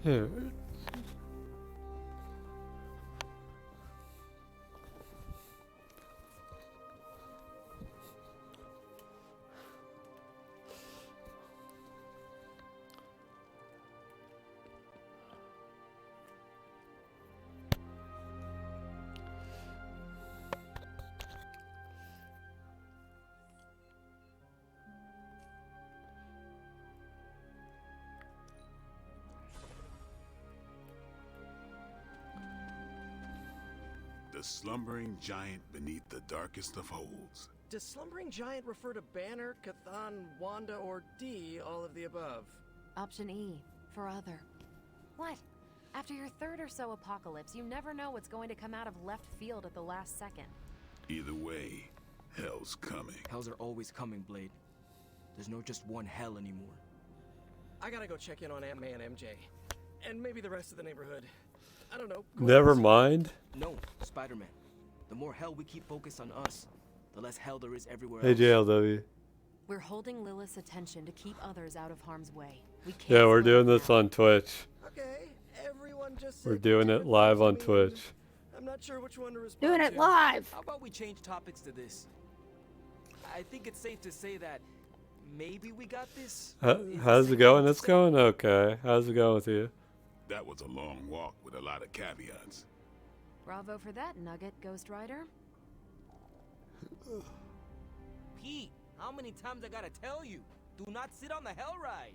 Here. The slumbering giant beneath the darkest of holds. Does slumbering giant refer to Banner, Cathan, Wanda, or D, all of the above? Option E, for other. What? After your third or so apocalypse, you never know what's going to come out of left field at the last second. Either way, hell's coming. Hells are always coming, Blade. There's no just one hell anymore. I gotta go check in on Aunt May and MJ. And maybe the rest of the neighborhood. I don't know. Never mind. No, Spider-Man. The more hell we keep focused on us, the less hell there is everywhere Hey, else. JLW. We're holding Lilith's attention to keep others out of harm's way. We can't Yeah, we're slow doing her this down. on Twitch. Okay, everyone just We're said doing it different live things on to me, and Twitch. I'm not sure which one to respond Doing to. it live. How about we change topics to this? I think it's safe to say that maybe we got this. How's it going? It's going okay. How's it going with you? That was a long walk with a lot of caveats. Bravo for that nugget, Ghost Rider. Pete, how many times I gotta tell you? Do not sit on the hell ride.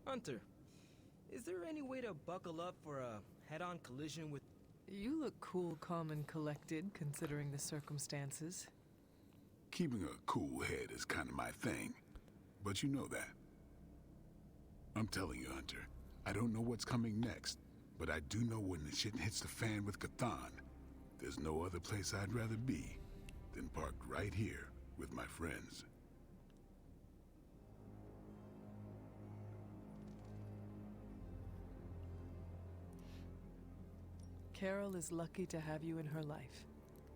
Hunter, is there any way to buckle up for a head-on collision with... You look cool, calm, and collected, considering the circumstances. Keeping a cool head is kind of my thing, but you know that. I'm telling you, Hunter, I don't know what's coming next, but I do know when the shit hits the fan with Cathan, there's no other place I'd rather be than parked right here with my friends. Carol is lucky to have you in her life.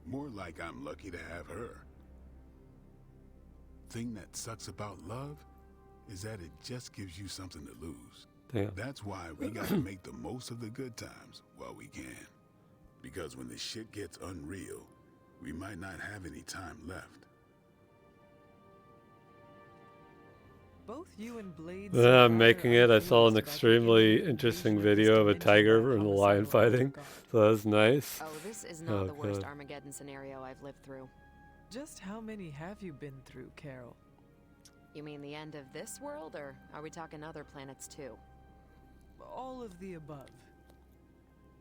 More like I'm lucky to have her. Thing that sucks about love is that it just gives you something to lose. Damn. That's why we gotta make the most of the good times while we can. Because when the shit gets unreal, we might not have any time left. Both you and Blade. Then I'm making it. I saw an extremely interesting video of a tiger and a lion fighting. So that was nice. Oh, this is not Oh, the worst God. Armageddon scenario I've lived through. Just how many have you been through, Carol? You mean the end of this world, or are we talking other planets too? All of the above.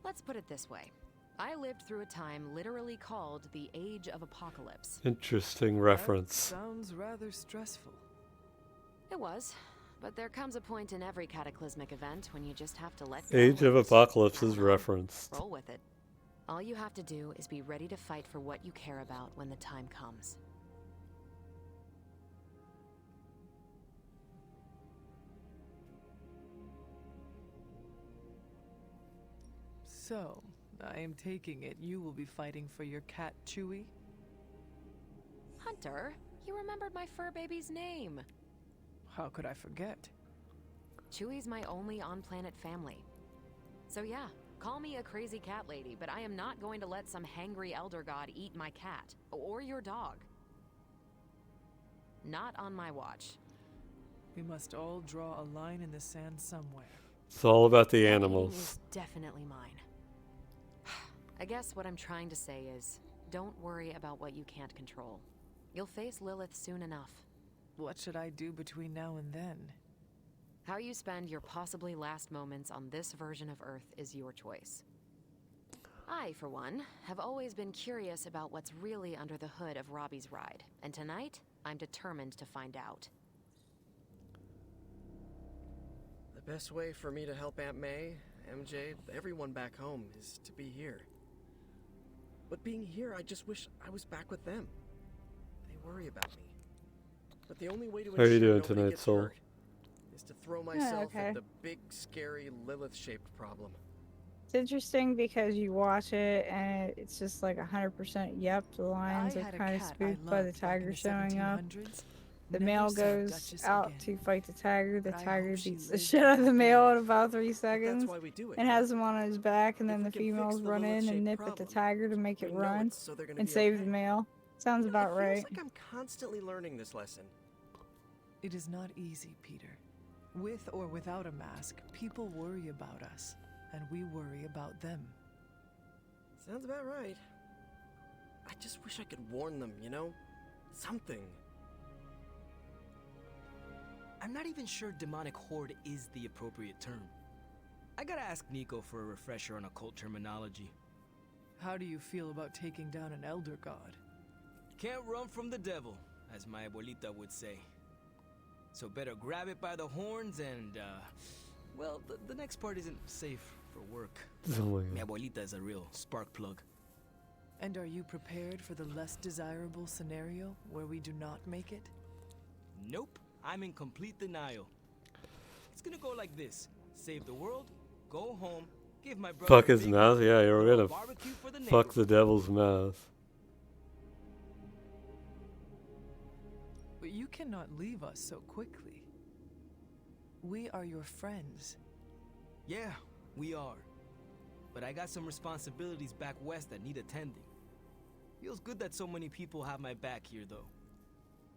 Let's put it this way. I lived through a time literally called the Age of Apocalypse. Interesting That reference. sounds rather stressful. It was, but there comes a point in every cataclysmic event when you just have to let go Age of and, Apocalypse I is don't know, referenced. roll with it. All you have to do is be ready to fight for what you care about when the time comes. So, I am taking it you will be fighting for your cat, Chewie? Hunter, you remembered my fur baby's name. How could I forget? Chewie's my only on-planet family. So yeah, call me a crazy cat lady, but I am not going to let some hangry elder god eat my cat, or your dog. Not on my watch. We must all draw a line in the sand somewhere. It's all about the Cat eating animals. is definitely mine. I guess what I'm trying to say is, don't worry about what you can't control. You'll face Lilith soon enough. What should I do between now and then? How you spend your possibly last moments on this version of Earth is your choice. I, for one, have always been curious about what's really under the hood of Robbie's ride, and tonight, I'm determined to find out. The best way for me to help Aunt May, MJ, everyone back home is to be here. But being here, I just wish I was back with them. They worry about me. But the only way to How are you ensure doing nobody tonight, gets Soul? hurt is to throw myself okay. at the big, scary Lilith-shaped problem. It's interesting because you watch it and it's just like 100% yep, the I lions are had a kind of cat I spooked by the loved back in tiger the showing up. 1700s. The Never male saw goes Duchess out again. to fight the tiger. The But I tiger hope she beats the lived shit to out of the happy male in end. about 3 But that's seconds why we do it, and huh? has him on his back, and If then we the can fix females the run in and Lilith-shaped nip at the problem, tiger to make we it know run it's so they're gonna and be save okay. the male. Sounds about It feels right. like I'm constantly learning this lesson. It is not easy, Peter. With or without a mask, people worry about us, and we worry about them. Sounds about right. I just wish I could warn them, you know? Something. I'm not even sure demonic horde is the appropriate term. I gotta ask Nico for a refresher on occult terminology. How do you feel about taking down an elder god? Can't run from the devil, as my abuelita would say. So better grab it by the horns and, well, the next part isn't safe for work. Oh my My god. abuelita is a real spark plug. And are you prepared for the less desirable scenario where we do not make it? Nope, I'm in complete denial. It's gonna go like this. Save the world, go home, give my brother Fuck a his big mouth? hug, Yeah, you're throw a gonna barbecue for the fuck the neighborhood. devil's mouth. But you cannot leave us so quickly. We are your friends. Yeah, we are. But I got some responsibilities back west that need attending. Feels good that so many people have my back here, though.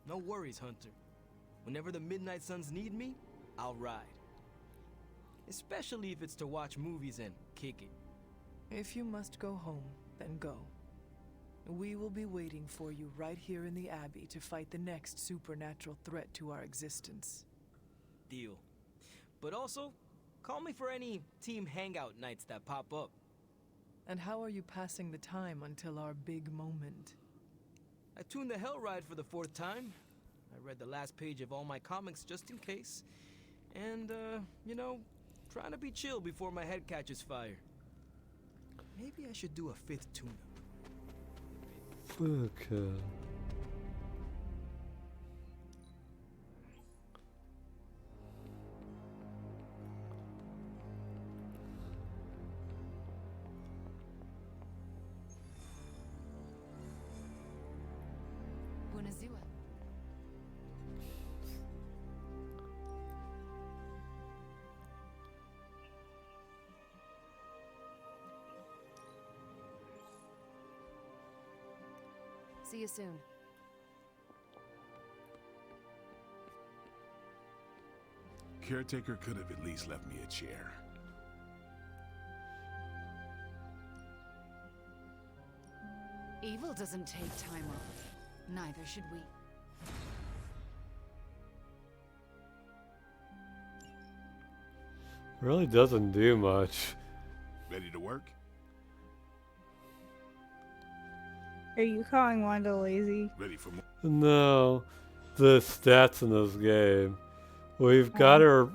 No worries, Hunter. Whenever the Midnight Suns need me, I'll ride. Especially if it's to watch movies and kick it. If you must go home, then go. We will be waiting for you right here in the Abbey to fight the next supernatural threat to our existence. Deal. But also, call me for any team hangout nights that pop up. And how are you passing the time until our big moment? I tuned the Hell Ride for the 4th time. I read the last page of all my comics just in case. And, you know, trying to be chill before my head catches fire. Maybe I should do a 5th tune-up. Okay. Bunazua. See you soon. Caretaker could have at least left me a chair. Evil doesn't take time off. Neither should we. Really doesn't do much. Ready to work? Are you calling Wanda lazy? Ready for more? No, the stats in this game. We've got her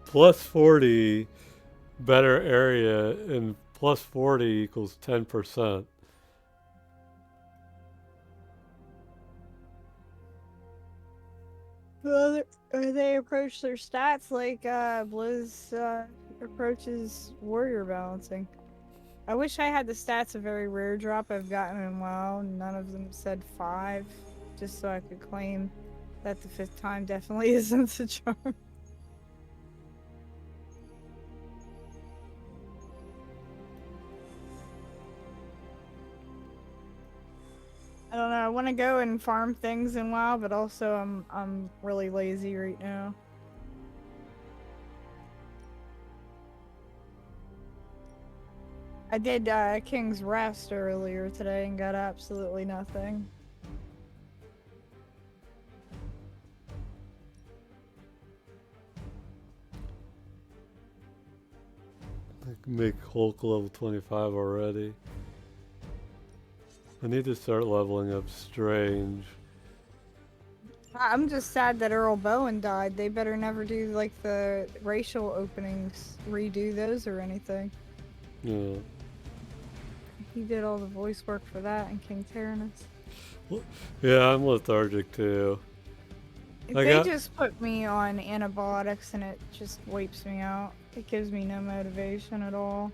plus 40 better area, and plus 40 equals 10%. Well, they approach their stats like Blizz approaches warrior balancing. I wish I had the stats of every rare drop I've gotten in a while. None of them said 5, just so I could claim that the 5th time definitely isn't the charm. I don't know. I want to go and farm things in WoW, but also I'm really lazy right now. I did King's Rest earlier today and got absolutely nothing. Make Hulk level 25 already. I need to start leveling up Strange. I'm just sad that Earl Bowen died. They better never do like the racial openings, redo those or anything. Yeah. He did all the voice work for that and King Tyrannus. Yeah, I'm lethargic too. They just put me on antibiotics and it just wipes me out. It gives me no motivation at all.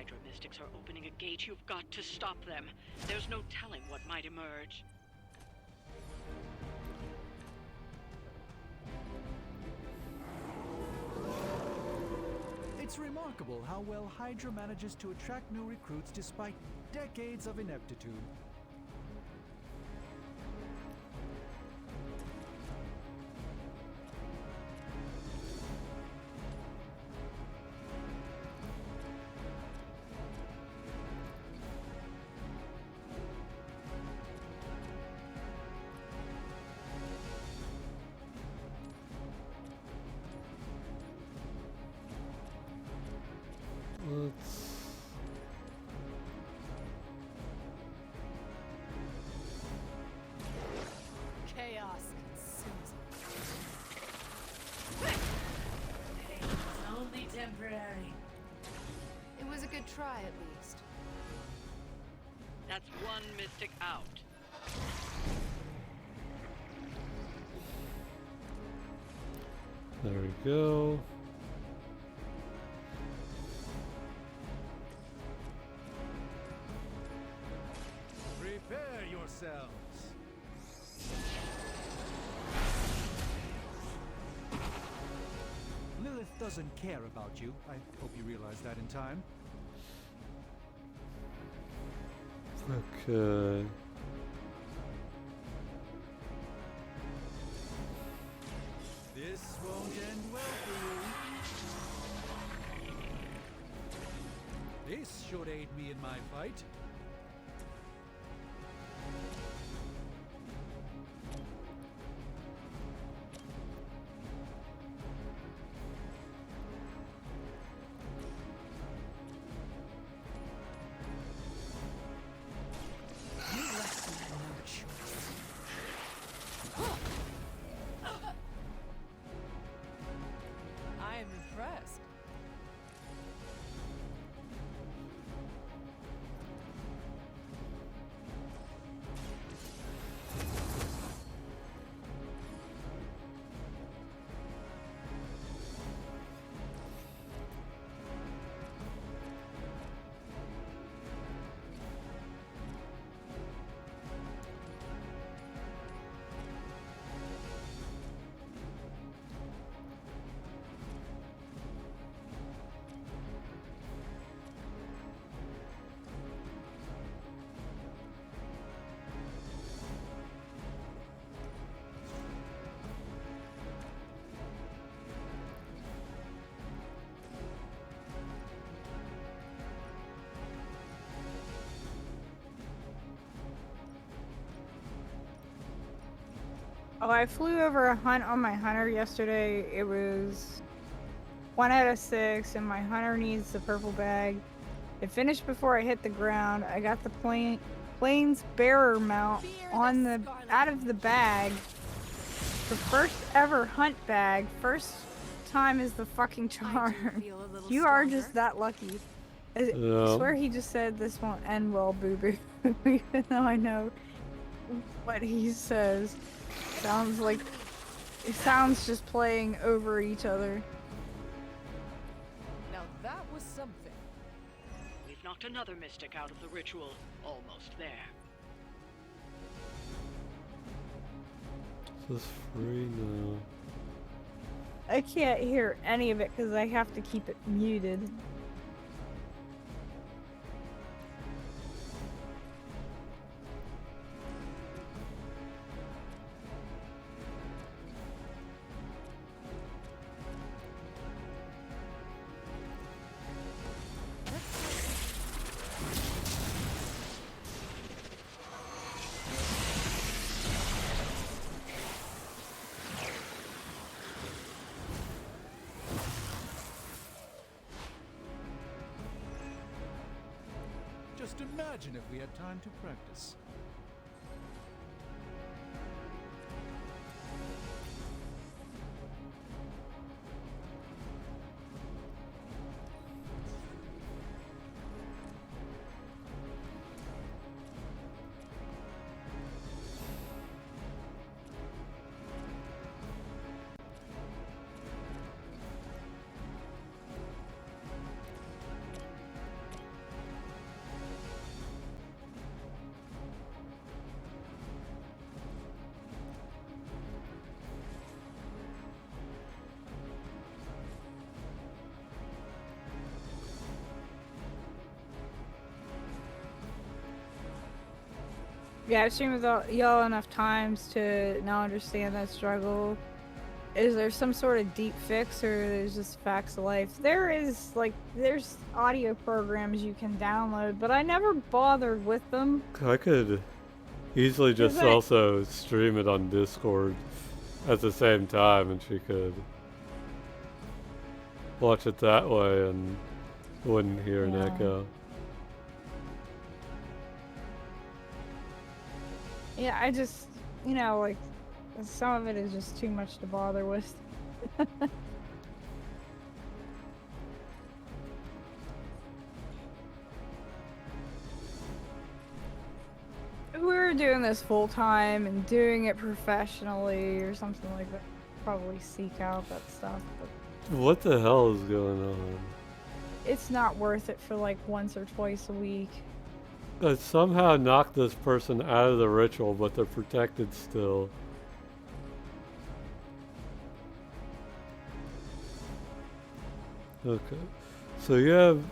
Hydra mystics are opening a gate. You've got to stop them. There's no telling what might emerge. It's remarkable how well Hydra manages to attract new recruits despite decades of ineptitude. Let's... Chaos consumes it. Pain is only temporary. It was a good try, at least. That's one mystic out. There we go. Prepare yourselves. Lilith doesn't care about you. I hope you realize that in time. Okay. This won't end well for you. This should aid me in my fight. You left me no choice. I am impressed. Oh, I flew over a hunt on my hunter yesterday. It was 1 out of 6, and my hunter needs the purple bag. It finished before I hit the ground. I got the plane's bearer mount on the out of the bag. The first ever hunt bag. First time is the fucking charm. You are just that lucky. I swear he just said this won't end well, boo boo. Even though I know what he says. Sounds like it sounds just playing over each other. Now that was something. We've knocked another mystic out of the ritual. Almost there. This is free now. I can't hear any of it because I have to keep it muted. Just imagine if we had time to practice. Yeah, I've streamed with y'all enough times to now understand that struggle. Is there some sort of deep fix, or there's just facts of life? There is, like, there's audio programs you can download, but I never bothered with them. I could easily just I- also stream it on Discord at the same time, and she could watch it that way and wouldn't hear an Yeah. echo. Yeah, I just, you know, like, some of it is just too much to bother with. If we were doing this full time and doing it professionally or something like that, probably seek out that stuff. But What the hell is going on? it's not worth it for like once or twice a week. I somehow knocked this person out of the ritual, but they're protected still. Okay. So you have...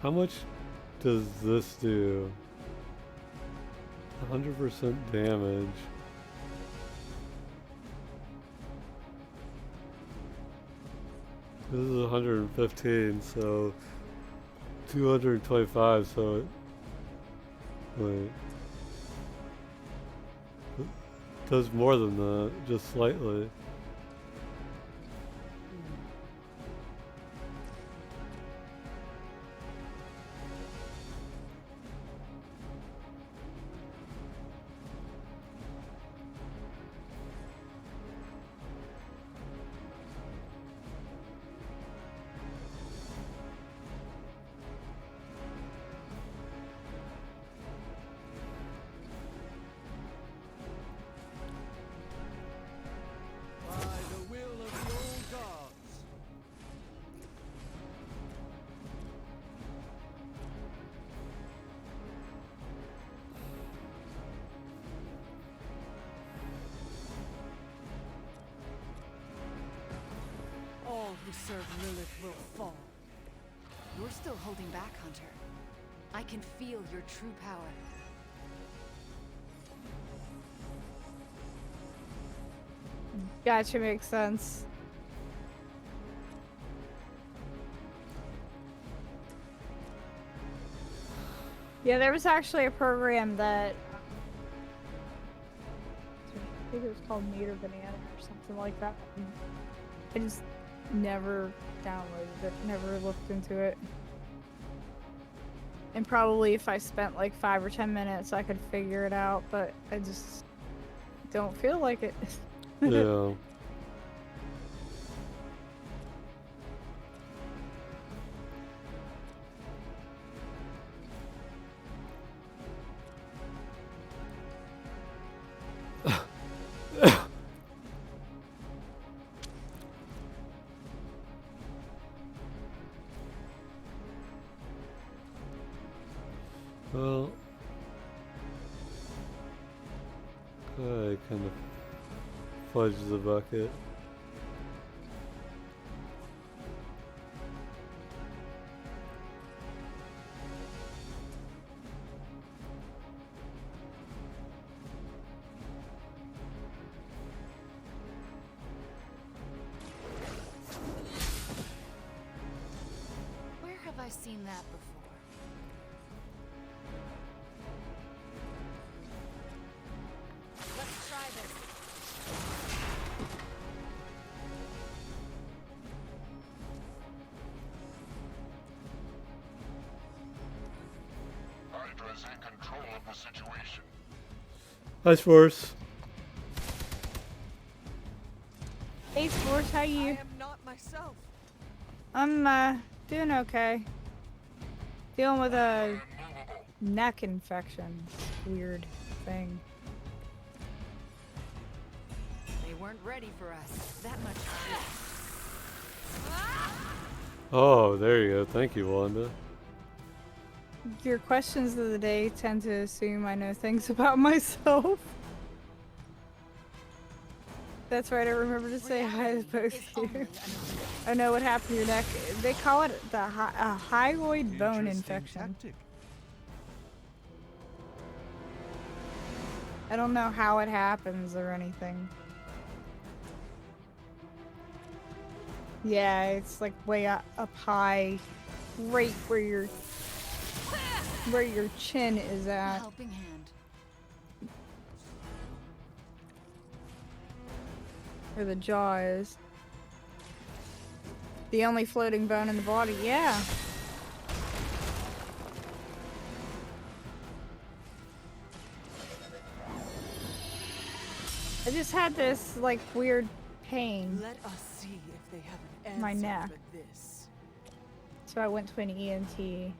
How much does this do? 100% damage. This is 115, so 225, so it, wait. It does more than that, just slightly. By the will of the old gods. All who serve Lilith will fall. You're still holding back, Hunter. I can feel your true power. Gotcha, makes sense. Yeah, there was actually a program that I think it was called Meter Banana or something like that. I just never downloaded it, never looked into it. And probably if I spent like 5 or 10 minutes, I could figure it out, but I just don't feel like it. Yeah. Well, I kind of fudged the bucket. Where have I seen that before? Let's try this. Hydra's in control of the situation. Hi, Force. Hey, Sports, how I you? am not myself. I'm doing okay. Dealing with a neck infection. Weird thing. They weren't ready for us. That much. Oh, there you go. Thank you, Wanda. Your questions of the day tend to assume I know things about myself. That's right, I remember to say hi to both of you. I know what happened to your neck. They call it a hyoid bone Interesting infection. tactic. I don't know how it happens or anything. Yeah, it's like way up high, right where your chin is A at. helping hand. Where the jaw is. The only floating bone in the body, yeah. I just had this, like, weird pain. Let us see if they have an answer My neck. for this. So I went to an ENT.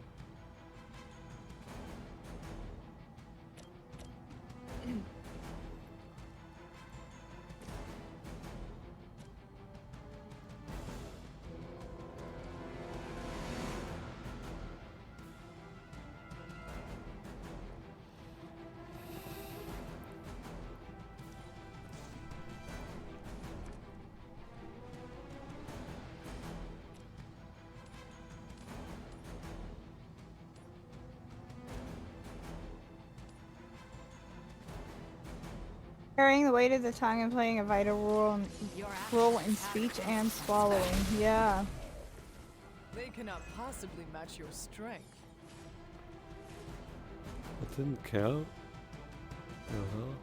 Carrying the weight of the tongue and playing a vital role in speech and swallowing. Yeah. They cannot possibly match your strength. It didn't count? Uh-huh.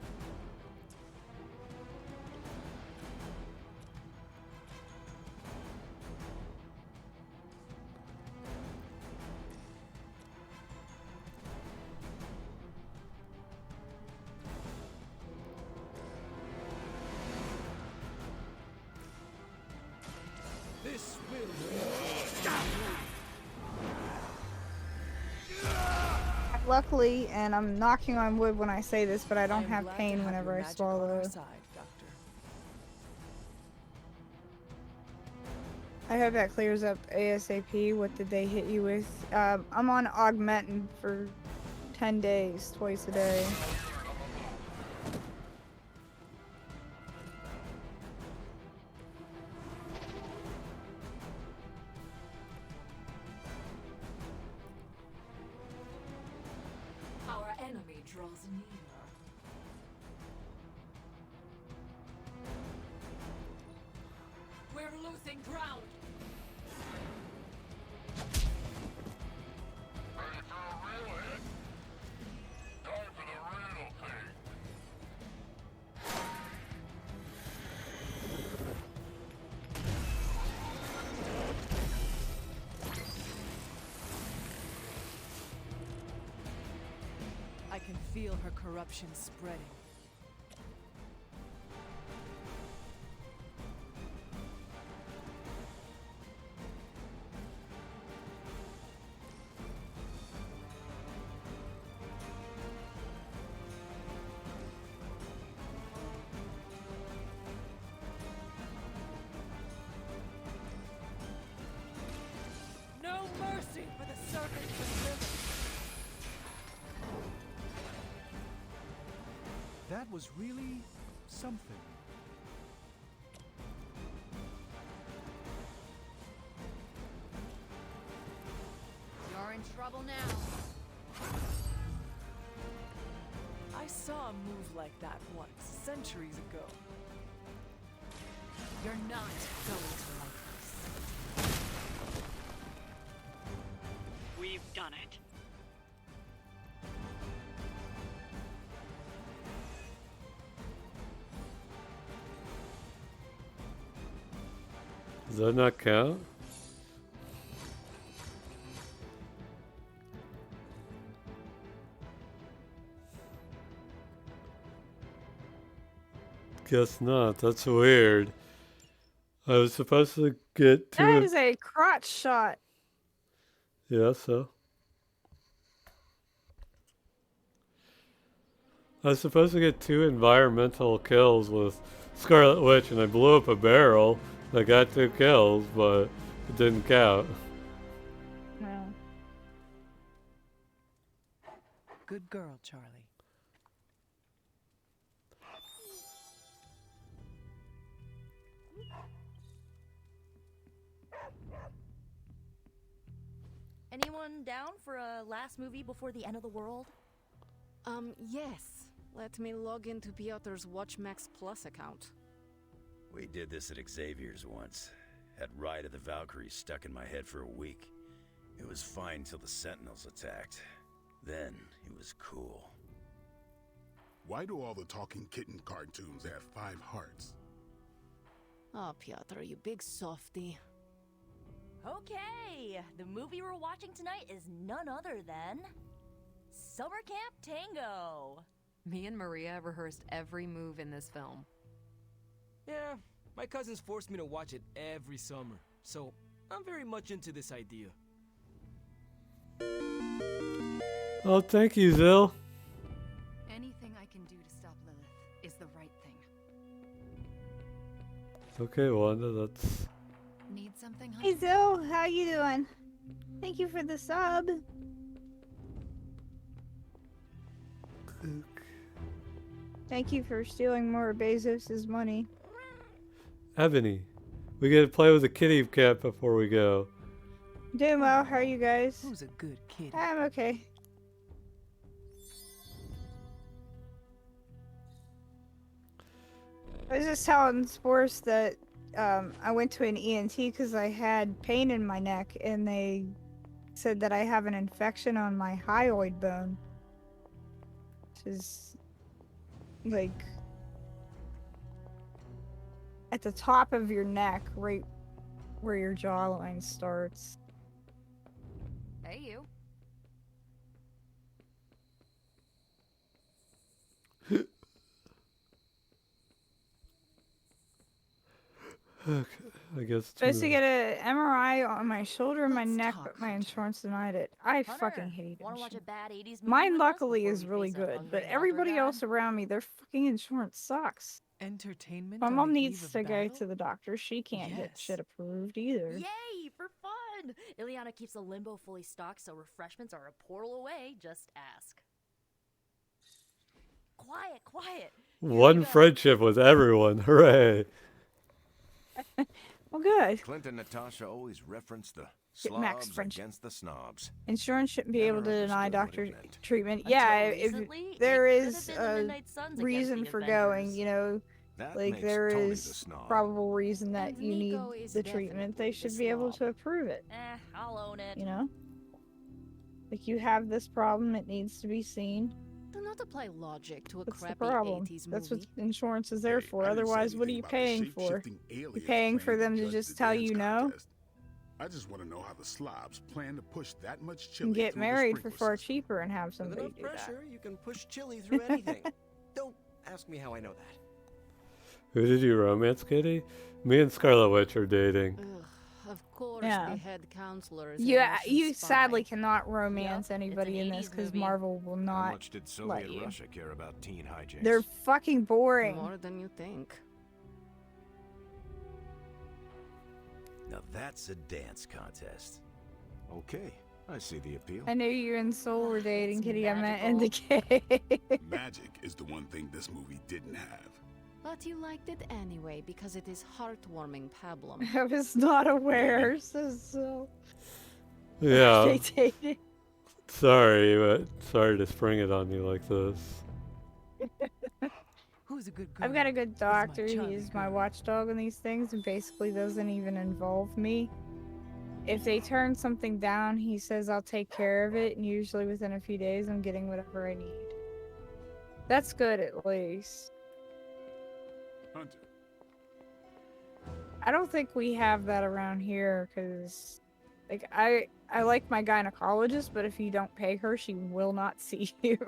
This will Luckily, and I'm knocking on wood when I say this, but I don't am have glad to pain have whenever your I magic on swallow. our side, Doctor. I hope that clears up ASAP. What did they hit you with? I'm on Augmentin for 10 days, twice a day. Our enemy draws near. We're losing ground. I can feel her corruption spreading. No mercy for the servants of Lilith. That was really something. You're in trouble now. I saw a move like that once, centuries ago. You're not going to like this. We've done it. Does that not count? Guess not. That's weird. I was supposed to get That two. is a crotch shot. Yeah, so. I was supposed to get 2 environmental kills with Scarlet Witch, and I blew up a barrel. I got 2 kills, but it didn't count. No. Good girl, Charlie. Anyone down for a last movie before the end of the world? Yes. Let me log into Piotr's WatchMax Plus account. We did this at Xavier's once. Had Ride of the Valkyries stuck in my head for a week. It was fine till the Sentinels attacked. Then it was cool. Why do all the talking kitten cartoons have 5 hearts? Oh, Piotr, you big softy. Okay, the movie we're watching tonight is none other than Summer Camp Tango. Me and Maria rehearsed every move in this film. Yeah, my cousins forced me to watch it every summer, so I'm very much into this idea. Oh, thank you, Zill. Anything I can do to stop Lilith is the right thing. Okay, Wanda, that's... Need something, Hey honey? Zill, how you doing? Thank you for the sub. Thank you for stealing more of Bezos' money. Ebony. We get to play with the kitty cat before we go. Doing well, how are you guys? Who's a good kitty? I'm okay. I was just telling Spores that I went to an ENT because I had pain in my neck, and they said that I have an infection on my hyoid bone, which is like at the top of your neck, right where your jawline starts. Hey, you. Okay, I guess... Supposed to two. get an MRI on my shoulder and my Let's neck, talk, but my Hunter. insurance denied it. I Hunter, fucking hate wanna watch a insurance. bad 80s movie Mine, with us luckily, before is we really face a good, hungry but helper everybody guy? else around me, their fucking insurance sucks. Entertainment My on mom the needs eve of to go battle? to the doctor. She can't get Yes. shit approved either. Yay, for fun! Ileana keeps the limbo fully stocked, so refreshments are a portal away. Just ask. Quiet, quiet. Here we One go. friendship with everyone. Hooray. Well, good. Clint and Natasha always reference the Get max slobs friendship. against the snobs. Insurance shouldn't be Never able to deny understood what doctor it meant. treatment. Until Yeah, if recently, there it could is have been the a Midnight Suns against reason the for Avengers. going, you know, That like makes there Tony the is snob. probable reason that And you need Nico is the treatment, definitely they the should be able slob. to approve it, I'll own it. you know? Like, you have this problem, it needs to be seen. Do not apply logic to a What's the crappy problem? 80s That's what movie. insurance is there Hey, for. I didn't say Otherwise, what are anything you about the paying for? shape-shifting You aliens paying for planning them to judge just the tell dance you no? contest. I just want to know how the slobs plan to push that much chili And get through the married for sprinkler far system. cheaper and have With somebody enough do that. pressure, you can push chili through anything. Don't ask me how I know that. Who did you romance, Kitty? Me and Scarlet Witch are dating. Ugh, of course, Yeah. the head counselor is a Yeah, Russian you spy. sadly cannot romance it's an anybody in this 80s because movie. Marvel will How not. much did let Soviet you. Russia care about teen hijinks? They're fucking boring. More than you think. Now that's a dance contest. Okay, I see the appeal. I knew you and Soul were dating, It's Kitty. I meant in the game. Magic is the one thing this movie didn't have. But you liked it anyway because it is heartwarming pablum. I was not aware, so. Yeah. They dated. Sorry, but sorry to spring it on you like this. Who's a good girl? I've got a good doctor. Charlie He's my girl. watchdog on these things and basically doesn't even involve me. If they turn something down, he says I'll take care of it, and usually within a few days I'm getting whatever I need. That's good at least. Hunter, I don't think we have that around here because like I like my gynecologist, but if you don't pay her, she will not see you.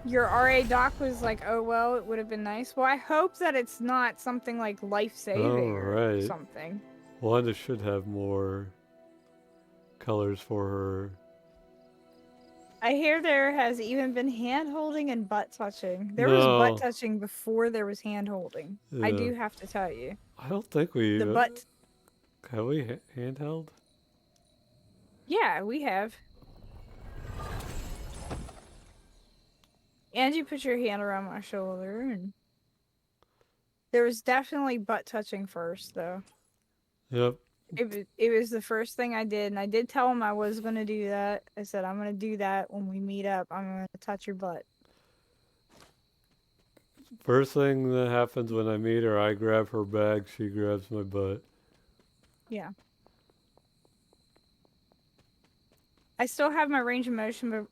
Your RA doc was like, oh well, it would have been nice. Well, I hope that it's not something like life-saving or Alright. something. Wanda should have more colors for her. I hear there has even been hand-holding and butt-touching. There was No. butt-touching before there was hand-holding. I Yeah. do have to tell you. I don't think we... The butt... Have we handheld? Yeah, we have. And you put your hand around my shoulder, and there was definitely butt touching first, though. Yep. It was the first thing I did, and I did tell him I was going to do that. I said, I'm going to do that when we meet up. I'm going to touch your butt. First thing that happens when I meet her, I grab her bag, she grabs my butt. Yeah. I still have my range of motion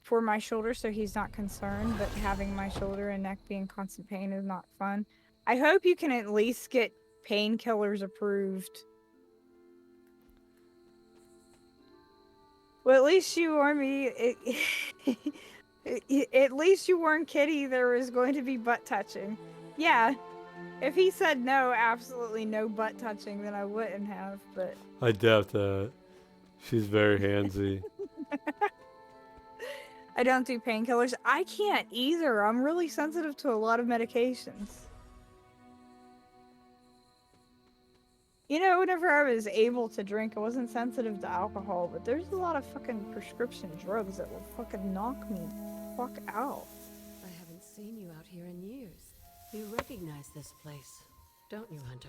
for my shoulder, so he's not concerned, but having my shoulder and neck be in constant pain is not fun. I hope you can at least get painkillers approved. Well, at least you warned me. At least you warned Kitty there was going to be butt touching. Yeah. If he said no, absolutely no butt touching, then I wouldn't have, but... I doubt that. She's very handsy. I don't do painkillers. I can't either. I'm really sensitive to a lot of medications. You know, whenever I was able to drink, I wasn't sensitive to alcohol, but there's a lot of fucking prescription drugs that will fucking knock me the fuck out. I haven't seen you out here in years. You recognize this place, don't you, Hunter?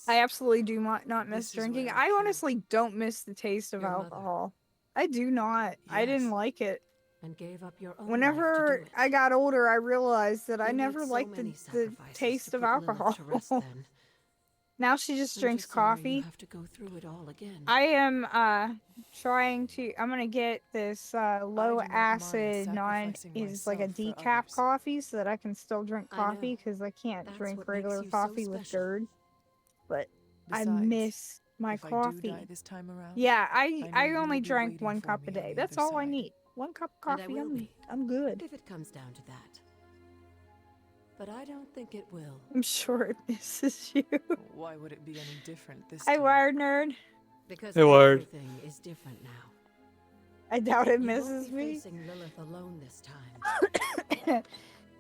I absolutely do not miss drinking. I honestly don't miss the taste of alcohol. I do not. Yes. I didn't like it. And gave up your own Whenever I got older, I realized that I never liked the taste of alcohol. Now she just drinks coffee. You have to go through it all again. I am trying to. I'm gonna get this low acid is like a decaf coffee so that I can still drink coffee because I can't drink regular coffee with GERD. But besides, I miss my coffee. This time around, yeah, I only drank 1 cup a day. That's all I need. 1 cup of coffee. I'm good. If it comes down to that. But I don't think it will. I'm sure it misses you. Why would it be any different this time? Hi, Wired Nerd. Because everything is different now. I doubt it misses me. You won't be facing Lilith alone this time.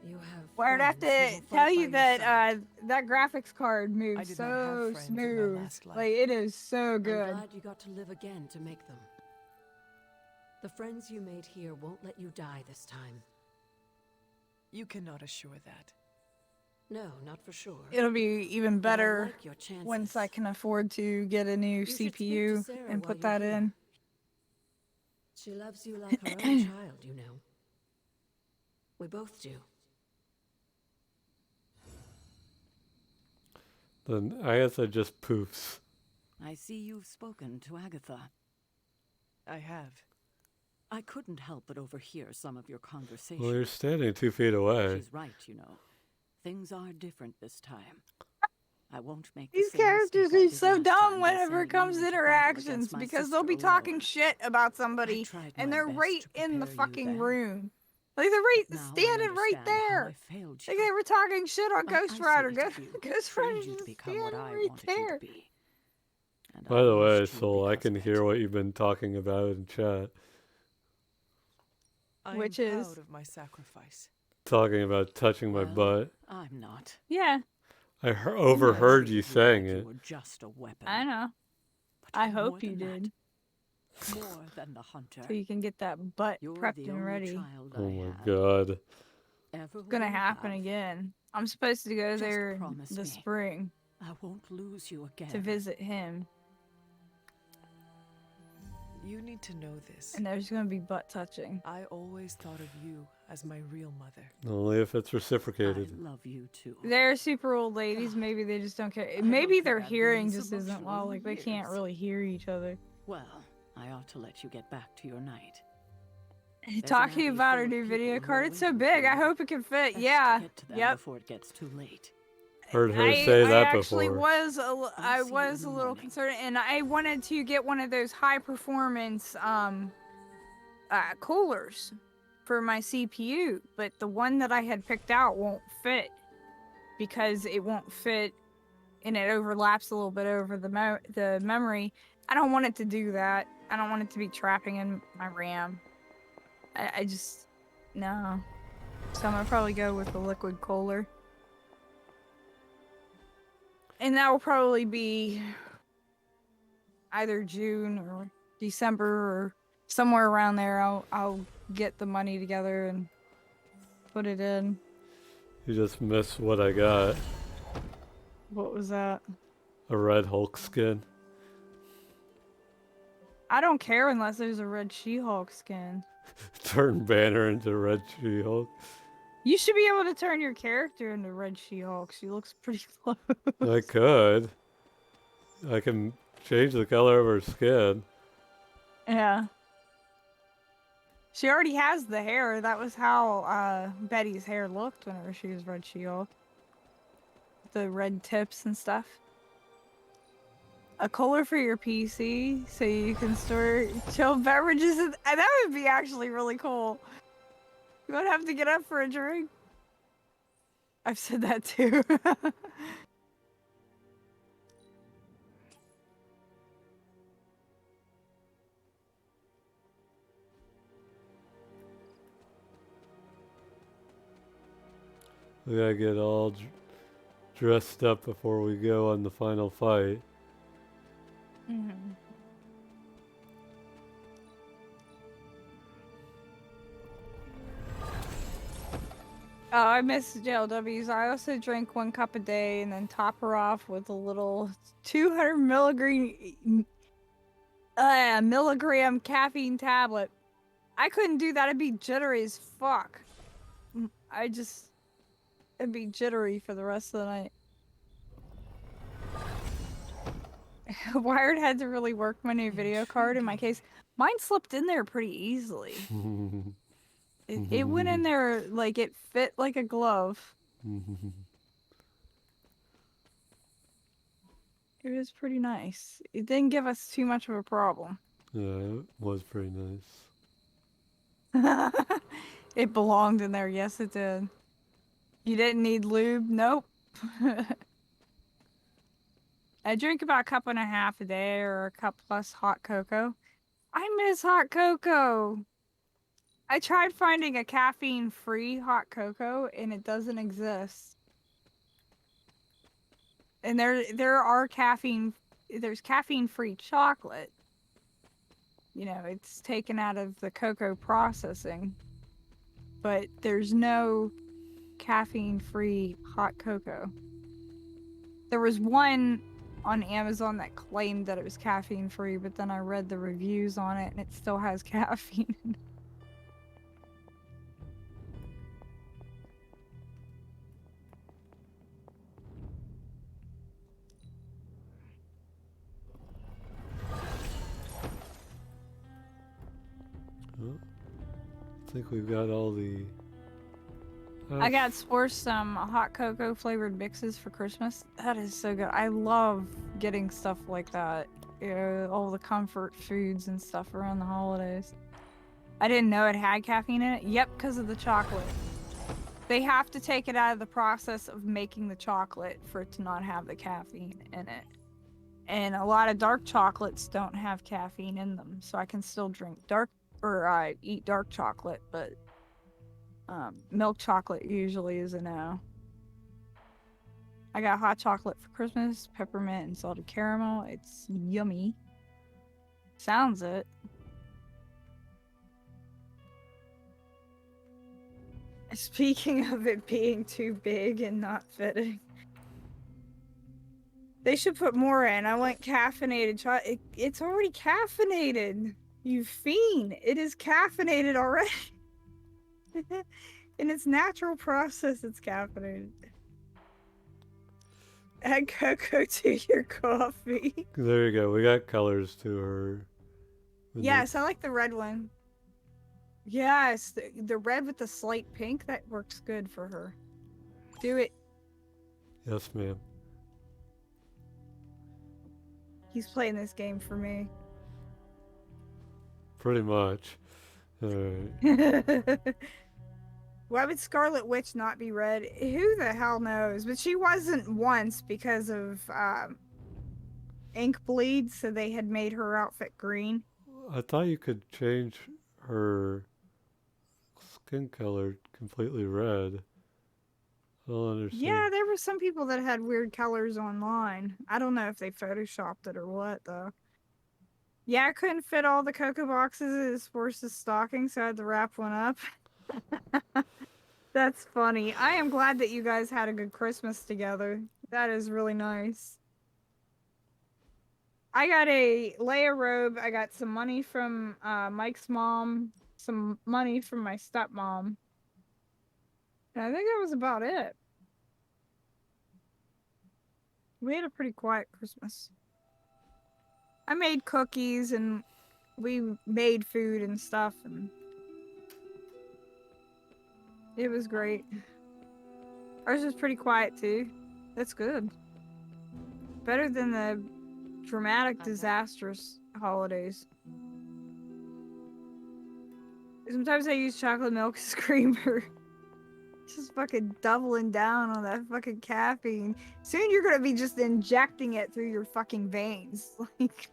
You have Wired, I have to tell you that that graphics card moves so smooth. Like, it is so good. I'm glad you got to live again to make them. The friends you made here won't let you die this time. You cannot assure that. No, not for sure. It'll be even better like once I can afford to get a new CPU and put that in. She loves you like her own child, you know. We both do. Then Agatha just poofs. I see you've spoken to Agatha. I have. I couldn't help but overhear some of your conversation. Well, you're standing 2 feet away. She's right, you know. Things are different this time. I won't make these characters are so dumb whenever it comes to interactions because they'll be talking shit about somebody and they're right in the fucking room. Like they're standing right there. Like they were talking shit on Ghost Rider. Ghost Rider's just standing right there. By the way, Soul, I can hear what you've been talking about in chat. Which I'm is proud of my sacrifice. Talking about touching my butt. I'm not. Yeah. I overheard you saying it. You were just a weapon. I know. I hope you did. More than the hunter. So you can get that butt prepped and ready. Oh my god. It's gonna happen again. I'm supposed to go there this spring. I won't lose you again. To visit him. You need to know this. And there's gonna be butt touching. I always thought of you as my real mother. Only if it's reciprocated. I love you too. They're super old ladies. Maybe they just don't care. Maybe their hearing just isn't well. Like they can't really hear each other. Well, I ought to let you get back to your night. Talking about our new video card, it's so big. I hope it can fit. Yeah. Yep. Before it gets too late. Heard her say that actually before. I was a little concerned, and I wanted to get one of those high performance coolers for my CPU, but the one that I had picked out won't fit because it won't fit, and it overlaps a little bit over the memory. I don't want it to do that. I don't want it to be trapping in my RAM. I just no. So I'm gonna probably go with the liquid cooler. And that will probably be either June or December or somewhere around there. I'll get the money together and put it in. You just missed what I got. What was that? a red Hulk skin. I don't care unless there's a red She-Hulk skin. Turn Banner into Red She-Hulk. You should be able to turn your character into Red She-Hulk. She looks pretty close. I could. I can change the color of her skin. Yeah. She already has the hair. That was how Betty's hair looked whenever she was Red She-Hulk. The red tips and stuff. A cooler for your PC so you can store chilled beverages. And that would be actually really cool. You won't have to get up for a drink. I've said that too. We gotta get all dressed up before we go on the final fight. Mm-hmm. Oh, I miss JLWs. I also drink 1 cup a day and then top her off with a little 200 milligram caffeine tablet. I couldn't do that. I'd be jittery as fuck. It'd be jittery for the rest of the night. Wired had to really work my new video card. In my case, mine slipped in there pretty easily. It went in there like it fit like a glove. It was pretty nice. It didn't give us too much of a problem. Yeah, it was pretty nice. It belonged in there. Yes, it did. You didn't need lube? Nope. I drink about 1.5 cups a day or a cup plus hot cocoa. I miss hot cocoa. I tried finding a caffeine-free hot cocoa and it doesn't exist. And there's caffeine-free chocolate. You know, it's taken out of the cocoa processing. But there's no caffeine-free hot cocoa. There was one on Amazon that claimed that it was caffeine-free, but then I read the reviews on it and it still has caffeine in it. I think we've got all the... I got Spore some hot cocoa flavored mixes for Christmas. That is so good. I love getting stuff like that. You know, all the comfort foods and stuff around the holidays. I didn't know it had caffeine in it. Yep, because of the chocolate. They have to take it out of the process of making the chocolate for it to not have the caffeine in it. And a lot of dark chocolates don't have caffeine in them, so I can still drink eat dark chocolate, but milk chocolate usually is a no. I got hot chocolate for Christmas, peppermint and salted caramel. It's yummy. Sounds it. Speaking of it being too big and not fitting, they should put more in. I want caffeinated chocolate. It's already caffeinated. You fiend. It is caffeinated already. In its natural process, it's caffeinated. Add cocoa to your coffee. There you go. We got colors to her. Yes, I like the red one. Yes, the red with the slight pink, that works good for her. Do it. Yes, ma'am. He's playing this game for me. Pretty much. Alright. Why would Scarlet Witch not be red? Who the hell knows? But she wasn't once because of ink bleed, so they had made her outfit green. I thought you could change her skin color completely red. I don't understand. Yeah, there were some people that had weird colors online. I don't know if they photoshopped it or what, though. Yeah, I couldn't fit all the cocoa boxes in his horse's stocking, so I had to wrap one up. That's funny. I am glad that you guys had a good Christmas together. That is really nice. I got a Leia robe. I got some money from Mike's mom. Some money from my stepmom. And I think that was about it. We had a pretty quiet Christmas. I made cookies and we made food and stuff, and it was great. Ours was pretty quiet too. That's good. Better than the dramatic, disastrous holidays. Sometimes I use chocolate milk as creamer. Just fucking doubling down on that fucking caffeine. Soon you're gonna be just injecting it through your fucking veins. Like,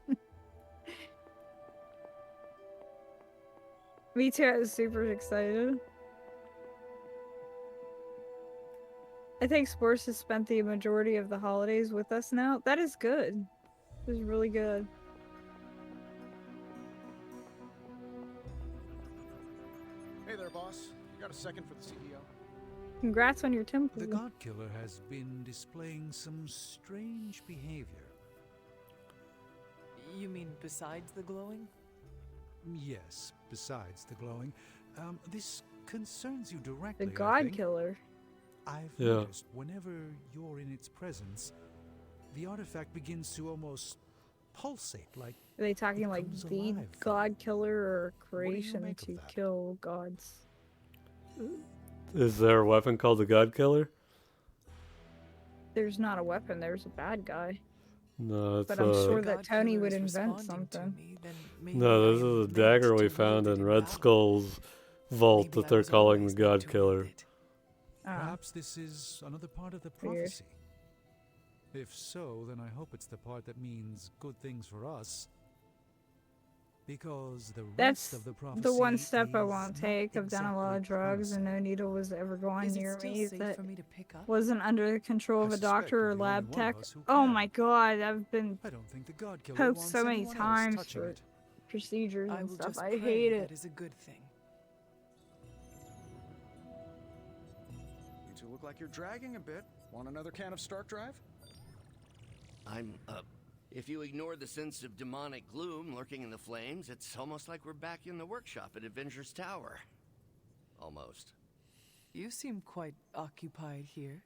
me too, I was super excited. I think Sports has spent the majority of the holidays with us now. That is good. It was really good. Hey there, boss. You got a second for the CEO? Congrats on your temple. The God Killer has been displaying some strange behavior. You mean besides the glowing? Yes, besides the glowing. This concerns you directly. The God Killer. I've noticed whenever you're in its presence, the artifact begins to almost pulsate like. Are they talking like the alive. God Killer or What do you creation make of to that? kill gods? Is there a weapon called the God Killer? There's not a weapon, there's a bad guy. No, it's But I'm sure God that Tony Killer would is invent responding to something. me, then maybe No, I this am is a meant dagger we to found wield in it Red battle. Skull's vault Maybe that I they're was calling the always God meant to wield Killer. it. Perhaps this is another part of the Weird. prophecy. If so, then I hope it's the part that means good things for us. Because the rest That's of the prophecy the one step I is won't not take. I've done a lot of exactly drugs and promising. no needle was ever going Is it near still me safe that for me to pick up? wasn't under the control of I a suspect doctor you're or the only lab one of tech. us who Oh can. my god, I've been I don't think the God Killer poked wants so many anyone else times touching for it. procedures I and will stuff. just I pray hate it. that is a good thing. You two look like you're dragging a bit. Want another can of Stark Drive? If you ignore the sense of demonic gloom lurking in the flames, it's almost like we're back in the workshop at Avengers Tower. Almost. You seem quite occupied here.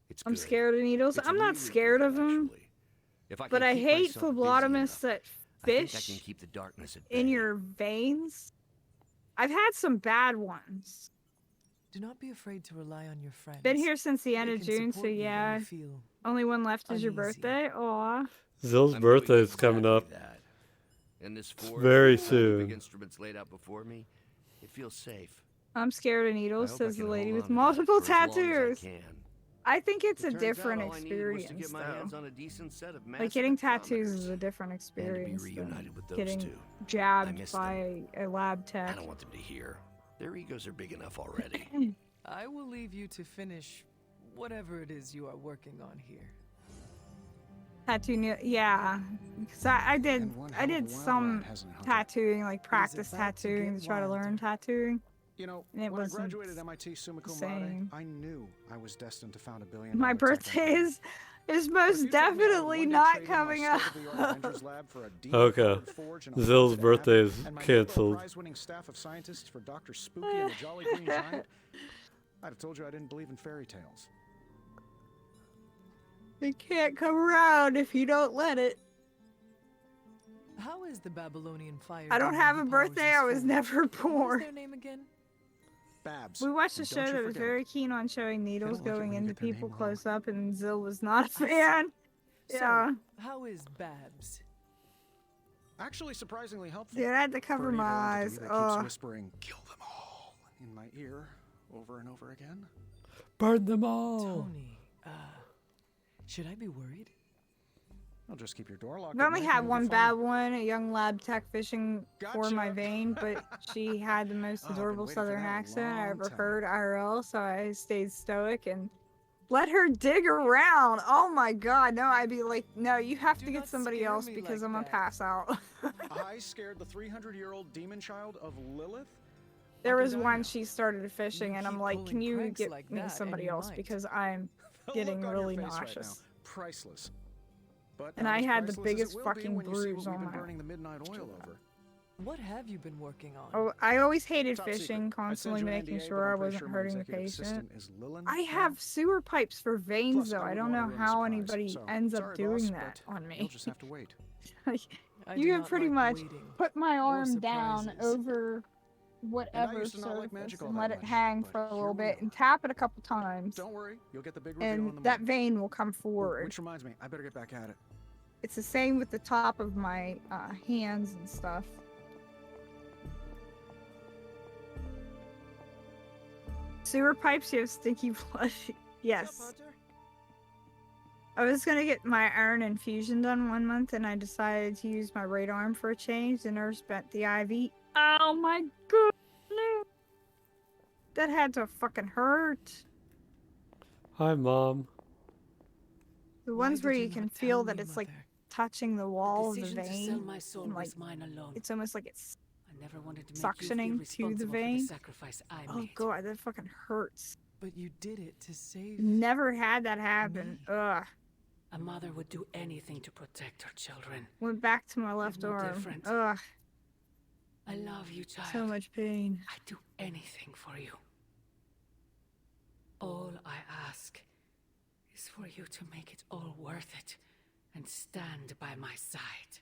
It's I'm good. scared of needles. It's I'm not really scared good, of them, actually. If I but can I keep hate myself busy phlebotomists enough, that I think I can fish keep the darkness at in bay. your veins. I've had some bad ones. Do not be afraid to rely on your friends. Been here since the end They of can June, so support you when yeah. you feel Only one left is your uneasy. birthday. Aw. Zill's I'm birthday doing is coming up exactly that. And this forge, very with scientific soon. instruments laid out before me, it feels safe. I'm scared of I needles, hope I says the can lady hold with on to that multiple for as long as I tattoos. can. I think it's It a turns different out all I needed was to experience, get my hands though. on a decent set of mass Like, getting tattoos spectrometers. is a different And to experience be than reunited with those getting two. I jabbed miss by a lab I tech. don't want them to hear. Their egos are big enough already. I will leave you to finish whatever it is you are working on here. Yeah. Because I did some tattooing, like practice about to tattooing get to try to learn wilder. tattooing. You know, And it when I wasn't graduated MIT summa cum laude, same. I knew I was destined to found a billion. My birthday is most definitely not coming up. Okay. Zill's birthday is and my Nobel canceled. Prize-winning staff of scientists for Dr. Spooky and the Jolly Green Giant, I'd have told you I didn't believe in fairy tales. It can't come around if you don't let it. How is the Babylonian fire? I don't demon have who a powers birthday. this I was forge? never What was born. their name again? Babs. We watched a And show don't you that was forget very keen on showing needles like it going when you into get their people name close up, and Zill was not a fan. Yeah. So, how is Babs? Actually, surprisingly helpful. Dude, I had to cover for an evil my entity eyes. that keeps Ugh. whispering, "Kill them all," in my ear over and over again. Burn them all. Tony, should I be worried? I'll just keep your door locked. I've at only night had and one you'll be bad fine. one, a young lab tech fishing for my vein, but she had the most Oh, I've been adorable waiting for southern that a accent I long ever time. heard IRL, so I stayed stoic and let her dig around. Oh my god, no, I'd be like, no, you have to get somebody scare else me because like I'm gonna that. pass out. I scared the 300-year-old demon child of Lilith. There Up and was down one, now. she started fishing, and I'm keep like, pulling can you pranks get like me that, somebody and you else might. because I'm The getting look on your really face right nauseous. now, priceless. But And not I as had the priceless as it biggest will be fucking when you see bruise what we've on been my burning the midnight oil over. What have you been working on? Oh, I always hated Top fishing, secret. I'd send constantly you an making NDA, but sure I'm I pretty wasn't sure my hurting the executive patient. assistant is Lillian I now. have sewer pipes for veins, Plus, though. I I wouldn't don't want know to ruin the how surprise, anybody so ends up sorry, doing boss, that but on me. you'll just have to wait. Like, I you do can not pretty like much waiting put my or arm down surprises. over And I whatever used to not like surface magic all and that let it much, hang but for a here little we bit are. and tap it a couple times, Don't worry, you'll get the big reveal and in the that morning. vein will come forward. Which reminds me, I better get back at it. It's the same with the top of my hands and stuff. Sewer pipes, you have stinky blood. Yes. I was gonna get my iron infusion done 1 month, and I decided to use my right arm for a change. The nurse bent the IV. Oh my goodness! That had to fucking hurt. Hi, Mom. The Why ones where did you you can not feel tell that me, it's like Mother? touching the wall of the Decision to sell vein. my soul And, like, was mine alone. it's almost like it's I never wanted to make you feel suctioning to the responsible for the vein. sacrifice I Oh made. god, that fucking hurts. But you did it to save. Never had that happen. Me. Ugh. A mother would do anything to protect her children. Went back to my left no arm. different. Ugh. I love you, child. So much pain. I'd do anything for you. All I ask is for you to make it all worth it and stand by my side.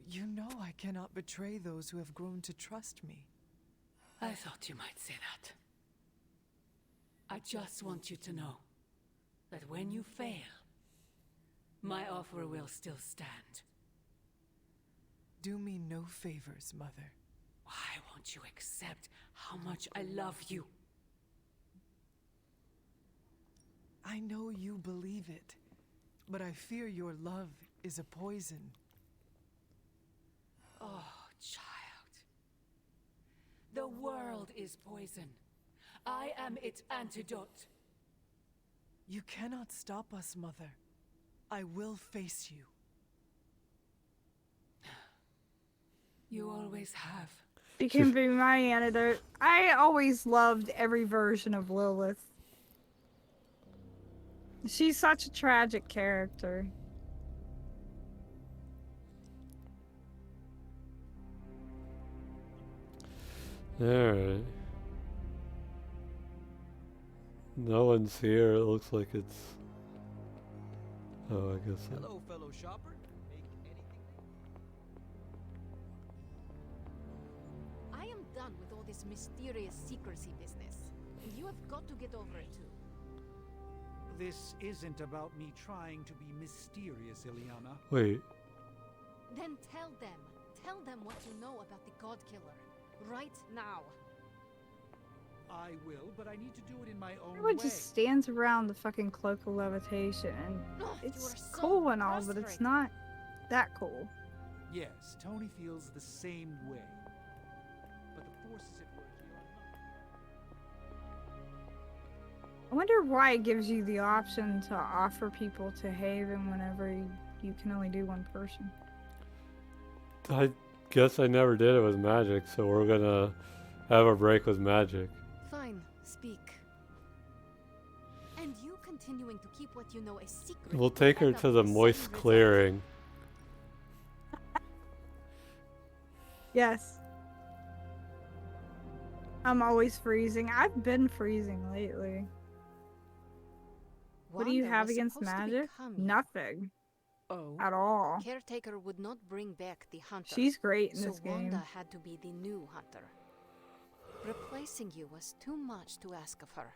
You know I cannot betray those who have grown to trust me. I thought you might say that. I just want you to know that when you fail, my offer will still stand. Do me no favors, Mother. Why won't you accept how much I love you? I know you believe it, but I fear your love is a poison. Oh, child. The world is poison. I am its antidote. You cannot stop us, Mother. I will face you. You always have. She can be my antidote. I always loved every version of Lilith. She's such a tragic character. Alright. No one's here. It looks like it's... Oh, I guess so. Hello, fellow shopper. I am done with all this mysterious secrecy business. You have got to get over it too. This isn't about me trying to be mysterious, Ileana. Wait. Then tell them. Tell them what you know about the God Killer. Right now. I will, but I need to do it in my own Everyone way. just stands around the fucking cloak of levitation, and it's so cool and all, but it's frustrating. not that cool. Yes, Tony feels the same way. But the forces at work here are not... I wonder why it gives you the option to offer people to Haven whenever you can only do one person. I guess I never did it with magic, so we're gonna have a break with magic. Fine, speak. And you continuing to keep what you know a secret. We'll take her end to up the with moist same result. clearing. Yes. I'm always freezing. I've been freezing lately. What do you Wanda have was against supposed to magic? become you. Nothing. Oh. At all. Caretaker would not bring back the hunter. She's great in so this game. Wanda had to be the new hunter. Replacing you was too much to ask of her.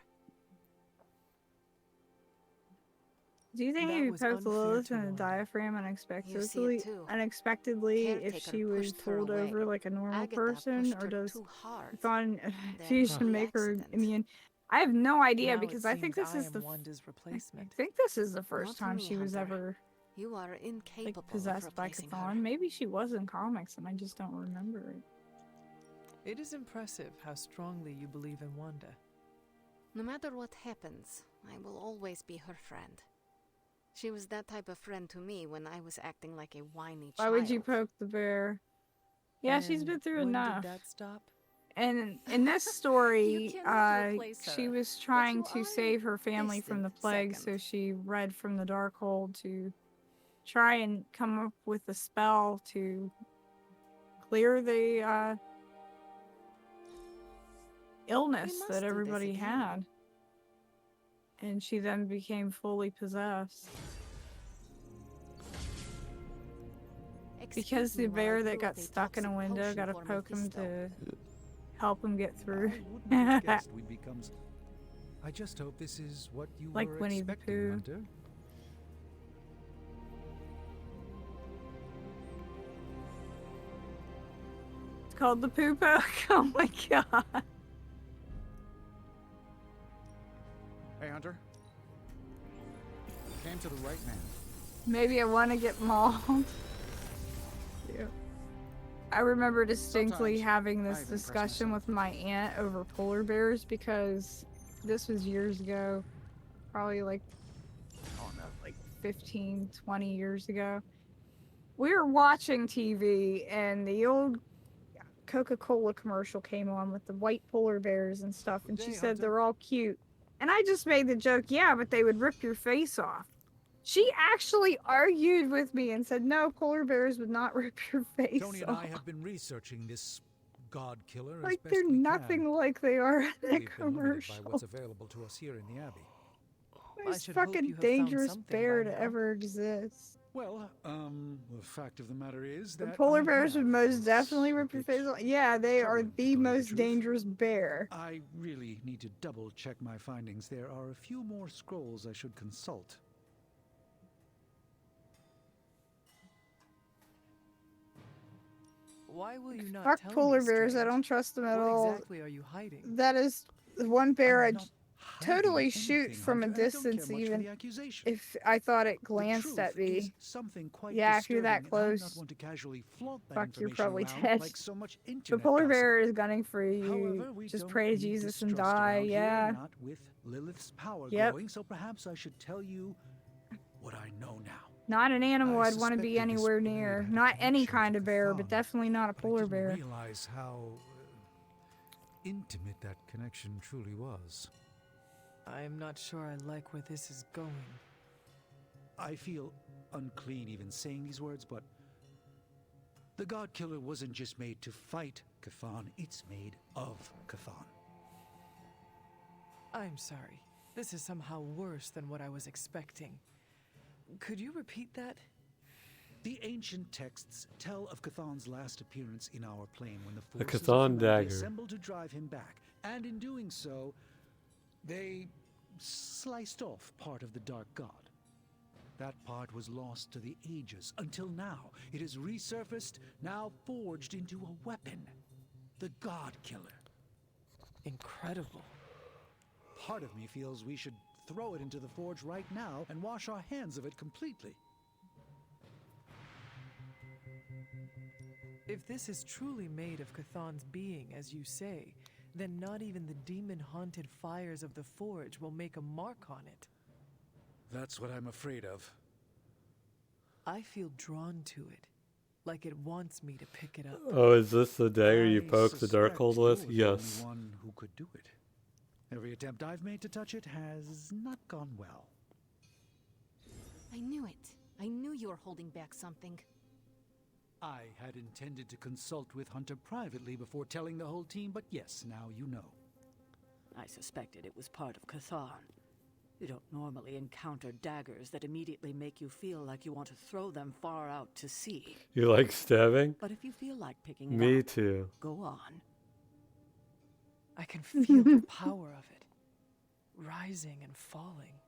Do you think That if you was poked unfair Lilith to in the Wanda. diaphragm too. unexpectedly, if Caretaker she was pushed her pulled away. over like a normal Agatha person, pushed or her does too hard. Thon Then fusion make her immune? I have no idea Now because it I think seems this is I the am Wanda's replacement. I think this is the first Not time me, she was Hunter. ever You are like incapable possessed of by replacing her. Chthon. Maybe she was in comics and I just don't remember it. It is impressive how strongly you believe in Wanda. No matter what happens, I will always be her friend. She was that type of friend to me when I was acting like a whiny Why child. would you poke the bear? Yeah, she's And been through when enough. did that stop? And in this story, cannot replace she her, was but trying you to are save her family a from the distant plague, second. so she read from the Darkhold to try and come up with a spell to clear the illness must that do this everybody again. had. And she then became fully possessed. Because the bear that got stuck in a window got to poke him to help him get through. I wouldn't have guessed we'd become. I just hope this is what you Like were Winnie the expecting, Pooh. Hunter. It's called the Poo Poke. Oh my god. Hey, Hunter. Came to the right man. Maybe I want to get mauled. Yeah. I remember distinctly Sometimes having I this even impress discussion with my aunt over polar bears because this was years ago. Probably like, I don't know, like 15, 20 years ago. We were watching TV and the old Coca-Cola commercial came on with the white polar bears and stuff, and she day, said Hunter. they're all cute. And I just made the joke, yeah, but they would rip your face off. She actually argued with me and said, no, polar bears would not rip your face Tony and off. I have been researching this god killer as Like, best they're we nothing can. like they are in the We've been limited by commercial. what's available to us here in the Abbey. Most should hope fucking you have found dangerous something bear by to now. ever exist. Well, the fact of the matter is The that polar I bears would have. most It's definitely a rip your bit face off. Yeah, they are troubling, to the tell you the most truth. dangerous bear. I really need to double check my findings. There are a few more scrolls I should consult. Why will you not Fuck tell polar me, bears, I Strange? don't trust them at What all. exactly are you hiding? That is the one bear I'm I'd not totally hiding shoot anything, from a Hunter, and I don't care distance, much for even the accusation. if I thought it The glanced truth at me. is something quite Yeah, if you're that disturbing, and I'm not close, one to casually flaunt that fuck, you're information probably around dead. like so much The internet polar gossip. bear is gunning for you. However, we Just don't pray to need Jesus and distrust die. around here, Yeah. not with Lilith's power Yep. growing, so perhaps I should tell you what I know now. Not an animal I I'd want to be suspected this anywhere bird near. had a Not any connection kind to of bear, but Cthon, definitely not a But I polar didn't bear. realize how intimate that connection truly was. I'm not sure I like where this is going. I feel unclean even saying these words, but the God Killer wasn't just made to fight Cthon, it's made of Cthon. I'm sorry. This is somehow worse than what I was expecting. Could you repeat that? The ancient texts tell of Cthon's last appearance in our plane when the The forces Cthon of humanity dagger. assembled to drive him back, and in doing so, they sliced off part of the Dark God. That part was lost to the ages, until now. It has resurfaced, now forged into a weapon. The God Killer. Incredible. Part of me feels we should throw it into the forge right now and wash our hands of it completely. If this is truly made of Cthon's being, as you say, then not even the demon-haunted fires of the forge will make a mark on it. That's what I'm afraid of. I feel drawn to it, like it wants me to pick it up. Oh, is this the dagger you I poke the suspect Darkhold you're with? the Yes. only one who could do it. Every attempt I've made to touch it has not gone well. I knew it. I knew you were holding back something. I had intended to consult with Hunter privately before telling the whole team, but yes, now you know. I suspected it was part of Cthon. You don't normally encounter daggers that immediately make you feel like you want to throw them far out to sea. You like stabbing? But if you feel like picking it Me up, too. go on. I can feel the power of it, rising and falling,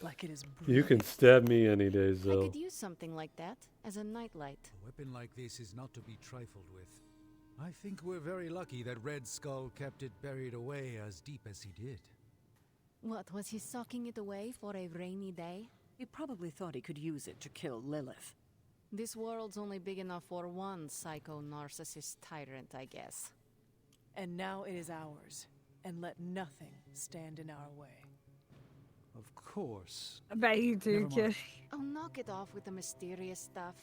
like it is breathing. You can stab me any day, I Zill. could use something like that as a nightlight. A weapon like this is not to be trifled with. I think we're very lucky that Red Skull kept it buried away as deep as he did. What, was he socking it away for a rainy day? He probably thought he could use it to kill Lilith. This world's only big enough for one psycho-narcissist tyrant, I guess. And now it is ours, and let nothing stand in our way. Of course. I bet you do, Never mind. kid. Oh, knock it off with the mysterious stuff.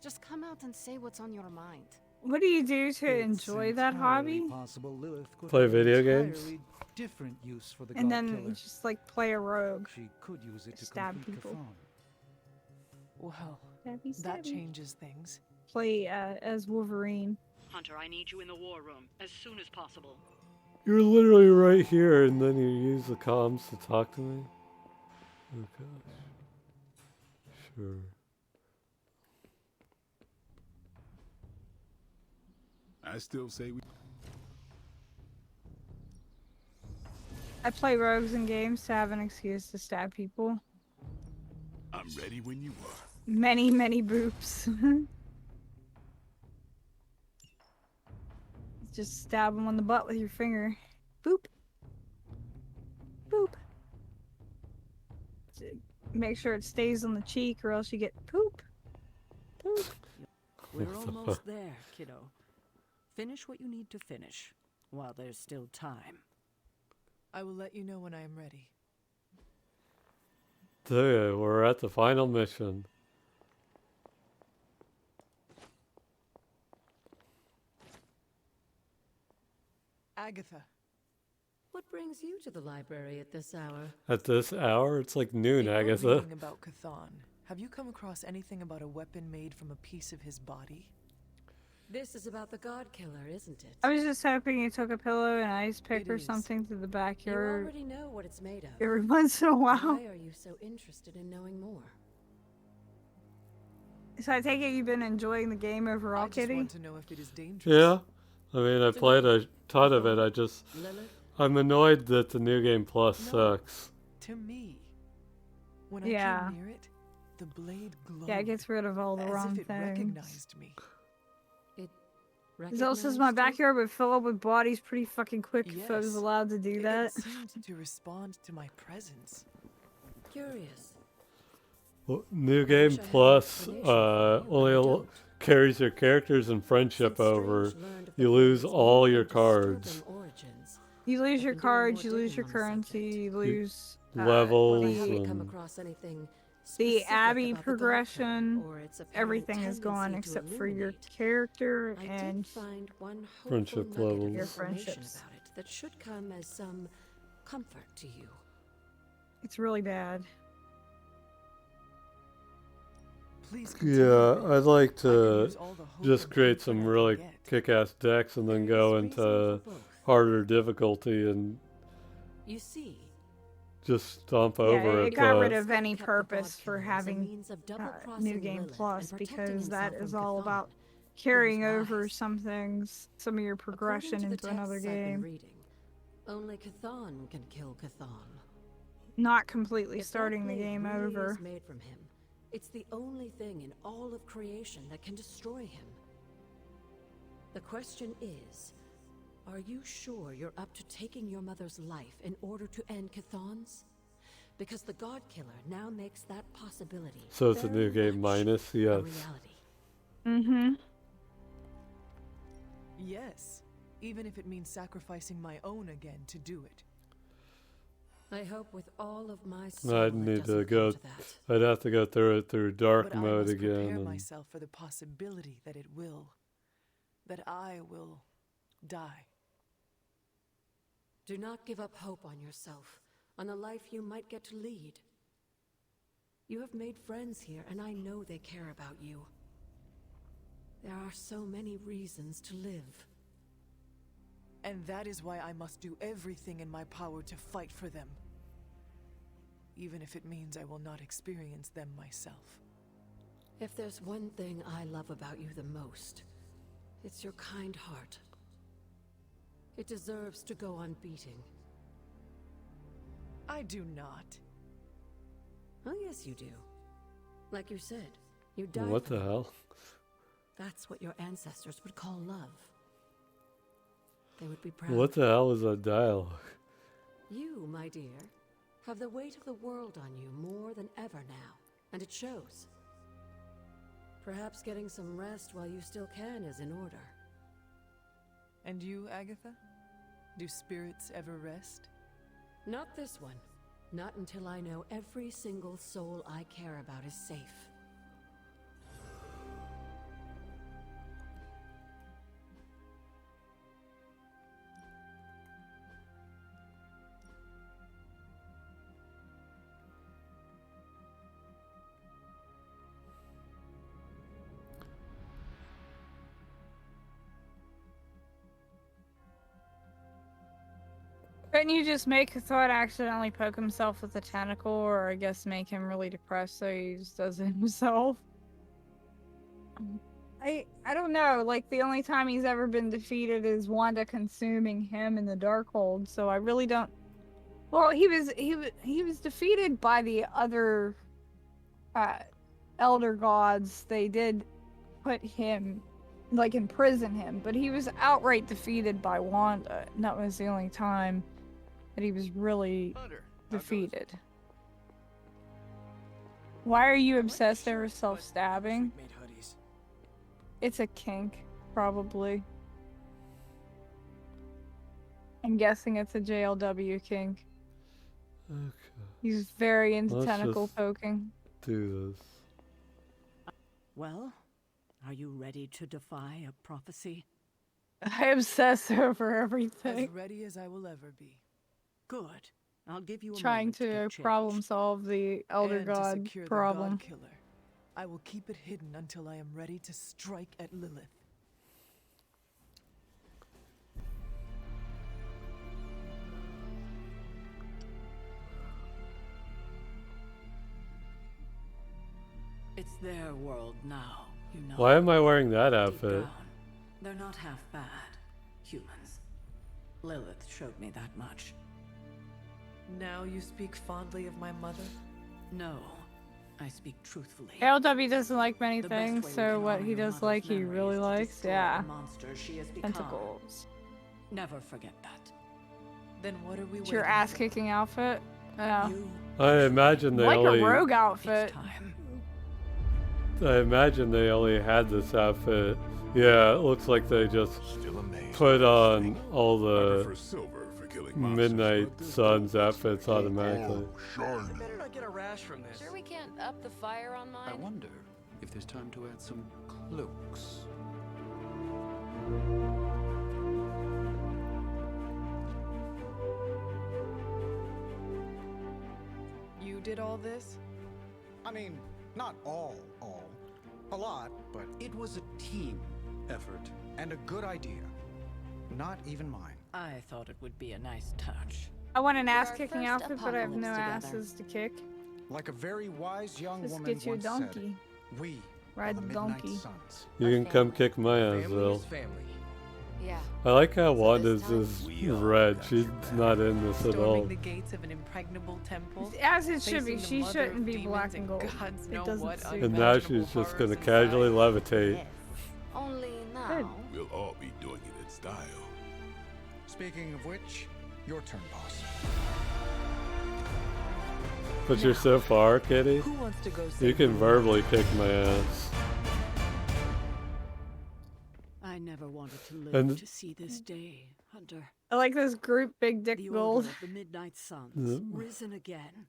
Just come out and say what's on your mind. What do you do to It's enjoy that entirely hobby? possible Lilith could Play have an video games? entirely different use for the And God then Killer. just like play a rogue. She could use it to Stab complete people. Chthon. Well, Stabby, that stabby. changes things. Play as Wolverine. Hunter, I need you in the war room as soon as possible. You're literally right here, and then you use the comms to talk to me? Oh gosh. Sure. I still say we. I play rogues in games to have an excuse to stab people. I'm ready when you are. Many, many boops. Just stab them on the butt with your finger. Boop. Boop. Make sure it stays on the cheek or else you get poop. Poop. We're almost there, kiddo. Finish what you need to finish, while there's still time. I will let you know when I am ready. There, we're at the final mission. Agatha. What brings you to the library at this hour? At this hour? It's like noon, In your Agatha. reading about Chthon, have you come across anything about a weapon made from a piece of his body? This is about the God Killer, isn't it? I was just hoping you took a pillow and ice pick It or is. something to the You backyard already know what it's made of. every once in a while. Why are you so interested in knowing more? So I take it you've been enjoying the game overall, I just Kitty? want to know if it is dangerous. Yeah. I mean, I played a ton of it. I'm annoyed that the New Game Plus sucks. To me, when Yeah. I came near it, the blade glowed. Yeah, it gets rid of all the as wrong if it things. recognized me. It also says my backyard would fill up with bodies pretty fucking quick if I was Yes. allowed to do that. It seemed to respond to my presence. Curious. Well, New Game Plus only carries your characters and friendship over. You lose all your cards. You lose your cards, you lose your currency, you lose Levels I haven't and come across anything the specific Abbey about the God progression. Killer or its apparent Everything is gone tendency to except for your illuminate. character I and did find one hopeful friendship nugget of levels. Your information friendships. about it that should come as some comfort to you. It's really bad. Please Yeah, I'd like to just create some really kick-ass decks and then go into harder difficulty and You see, just stomp Yeah, over it it. got rid but of any kept the purpose God for Killer as a having means of double-crossing New Game Lilith Plus and protecting because that himself is from all Chthon. about It carrying was over wise. some things, some of your progression According to the into another texts I've been game. reading, only Chthon can kill Chthon. Not completely If that starting the blade game really over. is made from him, it's the only thing in all of creation that can destroy him. The question is, are you sure you're up to taking your mother's life in order to end Chthon's? Because the God Killer now makes that possibility So it's a very New Game much minus, a yes. reality. Mm-hmm. Yes, even if it means sacrificing my own again to do it. I hope with all of my soul I'd it need to doesn't come go. to that. I'd have to go through it through dark But I mode must again. prepare And myself for the possibility that it will. That I will die. Do not give up hope on yourself, on the life you might get to lead. You have made friends here, and I know they care about you. There are so many reasons to live. And that is why I must do everything in my power to fight for them. Even if it means I will not experience them myself. If there's one thing I love about you the most, it's your kind heart. It deserves to go on beating. I do not. Oh, yes, you do. Like you said, you died. what for the them. hell? That's what your ancestors would call love. They would be proud. What the hell is that dialogue? You, my dear, have the weight of the world on you more than ever now, and it shows. Perhaps getting some rest while you still can is in order. And you, Agatha? Do spirits ever rest? Not this one. Not until I know every single soul I care about is safe. Couldn't you just make Thought accidentally poke himself with a tentacle, or I guess make him really depressed so he just does it himself? I don't know. Like, the only time he's ever been defeated is Wanda consuming him in the Darkhold. So I really don't. Well, he was defeated by the other elder gods. They did put him, like, imprison him, but he was outright defeated by Wanda, and that was the only time that he was really defeated. Why are you obsessed over self-stabbing? It's a kink, probably. I'm guessing it's a JLW kink. Okay. He's very into Let's tentacle just poking. do this. Well, are you ready to defy a prophecy? I obsess over As everything. ready as I will ever be. Good. I'll give you a Trying moment to get problem changed. solve the Elder And to God secure the problem. God Killer, I will keep it hidden until I am ready to strike at Lilith. It's their world now, you know. Why am I wearing that Deep outfit? down, they're not half bad. Humans. Lilith showed me that much. Now you speak fondly of my mother? No, I speak truthfully. LW doesn't like many The best things, way we so can what honor he your does mother's like, he memory really is to likes. destroy Yeah. the monster she has become. Tentacles. Never forget that. Then what are we It's your waiting ass for? kicking outfit. Yeah. I imagine they Like only. a rogue outfit. I imagine they only had this outfit. Yeah, it looks like they just put on all the Midnight Suns outfits automatically. I better not get a rash from this. Sure we can't up the fire on mine? I wonder if there's time to add some cloaks. You did all this? I mean, not all. A lot, but It was a team effort. and a good idea. Not even mine. I thought it would be a nice touch. I want an For our ass-kicking first outfit, but I have no apocalypse together. asses to kick. Like a very wise young Just woman get you a once donkey. said, we Ride are the Midnight donkey. Suns. You can come kick my ass, Family Will. is family. Yeah. I like how So Wanda's this is red. She's not in this at all. Storming the gates of an impregnable temple. As it should be. facing the She mother shouldn't of be black demons and gold. gods It know doesn't what suit And her. now she's just gonna casually levitate. Only now. We'll all be doing it in style. Speaking of which, your turn, boss. But you're so far, Kitty. Who wants to go You save can the verbally kick my ass. I never wanted to live And- to see this day, Hunter. I like this group, Big Dick The Gold. order of the Midnight Suns, Yep. risen again.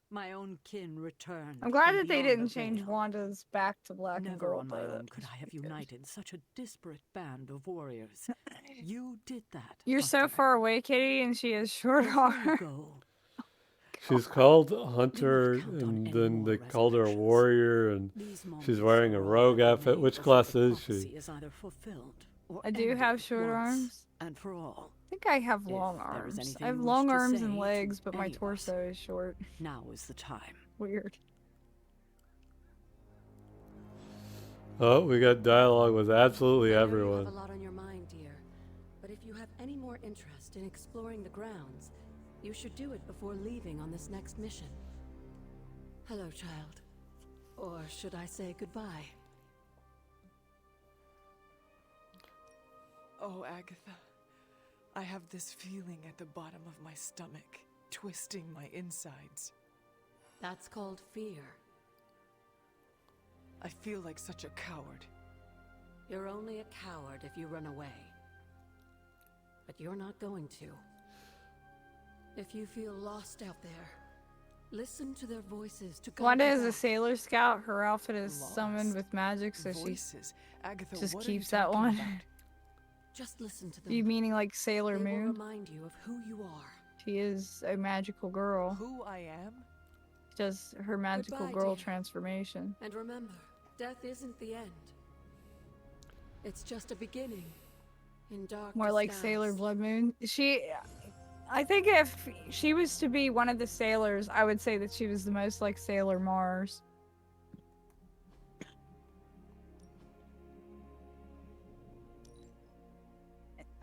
My own kin returned. I'm glad from that they beyond didn't the change veil. Wanda's back to black and Never gold. on my though. own could I have united such a disparate band of warriors. You did that. You're so far away, Kitty, and she has short Before you arms. go, She's called Hunter, and then they called her a warrior, and these moments she's wearing a are all rogue that outfit. remain Which before class the is prophecy she? is either fulfilled or I do ended have short once arms. and for all. I think I have If long there is arms. anything I have you long wish to arms say and to legs, but my any of us, torso is short. Now is the time. Weird. Oh, we got dialogue with absolutely I know you have everyone. a lot on your mind, dear. But if you have any more interest in exploring the grounds, you should do it before leaving on this next mission. Hello, child. Or should I say goodbye? Oh, Agatha. I have this feeling at the bottom of my stomach, twisting my insides. That's called fear. I feel like such a coward. You're only a coward if you run away. But you're not going to. If you feel lost out there, listen to their voices to guide Wanda you is a back. Sailor Scout. Her outfit is summoned with magic, so Voices. Agatha, she just what are you keeps that talking one. about? Just listen to them. You meaning like Sailor They will Moon? remind you of who you are. She is a magical girl. Who I am? She does her magical Goodbye, girl dear. transformation. And remember, death isn't the end. It's just a beginning. In dark More like disguise. Sailor Blood Moon. She, I think if she was to be one of the sailors, I would say that she was the most like Sailor Mars.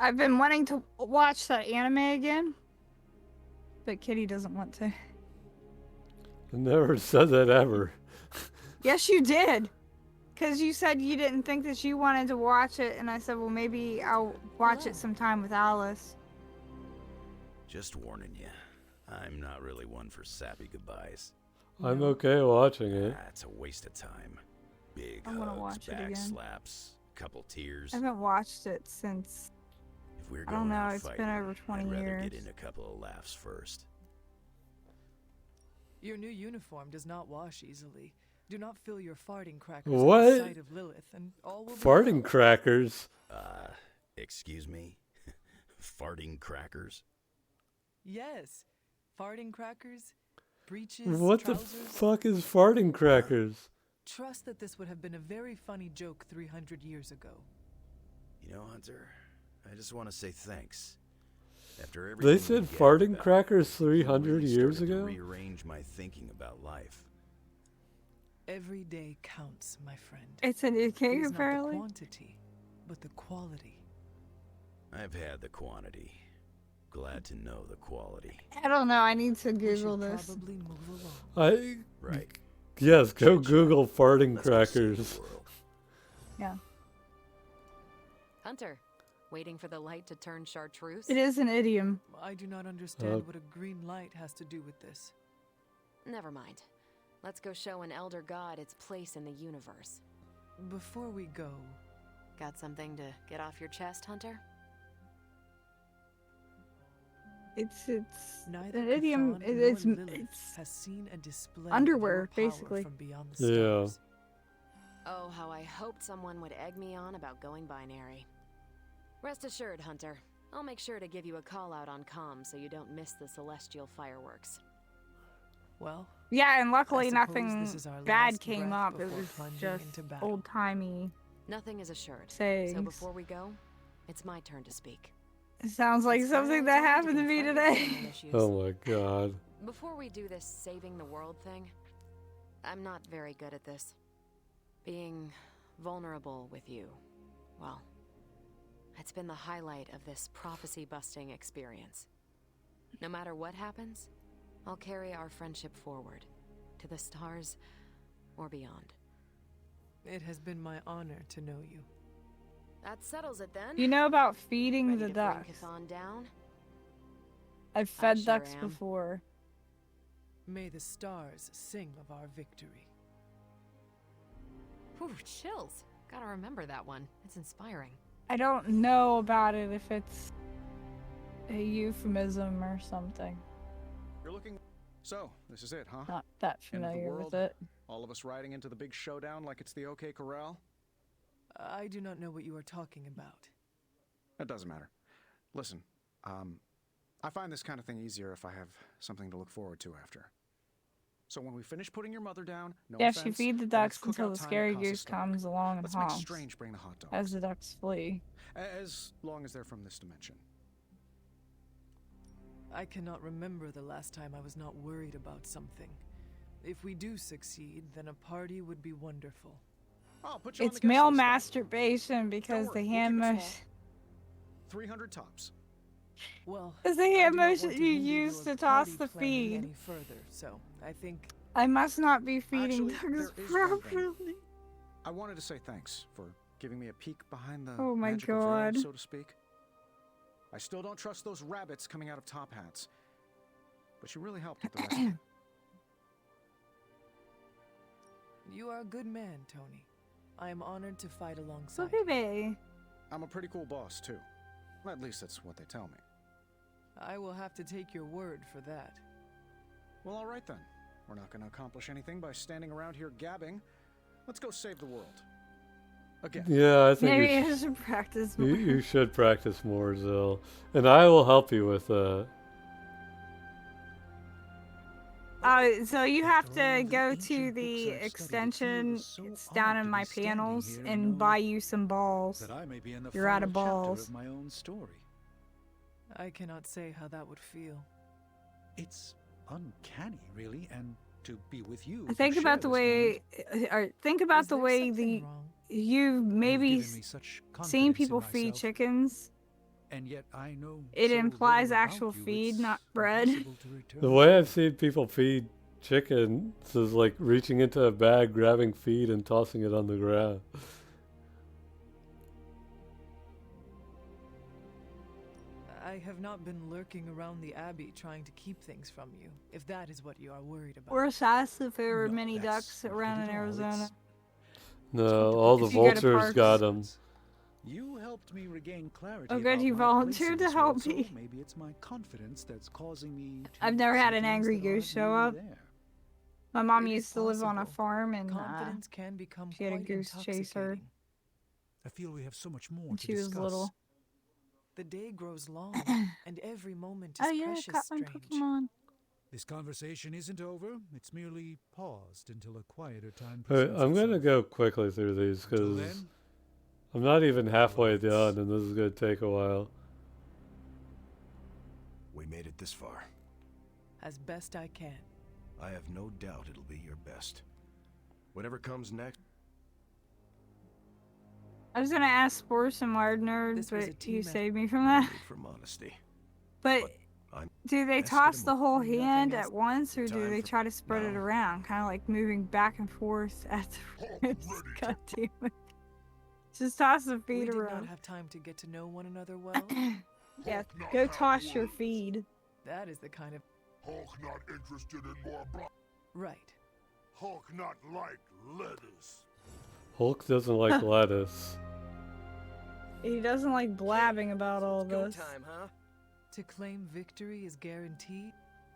I've been wanting to watch that anime again, but Kitty doesn't want to. I never said that ever. Yes, you did. Because you said you didn't think that you wanted to watch it, and I said, well, maybe I'll watch it sometime with Alice. Just warning you, I'm not really one for sappy goodbyes. I'm okay watching it. It's a waste of time. Big I wanna hugs, watch it back again. slaps, couple tears. I haven't watched it since, If we're I don't going know, out it's fighting, been over 20 I'd rather years. get in a couple of laughs first. Your new uniform does not wash easily. Do not fill your farting crackers What? at the sight of Lilith, and all will be Farting well. crackers? Excuse me? Farting crackers? Yes, farting crackers, breeches, What the trousers. fuck is farting crackers? Trust that this would have been a very funny joke 300 years ago. You know, Hunter, I just want to say thanks. After everything They we said gabbed farting about, crackers it really 300 years started to ago? rearrange my thinking about life. Every day counts, my friend. It's a new It king, is not the apparently. quantity, but the quality. I've had the quantity. Glad to know the quality. I don't know, I need to We Google should this. probably move along. Right. Yes, go Google farting crackers. Yeah. Hunter, waiting for the light to turn chartreuse? It is an idiom. I do not understand what a green light has to do with this. Never mind. Let's go show an elder god its place in the universe. Before we go... Got something to get off your chest, Hunter? It's Neither an idiom. Chthon It's nor Lilith has seen a display of underwear, your power basically. from beyond the Yeah. stars. Oh, how I hoped someone would egg me on about going binary. Rest assured, Hunter. I'll make sure to give you a call out on comms so you don't miss the celestial fireworks. Well, Yeah, and I luckily suppose nothing this is our bad last came breath up. It before was plunging just into battle. old-timey Nothing is assured. sayings. So before we go, it's my turn to speak. It sounds like It's something finally that time happened to me confront your today. family issues. Oh my god. Before we do this saving the world thing, I'm not very good at this. Being vulnerable with you, well, it's been the highlight of this prophecy-busting experience. No matter what happens, I'll carry our friendship forward, to the stars or beyond. It has been my honor to know you. That settles it then. You know about feeding Ready the to bring ducks? Chthon down? I've fed sure ducks am. before. May the stars sing of our victory. Whew, chills. Gotta remember that one. It's inspiring. I don't know about it if it's a euphemism or something. You're looking... So, this is it, huh? Not that End of the familiar world? with it. All of us riding into the big showdown like it's the OK Corral? I do not know what you are talking about. That doesn't matter. Listen, I find this kind of thing easier if I have something to look forward to after. So when we finish putting your mother down, no Yeah, offense, she feed the then ducks it's until cookout the time scary that costs a goose stomach. comes along and Let's make honks. Strange bring the hot dogs. As the ducks flee. As long as they're from this dimension. I cannot remember the last time I was not worried about something. If we do succeed, then a party would be wonderful. I'll put you on It's the guest male list. masturbation because Don't the worry, hand we'll keep it motion. small. 300 tops. Well, Is the I hand do not motion want to you hinder use your to toss party the planning feed. any further, so I think I must not be feeding Actually, ducks there is one thing. properly. I wanted to say thanks for giving me a peek behind the Oh my magical God. veil, so to speak. I still don't trust those rabbits coming out of top hats. But you really helped with the rest of it. you are a good man, Tony. I am honored to fight alongside Look at me. I'm a pretty cool boss, too. At least that's what they tell me. I will have to take your word for that. Well, all right then. We're not going to accomplish anything by standing around here gabbing. Let's go save the world. Again. Yeah, I think Maybe you, I should practice you, more. you should practice more, Zill. And I will help you with that. So you have to go to the extension. It's down in my panels and buy you some balls. That I may be in the You're out final of chapter balls. of my own story. I cannot say how that would feel. It's uncanny, really, and to be with you. Think to about share the this way, moment. or think about Is the there way something wrong? you've maybe You've given me such seen confidence people in feed myself, chickens. and yet I know It so implies little actual about you, feed, it's not bread. impossible to return. The way I've seen people feed chickens is like reaching into a bag, grabbing feed, and tossing it on the ground. I have not been lurking around the Abbey trying to keep things from you, if that is what you are worried about. Or us if there were No, many that's ducks not it around at in all. Arizona. No, all the If you go to vultures parks. got them. You helped me regain clarity. Oh, good, about you my volunteered place to in this help world, so me. maybe it's my confidence that's causing me to I've never had see an things angry that aren't goose show really up. there. My mom It is used to live on a possible. farm, and Confidence can become she had a quite goose chase her intoxicating. I feel we have so much more when to she was discuss. little. The day grows long, and every moment is Oh yeah, I precious caught my strange. Pokemon. This conversation isn't over. It's merely paused until a quieter time Alright, presents I'm gonna itself. go quickly through these Until because then, I'm not even halfway relax. done, and this is gonna take a while. We made it this far. As best I can. I have no doubt it'll be your best. Whatever comes next. I was gonna ask Sports and Wired Nerd, This was a but you team saved me from No that. need for modesty. But I'm do they best toss at the whole Nothing hand else. at once, or do Time they for- try to spread it No. around, kind of like moving back and forth at the wrist? God damn it! Just toss the We feed did around. not have time to get to know one another well. Yeah, go toss your feed. That is the kind of Hulk not interested in more right. Hulk not like lettuce. Hulk doesn't like lettuce. He doesn't like blabbing about all Go this. time, huh? To claim victory is guaranteed.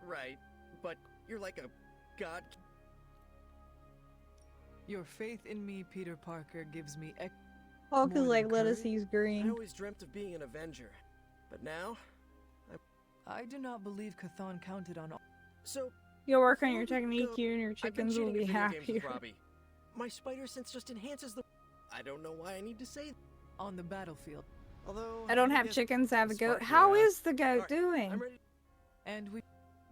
Right, but you're like a god. Your faith in me, Peter Parker, gives me Hulk more is than like lettuce, courage. he's I green. always dreamt of being an Avenger, but now, I do not believe Chthon counted on all. so You'll work on before your we technique, go, you and your I've been chickens will cheating be at video games with happier. Robbie. My spider sense just enhances the. I don't know why I need to say. On the battlefield. Although I don't maybe have as chickens, I have a goat. Sparky How around. is the goat Alright, doing? I'm ready. And we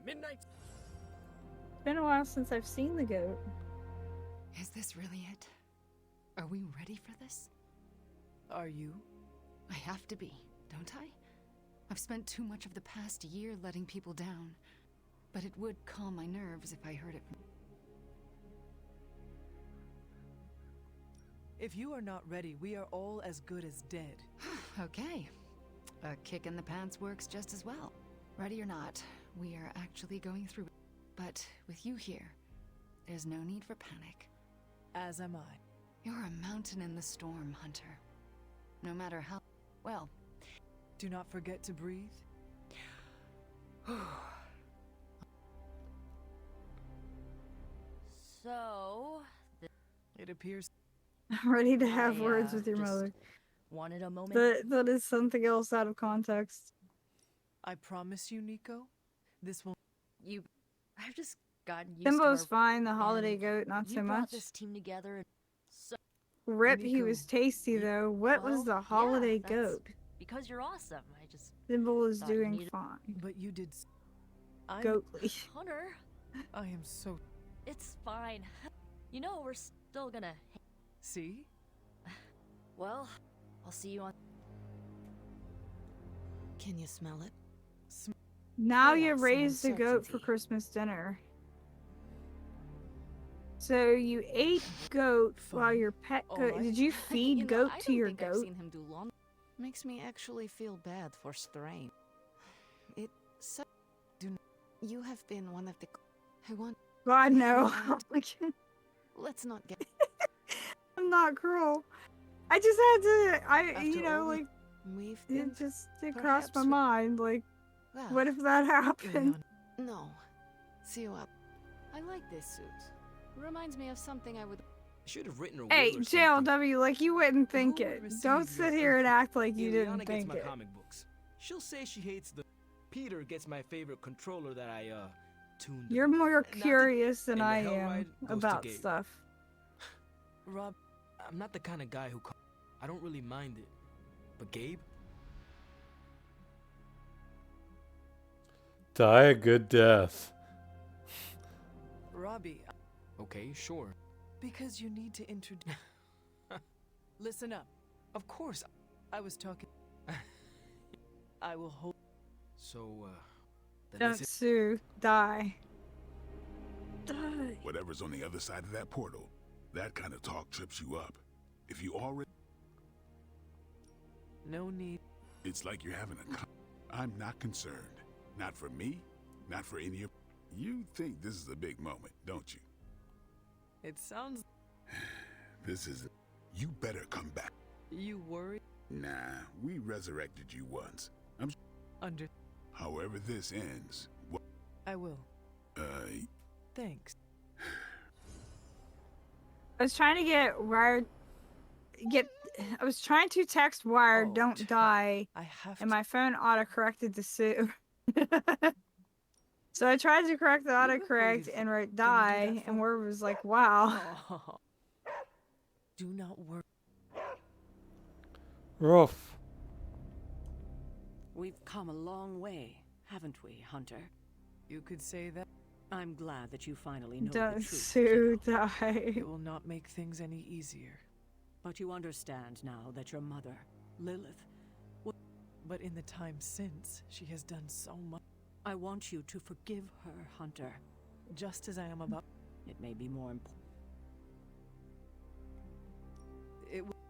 Midnight. It's been a while since I've seen the goat. Is this really it? Are we ready for this? are you? I have to be, don't I? I've spent too much of the past year letting people down. But it would calm my nerves if I heard it from... If you are not ready, we are all as good as dead. Okay. A kick in the pants works just as well. Ready or not, we are actually going through it. But with you here, there's no need for panic. As am I. You're a mountain in the storm, Hunter. No matter how... well... Do not forget to breathe. So... It appears... I'm ready to have I, words with your just mother. wanted a moment. That is something else out of context. I promise you, Nico, this will... I've just gotten used Simbo's to fine, the and holiday goat, not you so brought much. this team together and so Rip, he Nico, was tasty though. What was well, the yeah, holiday that's goat? because you're awesome. I just Simbo is thought you doing needed- fine. But you did... I'm... Goatly. Hunter, I am so... it's fine. You know we're still gonna. See? Well, I'll see you on. Can you smell it? Now Yeah, you some raised a goat for uncertainty. Christmas dinner. So you ate goat while your pet goat. Alright. Did you feed You know, goat I to don't your think I've goat? seen him do long. Makes me actually feel bad for Strain. It so you have been one of the I want God no. let's not get I'm not cruel. I just had to. After You know, all like we've been it crossed my perhaps we- mind. Like, well, what if that happened? no. See you up. I like this suit. Reminds me of something I would Should have written a will Hey, or something. JLW, like you wouldn't think Who would it. receive Don't your sit here and act like you Ileana didn't gets think my it. comic books. She'll say she hates the. Peter gets my favorite controller that I tuned. You're more Not that- curious than and the I hell am ride goes to about Gabe. stuff. Rob, I'm not the kind of guy who. I don't really mind it, but Gabe. Die a good death. Robbie, Okay, sure. because you need to introduce. Listen up. Of course, I was talking. I will hold. So, then Don't this is... sue. Die. Die. Whatever's on the other side of that portal, that kind of talk trips you up. If you already... No need. It's like you're having a... I'm not concerned. Not for me, not for any of... You think this is a big moment, don't you? It sounds. This is... You better come back. You worry? Nah, we resurrected you once. I'm... Under. However this ends... I will. Thanks. I was trying to get Wired. I was trying to text Wired, don't die, I have and my phone autocorrected to Sue. So I tried to correct the autocorrect and write die, and Word was like, wow. Oh. Do not worry. Rough. We've come a long way, haven't we, Hunter? You could say that. I'm glad that you finally know the Don't truth. Sue die. It will not make things any easier. But you understand now that your mother, Lilith, But in the time since, she has done so much. I want you to forgive her, Hunter. Just as I am about. It may be more important.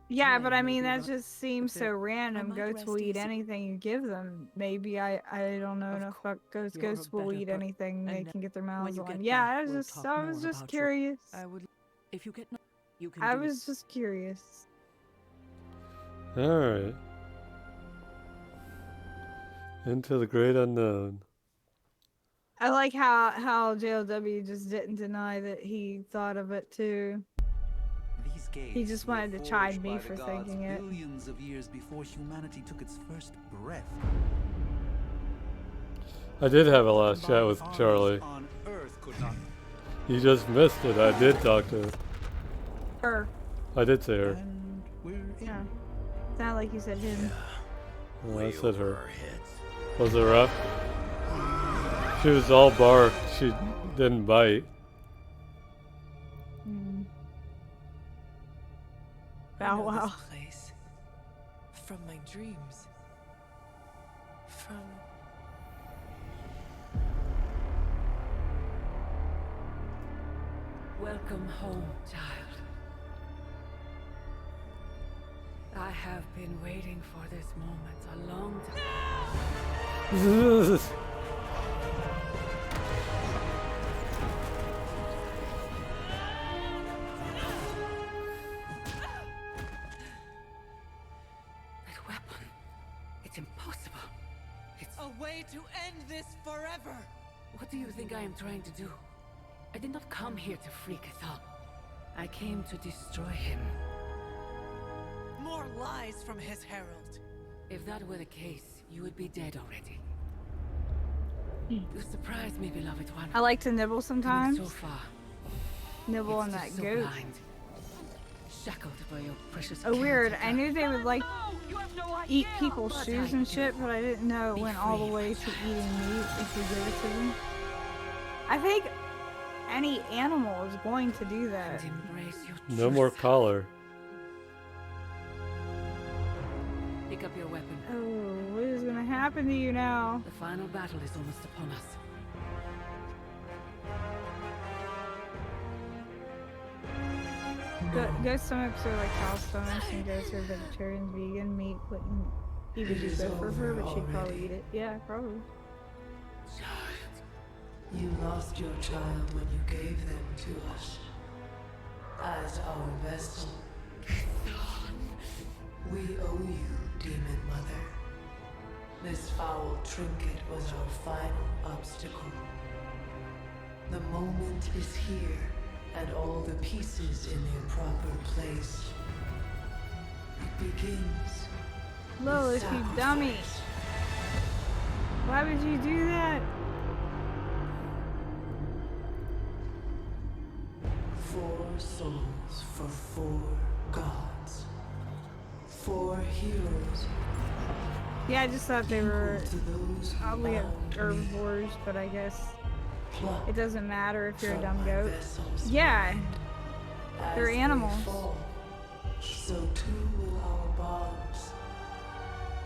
Yeah, but I Time mean, will be that right. just seems so random. might Goats rest will eat easy. anything you give them. Maybe I don't know enough about goats. you're a Goats will better eat per- anything they and can get their when mouths you on. get Yeah, back, I was we'll just talk I was more just about your- curious. I would. If you get you can I do was just curious. Alright. Into the great unknown. I like how JLW just didn't deny that he thought of it too. These gates He just were wanted to forged chide by me the for gods thinking it. billions of years before humanity took its first breath. I did have a last chat with Armies Charlie. on Earth could not. You just missed it. I did talk to her. Her. I did say her. And we're in. Yeah. Sounded like you said him. Well, I said her. Was it rough? She was all bark. She didn't bite. Mm. I Bow know wow. this place from my dreams. From. Welcome home, child. I have been waiting for this moment a long time. That weapon. It's impossible. It's A way to end this forever! What do you think I am trying to do? I did not come here to free Cathal. I came to destroy him. More lies from his herald. If that were the case, you would be dead already. You surprise me, beloved one. I like to nibble Coming sometimes. so far. Nibble on It's that just so goat. blind. Shackled by your precious Oh, weird. caretaker. I knew they would like You have no eat idea people's what shoes I and do. shit, but I didn't know it Be went all the free, way my to child. eating meat if you give it to them. I think any animal is going to do that. And embrace your No truth. more collar. Pick up your weapon. Oh, what is gonna happen to you now? The final battle is almost upon us. Ghost stomachs are like cow stomachs, and ghosts are vegetarian, vegan. Meat wouldn't even be good for her, but she'd probably eat it. Yeah, probably. You lost your child when you gave them to us. As our vessel. We owe you, Demon Mother. This foul trinket was our final obstacle. The moment is here, and all the pieces in their proper place. It begins. Lilith, you dummy! Why would you do that? 4 souls for 4 gods. 4 heroes. Yeah, I just thought they were probably herbivores, but I guess it doesn't matter if you're a dumb goat. Yeah, they're animals. So too will our bonds.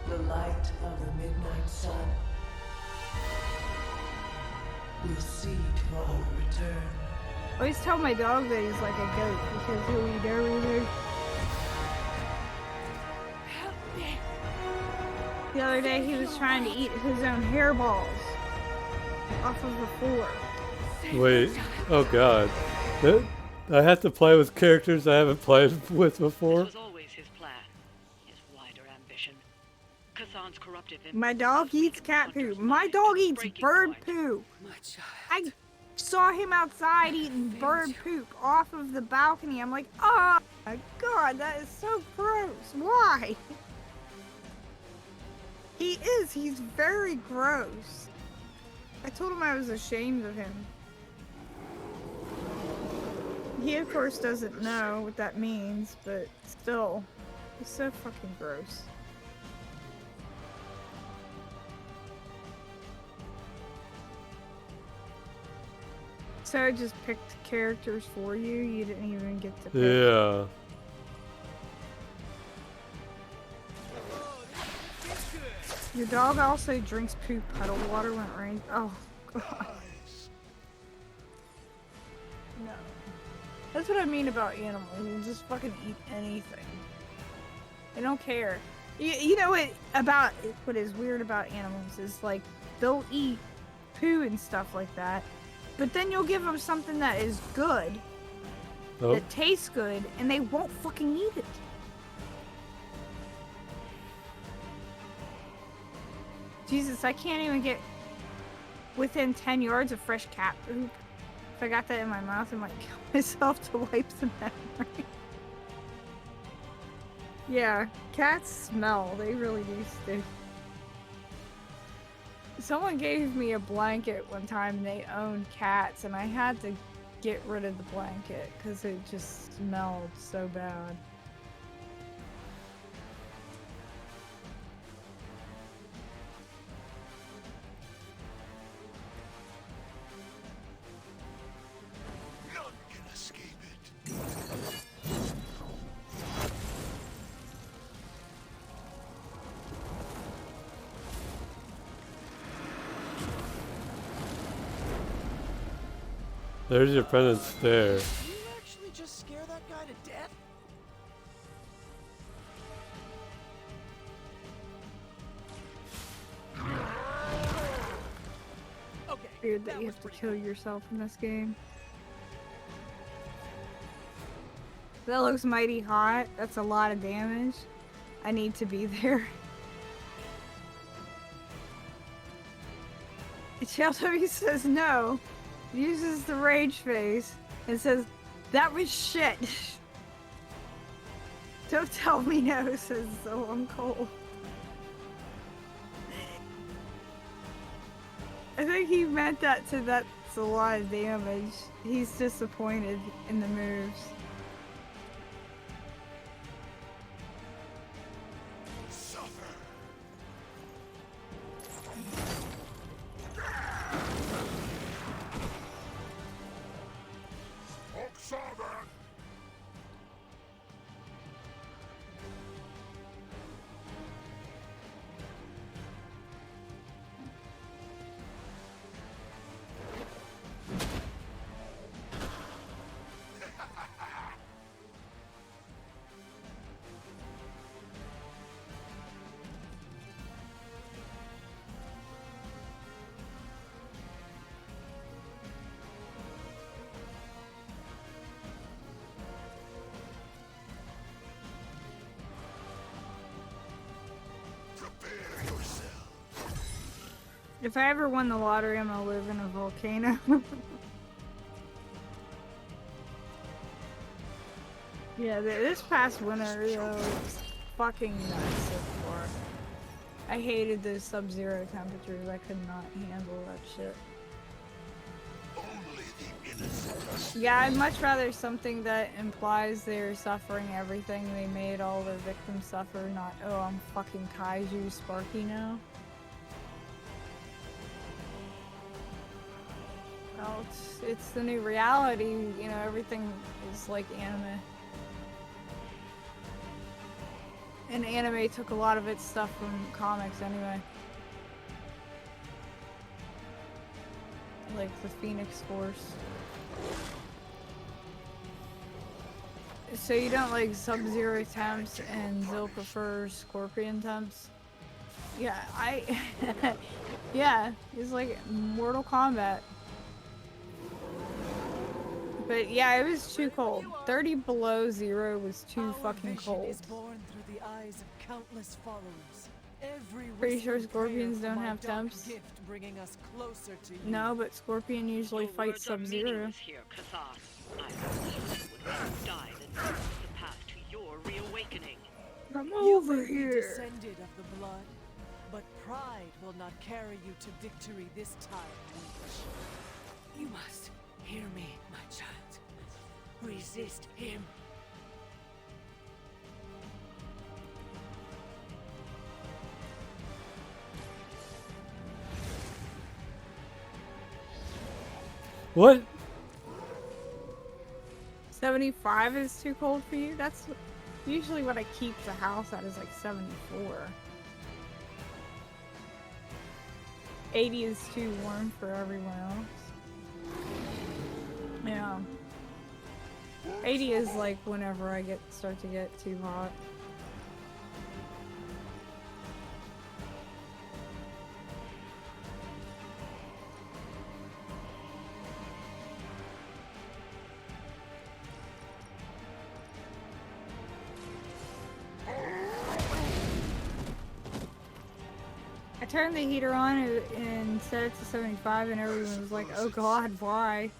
The light of the midnight sun will see to our return. I always tell my dog that he's like a goat because he'll eat everything. The other day he was trying to eat his own hairballs off of the floor. Wait, oh god. I have to play with characters I haven't played with before. This was always his plan, his wider ambition. Chthon's corruptive. My dog eats cat poo. My dog eats bird poo. I saw him outside eating bird poop off of the balcony. I'm like, oh my god, that is so gross. Why? He is. He's very gross. I told him I was ashamed of him. He, of course, doesn't know what that means, but still, he's so fucking gross. So I just picked characters for you. You didn't even get to pick. Yeah. Your dog also drinks poop puddle water when it rains. Oh, God. No. That's what I mean about animals. You just fucking eat anything. They don't care. You know what is weird about animals is like they'll eat poo and stuff like that, but then you'll give them something that is good, that tastes good, and they won't fucking eat it. Jesus, I can't even get within 10 yards of fresh cat poop. If I got that in my mouth, I might kill myself to wipe the memory. Yeah, cats smell. They really do stink. Someone gave me a blanket one time and they owned cats, and I had to get rid of the blanket because it just smelled so bad. There's your penance there. Did you actually just scare that guy to death? Okay. Weird that you have to kill yourself in this game. That looks mighty hot. That's a lot of damage. I need to be there. Shelter says no. Uses the rage face and says, that was shit. Don't tell me no, says so I'm cold. I think he meant that to that's a lot of damage. He's disappointed in the moves. If I ever win the lottery, I'm gonna live in a volcano. Yeah, this past winter, though, was fucking nuts so far. I hated the sub-zero temperatures. I could not handle that shit. Only the innocent Yeah, I'd much rather something that implies they're suffering everything they made all their victims suffer, not, oh, I'm fucking Kaiju Sparky now. Well, it's the new reality, you know, everything is like anime. And anime took a lot of its stuff from comics anyway. Like the Phoenix Force. So you don't like Sub-Zero temps and Zil prefers Scorpion temps? Yeah, yeah, it's like Mortal Kombat. But yeah, it was too cold. 30 below zero was too fucking cold. Is born through the eyes of countless followers. Every Pretty sure Scorpions don't have temps. Gift bringing us closer to you. No, but Scorpion usually fights Sub-Zero. Here, Kazan. I would rather die than miss the path to your reawakening. Come You over may be here. descended of the blood, but pride will not carry you to victory this time, Witch. You must hear me, my child. Resist him. What? 75 is too cold for you? That's usually what I keep the house at, is like 74. 80 is too warm for everyone else. Yeah. 80 is like whenever I start to get too hot. I turned the heater on and set it to 75 and everyone was like, oh god, why?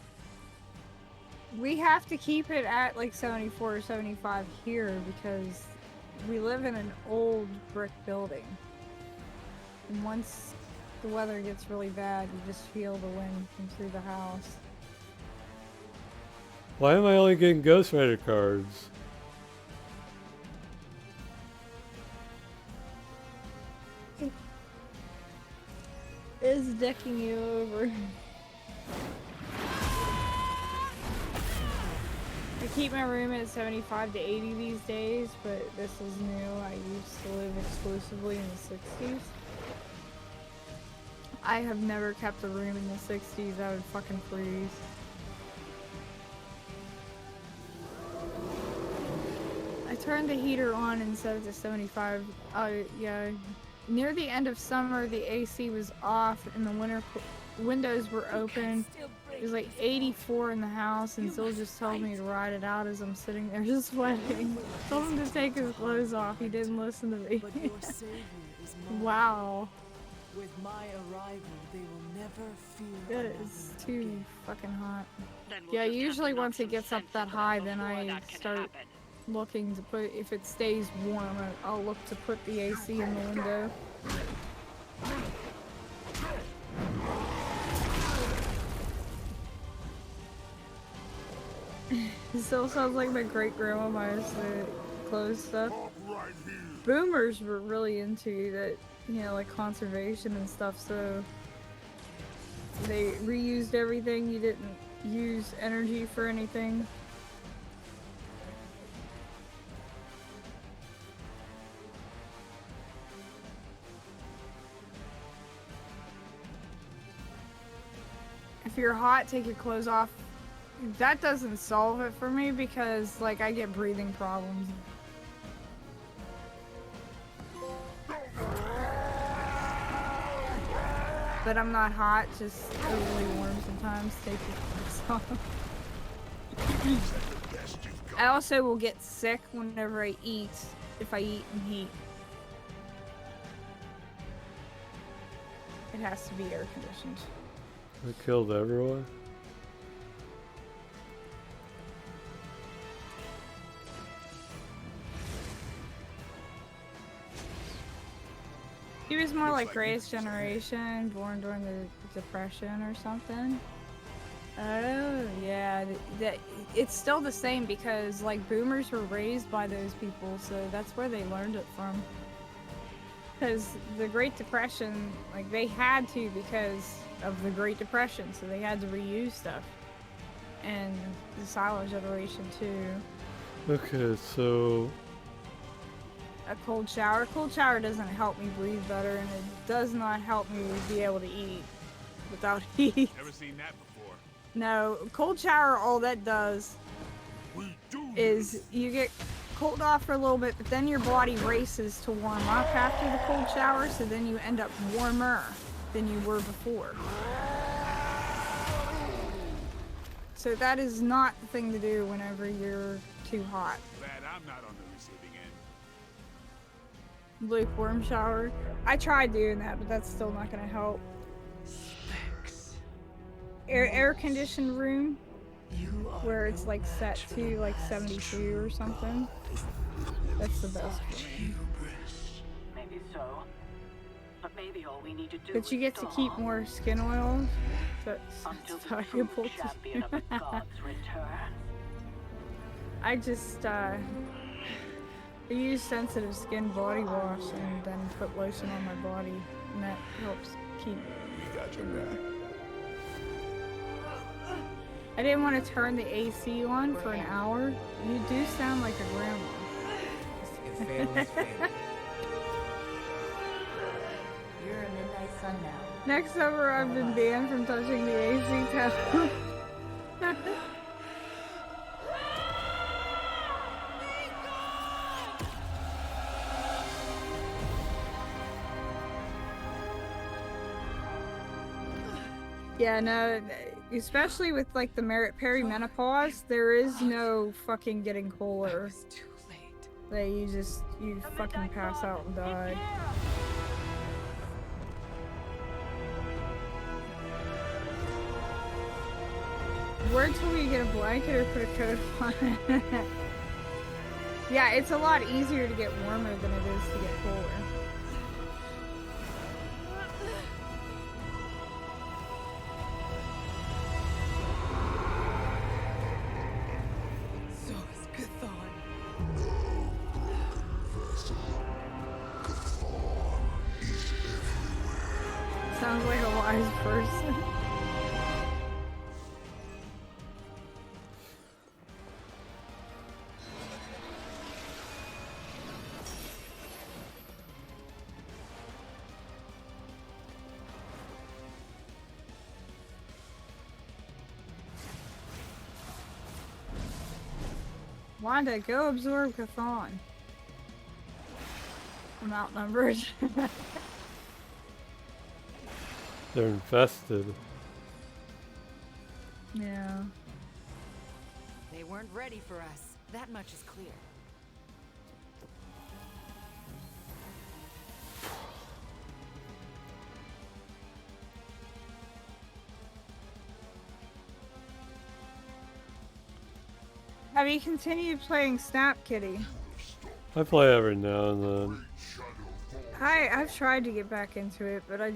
We have to keep it at like 74 or 75 here because we live in an old brick building. And once the weather gets really bad, you just feel the wind come through the house. Why am I only getting Ghost Rider cards? Is decking you over. I keep my room at 75 to 80 these days, but this is new. I used to live exclusively in the 60s. I have never kept a room in the 60s. I would fucking freeze. I turned the heater on and set it to 75. Yeah. Near the end of summer, the AC was off and the windows were open. It was like 84 in the house, and Zil just told me to ride it out as I'm sitting there just sweating. Told him to take his clothes off. He didn't listen to me. Wow. With my arrival, they will never feel That is too fucking hot. Yeah, usually once it gets up that high, then I start looking to put, if it stays warm, I'll look to put the AC in the window. It still sounds like my great grandma used to close stuff. Boomers were really into that, you know, like conservation and stuff, so they reused everything. You didn't use energy for anything. If you're hot, take your clothes off. That doesn't solve it for me because, like, I get breathing problems. But I'm not hot, just overly warm sometimes. Take your clothes off. I also will get sick whenever I eat, if I eat in heat. It has to be air conditioned. I killed everyone. He was more like Gray's generation, born during the Depression or something. Oh, yeah. It's still the same because, like, boomers were raised by those people, so that's where they learned it from. Because the Great Depression, like, they had to because of the Great Depression, so they had to reuse stuff. And the silent generation, too. Okay, so... A cold shower. Cold shower doesn't help me breathe better, and it does not help me be able to eat without heat. Never seen that before. No, cold shower, all that does is you get cold off for a little bit, but then your body races to warm up after the cold shower, so then you end up warmer than you were before. So that is not the thing to do whenever you're too hot. Glad I'm not on the receiving end. Lukewarm shower. I tried doing that, but that's still not gonna help. Air conditioned room where it's like set to like 72 or something. That's the best one. Maybe so. But maybe all we need to do But you get to keep more skin oil. That's valuable champion of the gods return. I just I use sensitive skin body wash and then put lotion on my body, and that helps keep. We got your back. I didn't want to turn the AC on for an hour. You do sound like a grandma. You're a midnight sun now. Next summer, I've been banned from touching the AC towel. Yeah, no, especially with like the perimenopause, there is no fucking getting cooler. It's too late. That you fucking pass out and die. Wait till we get a blanket or put a coat on it. Yeah, it's a lot easier to get warmer than it is to get cooler. Sounds like a wise person. Wanda, go absorb Cathan. I'm outnumbered. They're infested. Yeah. They weren't ready for us. That much is clear. Have you continued playing Snap Kitty? I play every now and then. I've tried to get back into it, but I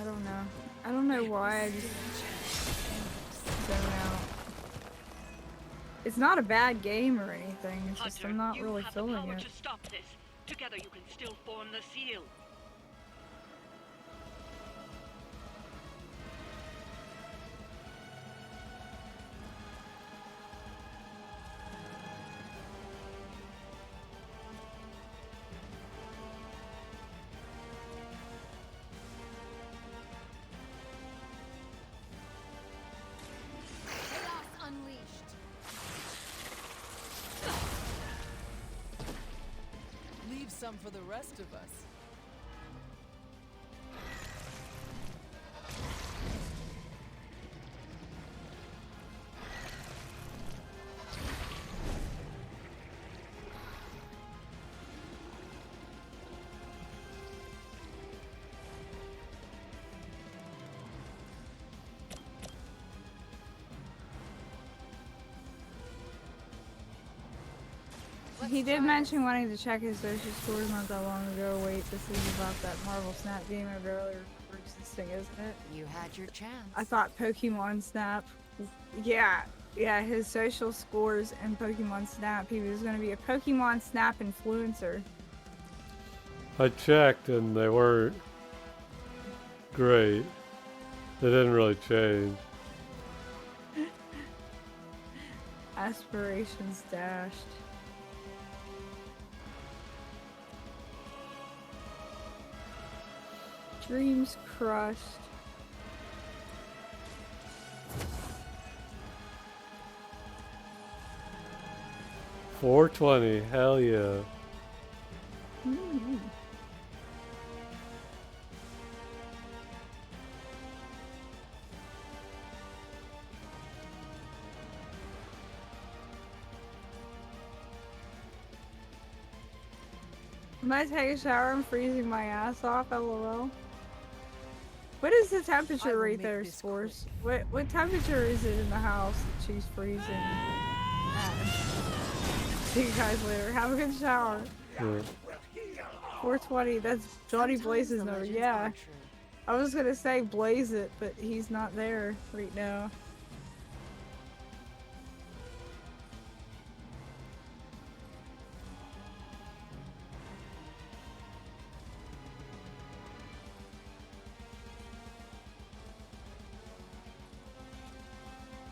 don't know. I don't know why, I just zone out. It's not a bad game or anything, it's just I'm not really feeling it. To stop this. Together you can still form the seal. Leave some for the rest of us. He did mention wanting to check his social scores not that long ago. Wait, this is about that Marvel Snap game I read earlier. for existing, isn't it? You had your chance. I thought Pokemon Snap. Yeah, his social scores and Pokemon Snap. He was going to be a Pokemon Snap influencer. I checked and they weren't great. They didn't really change. Aspirations dashed. Dreams crushed. $420, hell yeah. Mm-hmm. When I take a shower, I'm freezing my ass off, lol. What is the temperature right there, Spores? What temperature is it in the house that she's freezing at? See you guys later. Have a good shower. Yeah. 420, that's Johnny Blaze's number, yeah. I was gonna say Blaze it, but he's not there right now.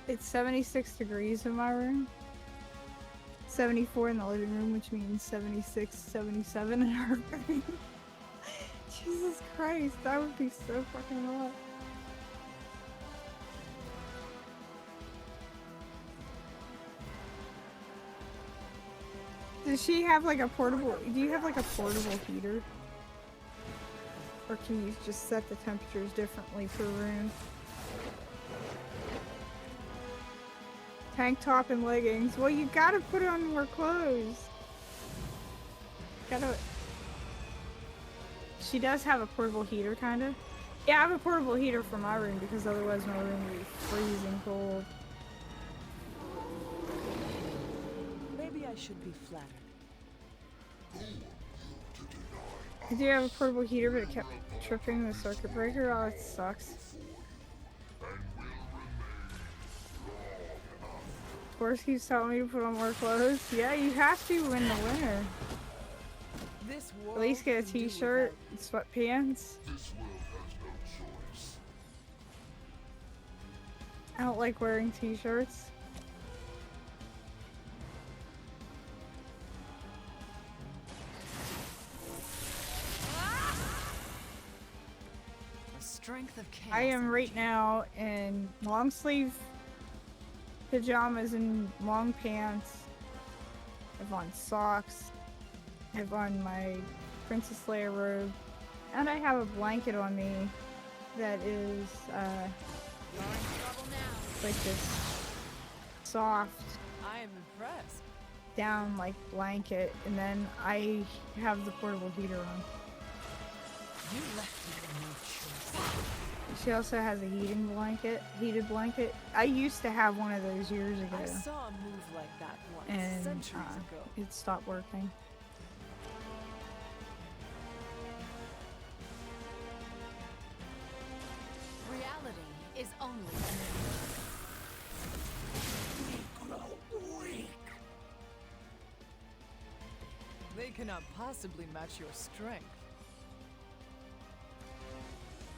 It's 76 degrees in my room. 74 in the living room, which means 76, 77 in our room. Jesus Christ, that would be so fucking hot. Does she have like a portable, do you have like a portable heater? Or can you just set the temperatures differently per room? Tank top and leggings. Well, you gotta put on more clothes. Gotta... She does have a portable heater, kinda. Yeah, I have a portable heater for my room because otherwise my room would be freezing cold. Maybe I should be flattered. I do have a portable heater, but it kept tripping the circuit breaker. Oh, it sucks. Force keeps telling me to put on more clothes. Yeah, you have to in the winter. At least get a t-shirt and sweatpants. I don't like wearing t-shirts. The strength of chaos. I am right now in long sleeve pajamas and long pants. I have on socks. I have on my Princess Leia robe. And I have a blanket on me that is like this soft I am impressed. down like blanket, and then I have the portable heater on. You left me with no choice. She also has a heated blanket. I used to have one of those years ago. I saw a move like that once, And centuries ago. it stopped working. Reality is only They cannot possibly match your strength.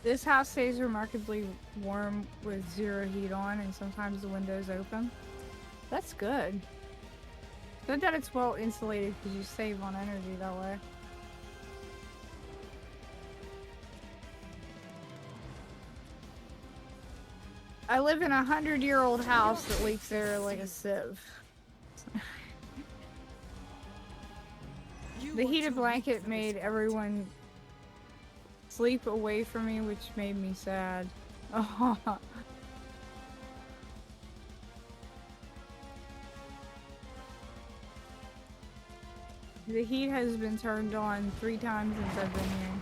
This house stays remarkably warm with zero heat on, and sometimes the windows open. That's good. Good that it's well insulated because you save on energy that way. I live in a 100-year-old house that leaks air like a sieve. The heated blanket made everyone sleep away from me, which made me sad. The heat has been turned on 3 times since I've been here.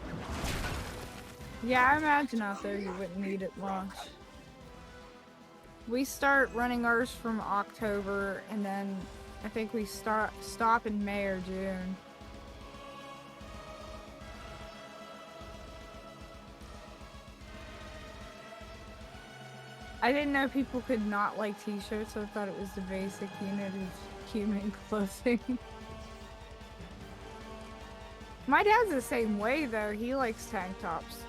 Yeah, I imagine out there you wouldn't need it much. We start running ours from October, and then I think we stop in May or June. I didn't know people could not like t-shirts, so I thought it was the basic unit of human clothing. My dad's the same way though. He likes tank tops.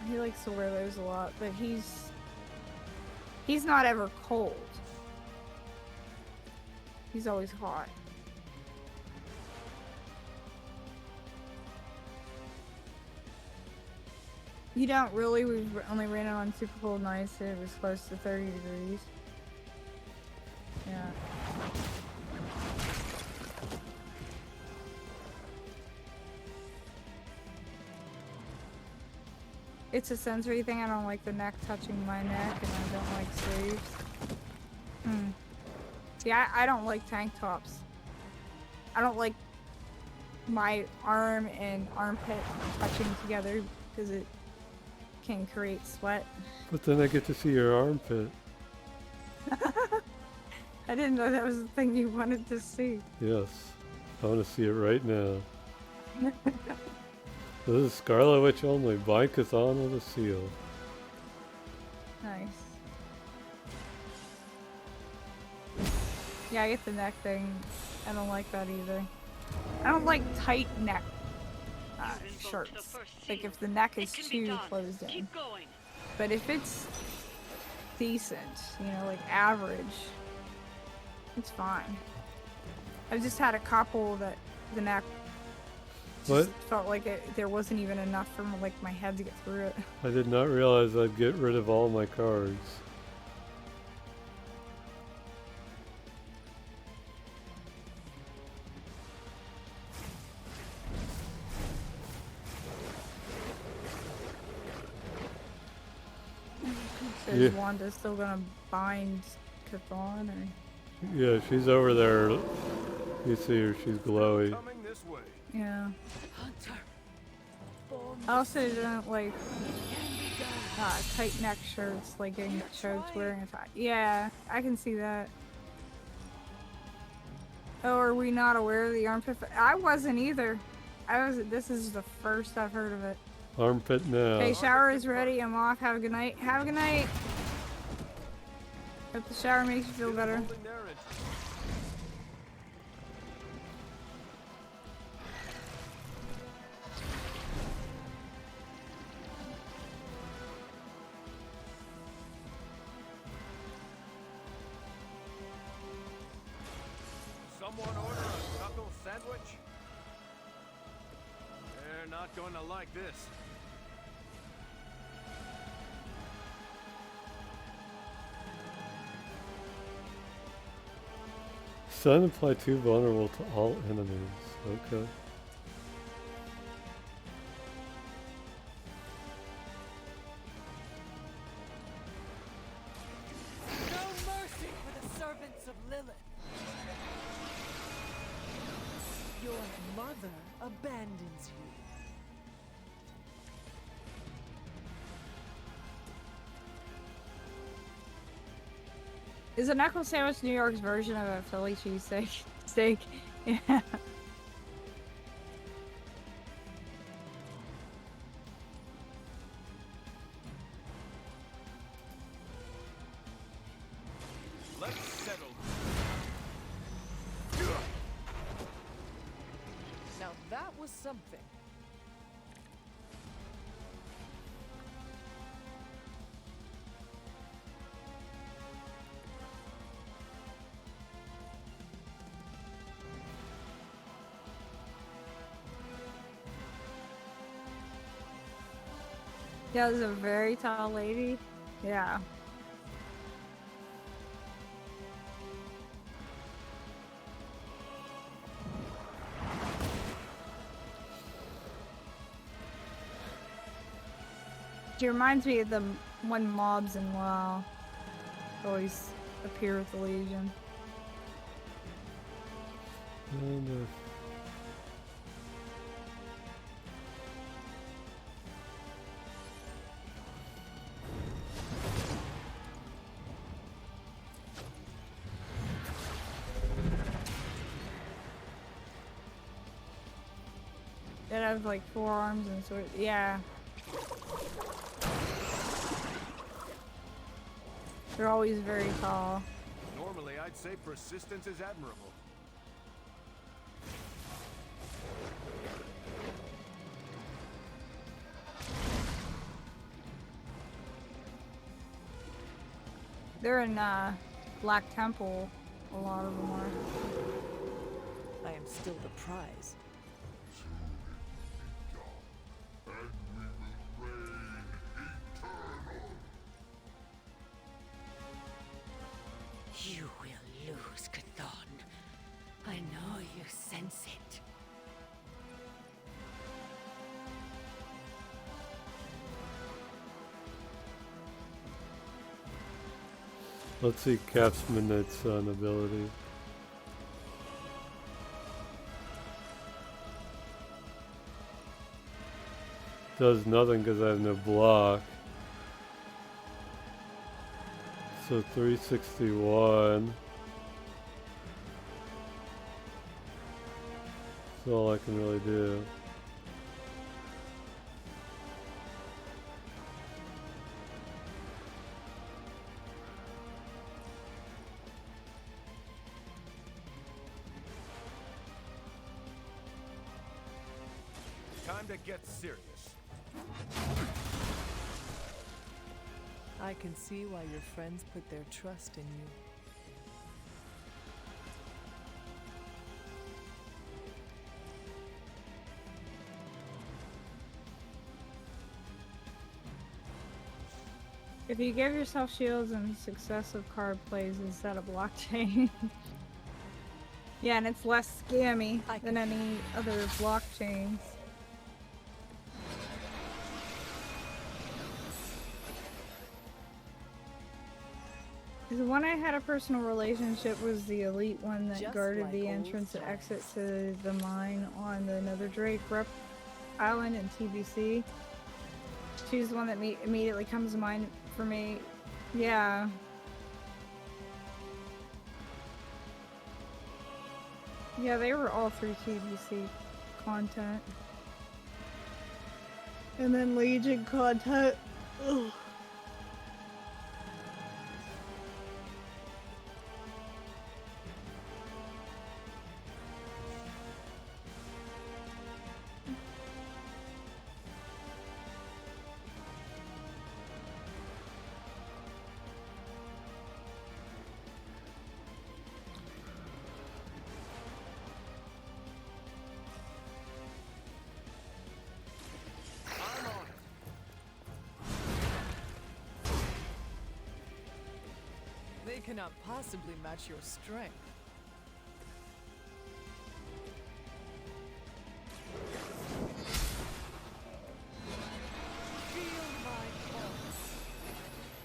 He likes to wear those a lot, but he's not ever cold. He's always hot. You don't really. We've only ran it on super cold nights. It was close to 30 degrees. Yeah. It's a sensory thing. I don't like the neck touching my neck, and I don't like sleeves. See, I don't like tank tops. I don't like my arm and armpit touching together because it can create sweat. But then I get to see your armpit. I didn't know that was the thing you wanted to see. Yes. I want to see it right now. This is Scarlet Witch only. Blankethon with a seal. Nice. Yeah, I get the neck thing. I don't like that either. I don't like tight neck shirts. Like if the neck is too closed in. But if it's decent, you know, like average, it's fine. I've just had a couple that the neck just felt like there wasn't even enough for like my head to get through it. I did not realize I'd get rid of all my cards. So is Wanda still gonna bind Chthon, or? Yeah, she's over there. You see her, she's glowy. Yeah. I also don't like tight neck shirts, like getting choked wearing a tie. Yeah, I can see that. Oh, are we not aware of the armpit? I wasn't either. This is the first I've heard of it. Armpit now. Okay, shower is ready. I'm off. Have a good night. Have a good night. Hope the shower makes you feel better. Someone order a knuckle sandwich? They're not going to like this. Sun apply 2 vulnerable to all enemies. Okay. No mercy for the servants of Lilith. Your mother abandons you. Is a knuckle sandwich New York's version of a Philly cheesesteak? Steak? Yeah. Let's settle. Now that was something. Yeah, it was a very tall lady. Yeah. She reminds me of the one mobs in WoW always appear with the Legion. And, That have like 4 arms and sort. Yeah. They're always very tall. Normally, I'd say persistence is admirable. They're in Black Temple. A lot of them are. I am still the prize. You will lose, Chthon. I know you sense it. Let's see Cap's Midnight Sun ability. Does nothing because I have no block. So 361. That's all I can really do. Time to get serious. I can see why your friends put their trust in you. If you give yourself shields and successive card plays instead of blockchain. Yeah, and it's less scammy than any other blockchains. The one I had a personal relationship was the elite one that Just guarded like the old entrance and times. exit to the mine on the Nether Drake Rep Island in TBC. She's the one that immediately comes to mind for me. Yeah. Yeah, they were all through TBC content. And then Legion content. Ugh. They cannot possibly match your strength.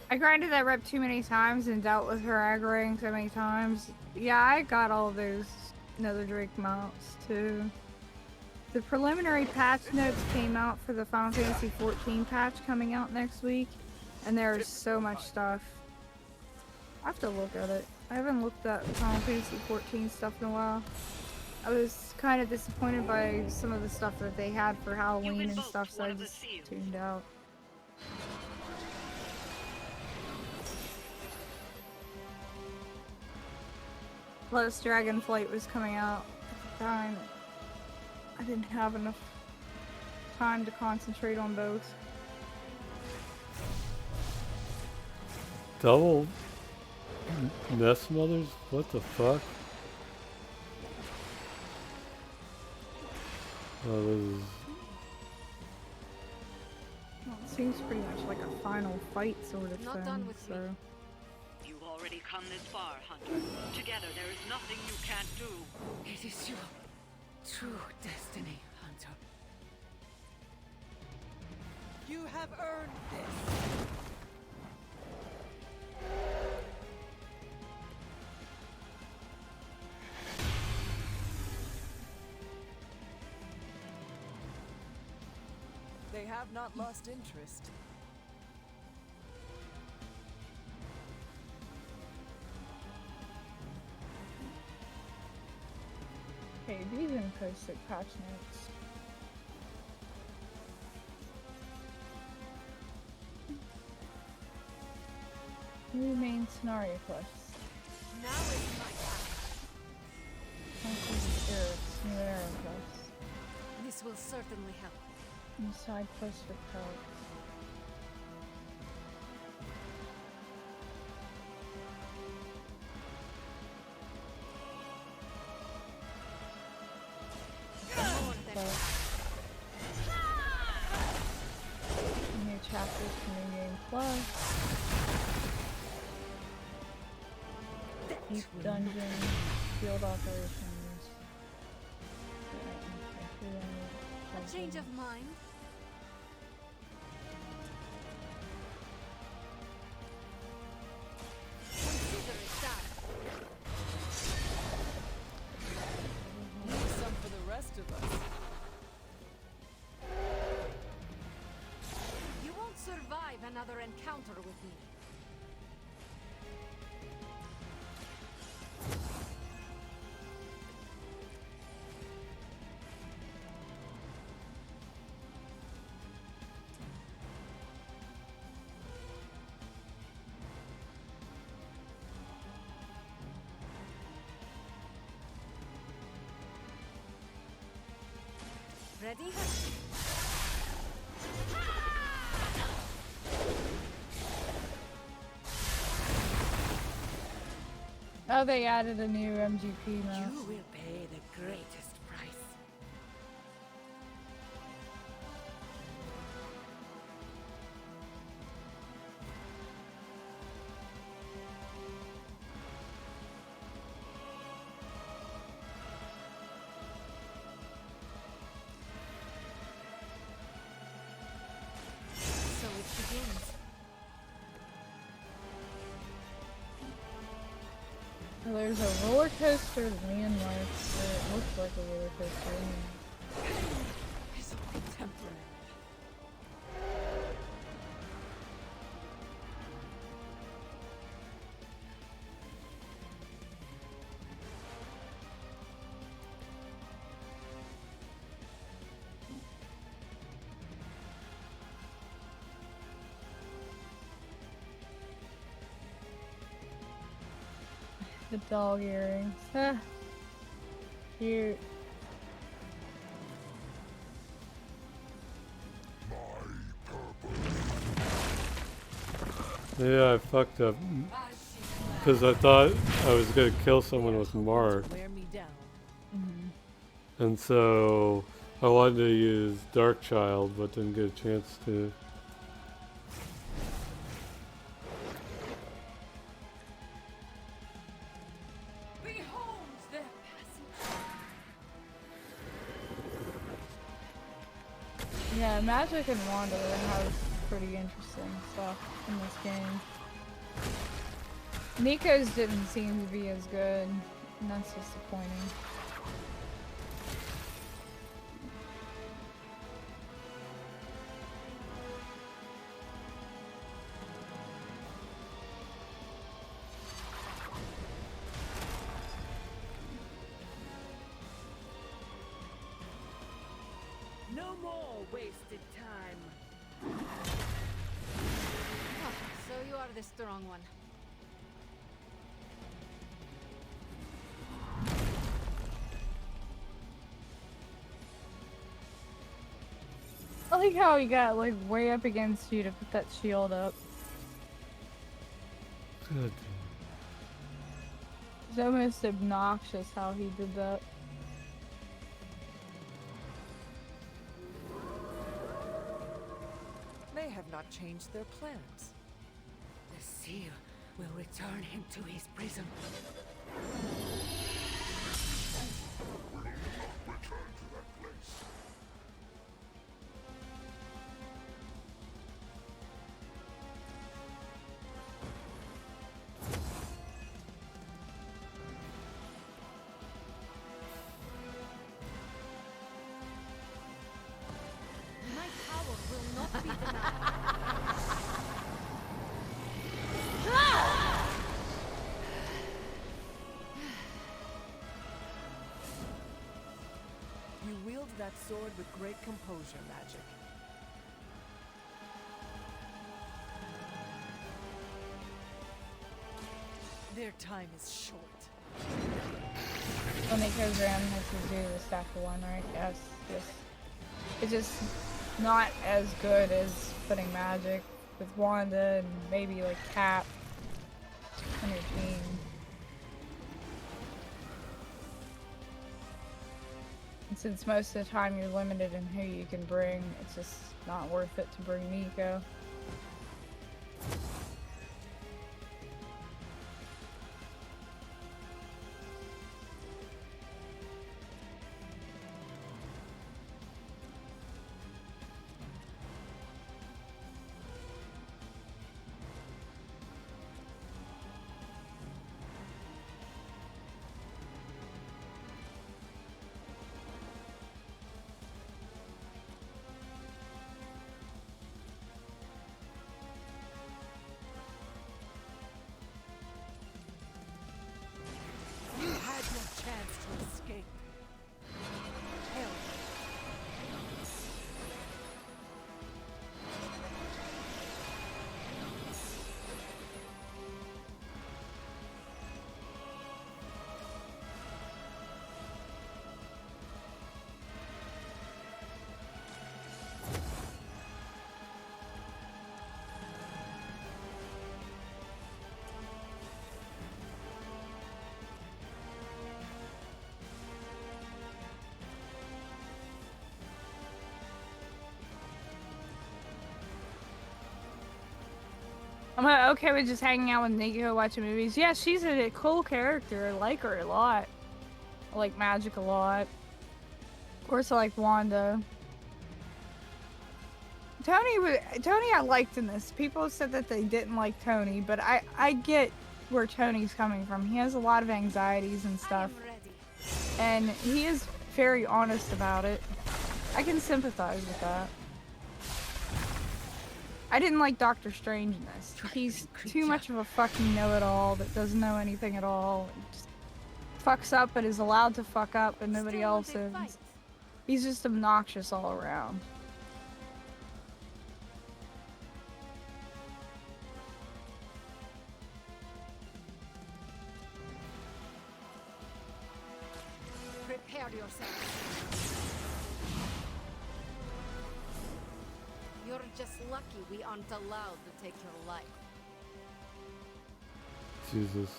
I grinded that rep too many times and dealt with her aggroing so many times. Yeah, I got all those Nether Drake mounts too. The preliminary patch notes came out for the Final Fantasy XIV patch coming out next week, and there's so much stuff. I have to look at it. I haven't looked at Final Fantasy XIV stuff in a while. I was kind of disappointed by some of the stuff that they had for Halloween and stuff, so I just tuned out. Plus, Dragonflight was coming out at the time. I didn't have enough time to concentrate on both. Double Nest Mothers? What the fuck? Oh, this is... Well, it seems pretty much like a final fight sort of Not thing, done with so... me. You've already come this far, Hunter. Together there is nothing you can't do. It is your true destiny, Hunter. You have earned this. They have not lost interest. Hey, these even posted patch notes. New main scenario quests. Now is my time. Conquer the Earths, new arrow quests. This will certainly help. New side quests for pelts. New chapters for New Game Plus. Deep dungeon, field operations. A change of mind. Consider it done. Leave some for the rest of us. You won't survive another encounter with me. Ready? Oh, they added a new MGP now. You will pay the greatest price. So it begins. There's a roller coaster that me and like, it looks like a roller coaster. It's only temporary. The dog earrings. Ah, cute. Yeah, I fucked up. Because I thought I was going to kill someone with Mark. Wear me down. And so I wanted to use Dark Child, but didn't get a chance to. Behold their passage. Yeah, Magic and Wanda has pretty interesting stuff in this game. Nico's didn't seem to be as good, and that's disappointing. No more wasted time. Ah, so you are the strong one. I like how he got like way up against you to put that shield up. Good. It's almost obnoxious how he did that. They have not changed their plans. The seal will return him to his prison. My power will not be denied. You wield that sword with great composure, Magic. Their time is short. When they goes around and has to do the stack of one, right? Yes, yes. It's just not as good as putting magic with Wanda and maybe like Cap on your team. And since most of the time you're limited in who you can bring, it's just not worth it to bring Nico. You had your chance to escape. Hell. I'm okay with just hanging out with Nico watching movies. Yeah, she's a cool character. I like her a lot. I like Magic a lot. Of course, I like Wanda. Tony I liked in this. People said that they didn't like Tony, but I get where Tony's coming from. He has a lot of anxieties and stuff. And he is very honest about it. I can sympathize with that. I didn't like Doctor Strange in this. He's too much of a fucking know-it-all that doesn't know anything at all. Just fucks up but is allowed to fuck up and nobody else is. He's just obnoxious all around. Prepare yourself. You're just lucky we aren't allowed to take your life. Jesus.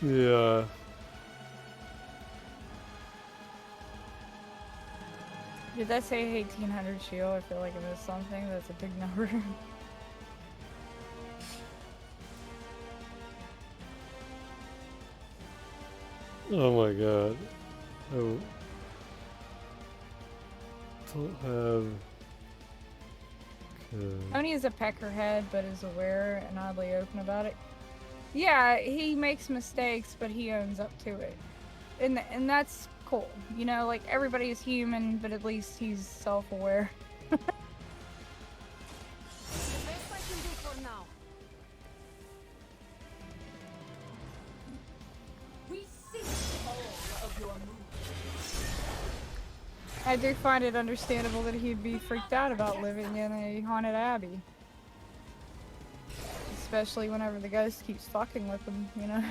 Yeah. Did that say 1800 shield? I feel like I missed something. That's a big number. Oh my god. I don't have... Okay. Tony is a peckerhead, but is aware and oddly open about it. Yeah, he makes mistakes, but he owns up to it. And that's cool. You know, like, everybody is human, but at least he's self-aware. The best I can do for now. We see all of your moves. I do find it understandable that he'd be freaked out about living in a haunted abbey. Especially whenever the ghost keeps fucking with him, you know?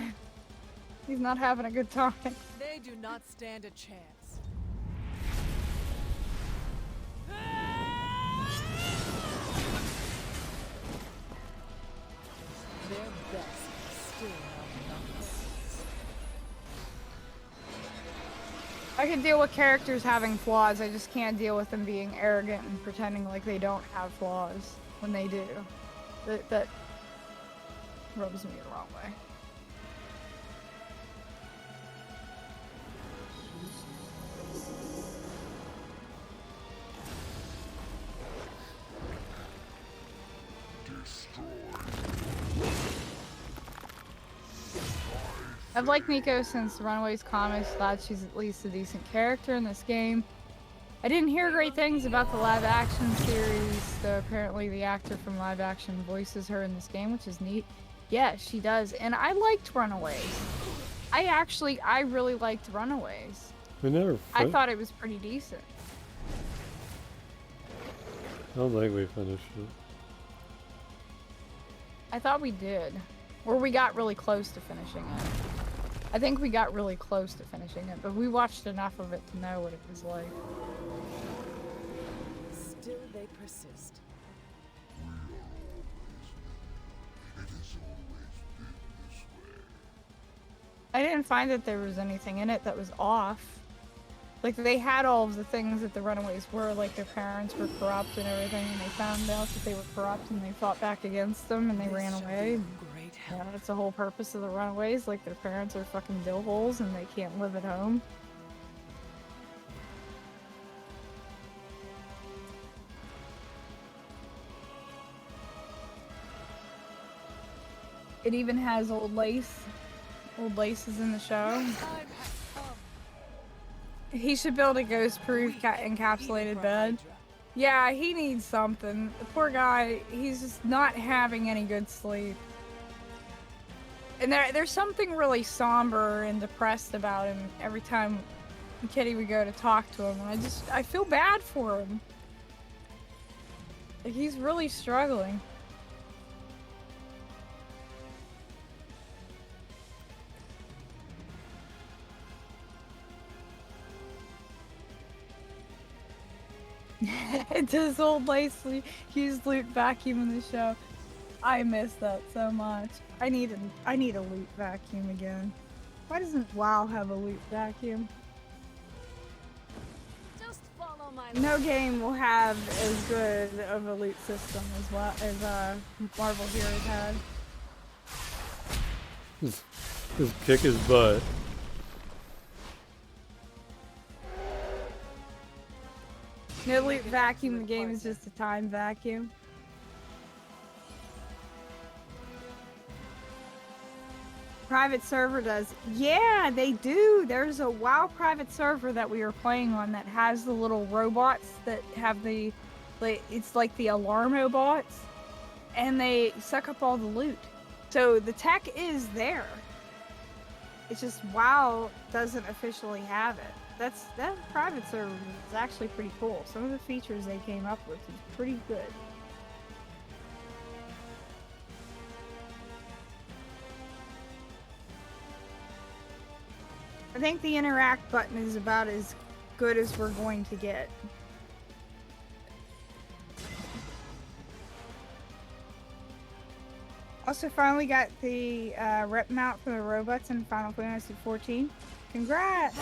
He's not having a good time. They do not stand a chance. Their best is still not enough. I can deal with characters having flaws, I just can't deal with them being arrogant and pretending like they don't have flaws when they do. That rubs me the wrong way. I've liked Nico since the Runaways comics, glad she's at least a decent character in this game. I didn't hear great things about the live action series, though apparently the actor from live action voices her in this game, which is neat. Yeah, she does, and I liked Runaways. I really liked Runaways. We never... I thought it was pretty decent. I don't think we finished it. I thought we did. Or we got really close to finishing it. I think we got really close to finishing it, but we watched enough of it to know what it was like. Still they persist. I didn't find that there was anything in it that was off. Like, they had all of the things that the runaways were, like their parents were corrupt and everything, and they found out that they were corrupt and they fought back against them and they ran away. Yeah, that's the whole purpose of the runaways. Like, their parents are fucking dill holes and they can't live at home. It even has Old Lace. Old Lace is in the show. He should build a ghost-proof encapsulated bed. Yeah, he needs something. The poor guy, he's just not having any good sleep. And there's something really somber and depressed about him every time Kitty would go to talk to him. And I feel bad for him. Like, he's really struggling. Does Old Lace use loot vacuum in the show? I miss that so much. I need a loot vacuum again. Why doesn't WoW have a loot vacuum? Just follow my No game will have as good of a loot system as Marvel Heroes had. Just kick his butt. No loot vacuum, the game is just a time vacuum. Private server does. Yeah, they do. There's a WoW private server that we were playing on that has the little robots that have the, like, it's like the alarm bots, and they suck up all the loot. So the tech is there. It's just WoW doesn't officially have it. That private server is actually pretty cool. Some of the features they came up with is pretty good. I think the interact button is about as good as we're going to get. Also finally got the rep mount for the robots in Final Fantasy XIV. Congrats!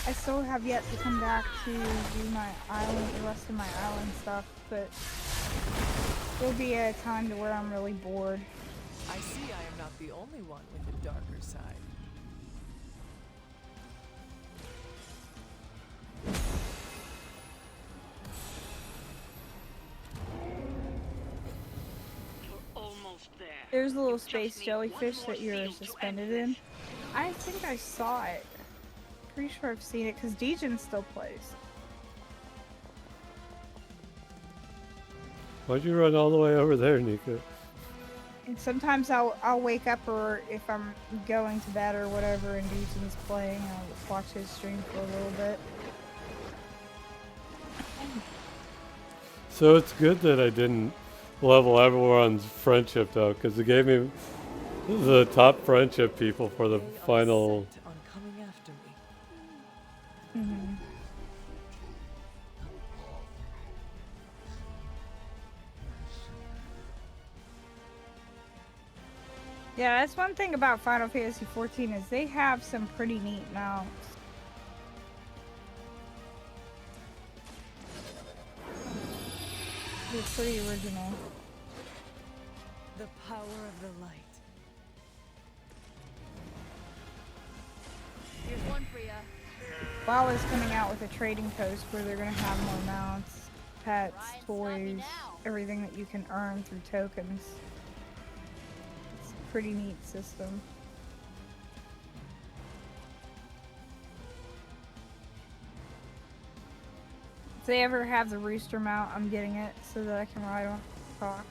I still have yet to come back to do my island, the rest of my island stuff, but there'll be a time to where I'm really bored. I see I am not the only one with a darker side. There's a little space jellyfish that you're suspended in. I think I saw it. Pretty sure I've seen it because Dejan still plays. Why'd you run all the way over there, Nika? And sometimes I'll wake up, or if I'm going to bed or whatever and Dejan's playing, I'll watch his stream for a little bit. So it's good that I didn't level everyone's friendship though, because it gave me the top friendship people for the final. On coming after me. Mm-hmm. Yeah, that's one thing about Final Fantasy XIV is they have some pretty neat mounts. They're pretty original. The power of the light. Here's one for ya. WoW is coming out with a trading post where they're gonna have more mounts, pets, toys, everything that you can earn through tokens. It's a pretty neat system. If they ever have the rooster mount, I'm getting it so that I can ride on the cock.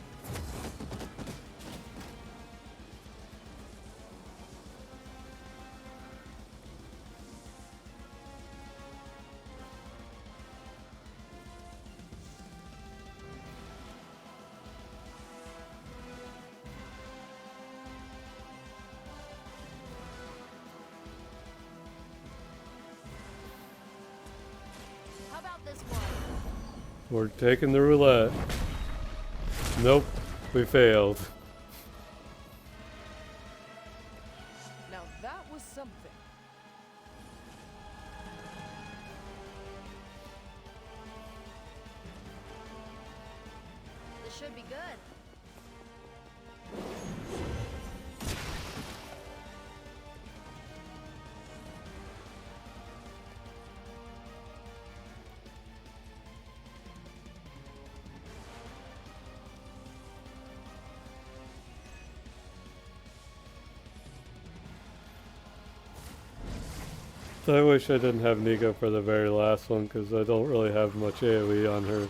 We're taking the roulette. Nope, we failed. Now that was something. This should be good. I wish I didn't have Nico for the very last one, because I don't really have much AoE on her.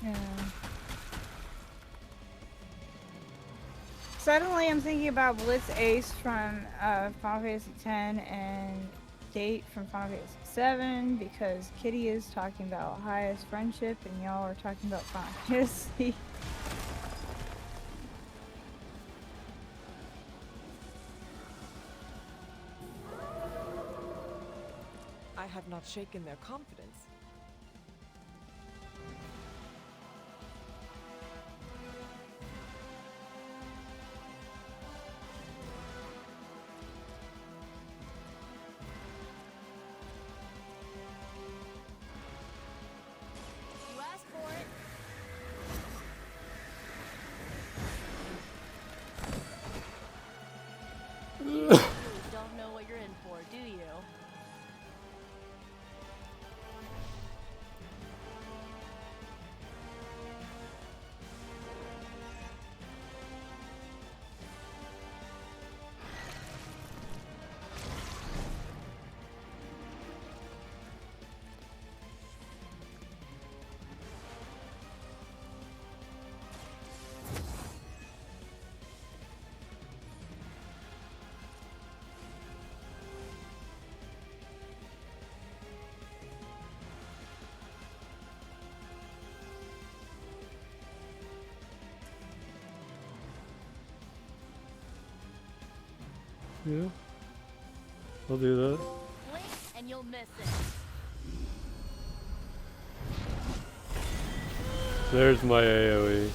Yeah. Suddenly I'm thinking about Blitz Ace from Final Fantasy X and Date from Final Fantasy 7 because Kitty is talking about highest friendship and y'all are talking about Final Fantasy. I have not shaken their confidence. You asked for it. You don't know what you're in for, do you? Yeah, I'll do that. Blink and you'll miss it. There's my AoE.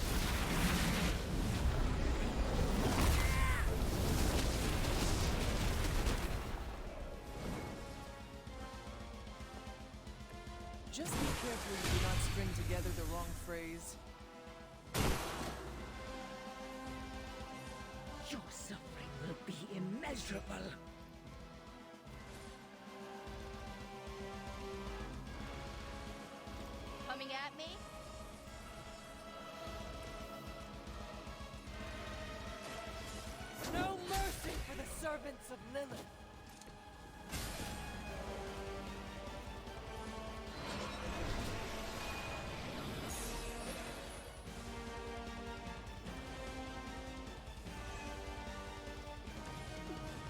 Just be careful you do not string together the wrong phrase. Your suffering will be immeasurable. Coming at me? No mercy for the servants of Lilith.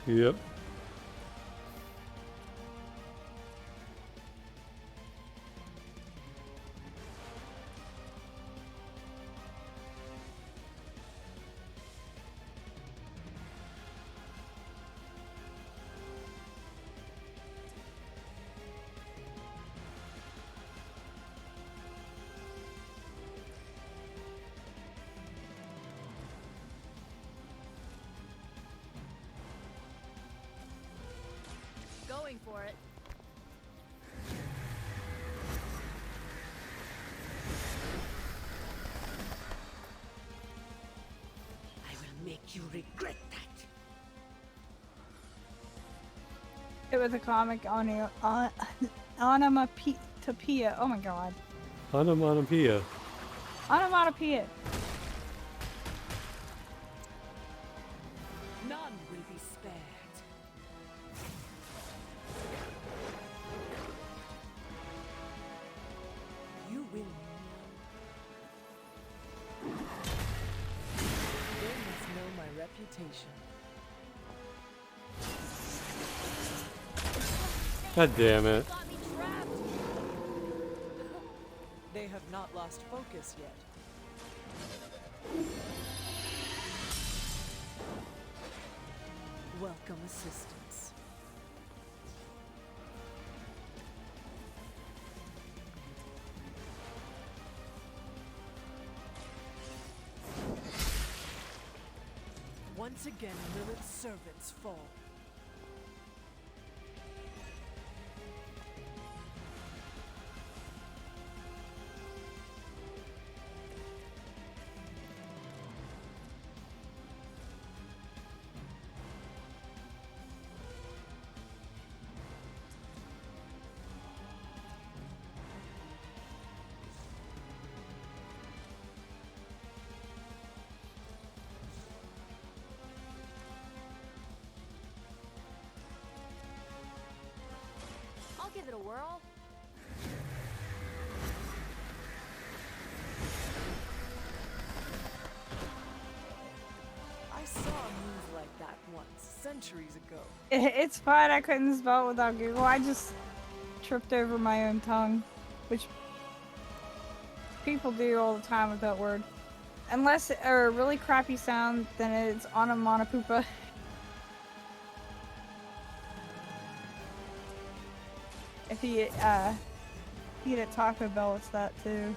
Yep. Going for it. I will make you regret that. It was a comic on onomatopoeia. Oh my god. Onomatopoeia. Onomatopoeia. None will be spared. You will know. They must know my reputation. God damn it. Got me trapped. They have not lost focus yet. Welcome assistance. Once again, Lilith's servants fall. I'll give it a whirl. I saw a move like that once, centuries ago. It's fine. I couldn't spell it without Google. I just tripped over my own tongue, which people do all the time with that word. Unless it's a really crappy sound, then it's onomatopoeia. If you eat at Taco Bell, it's that too.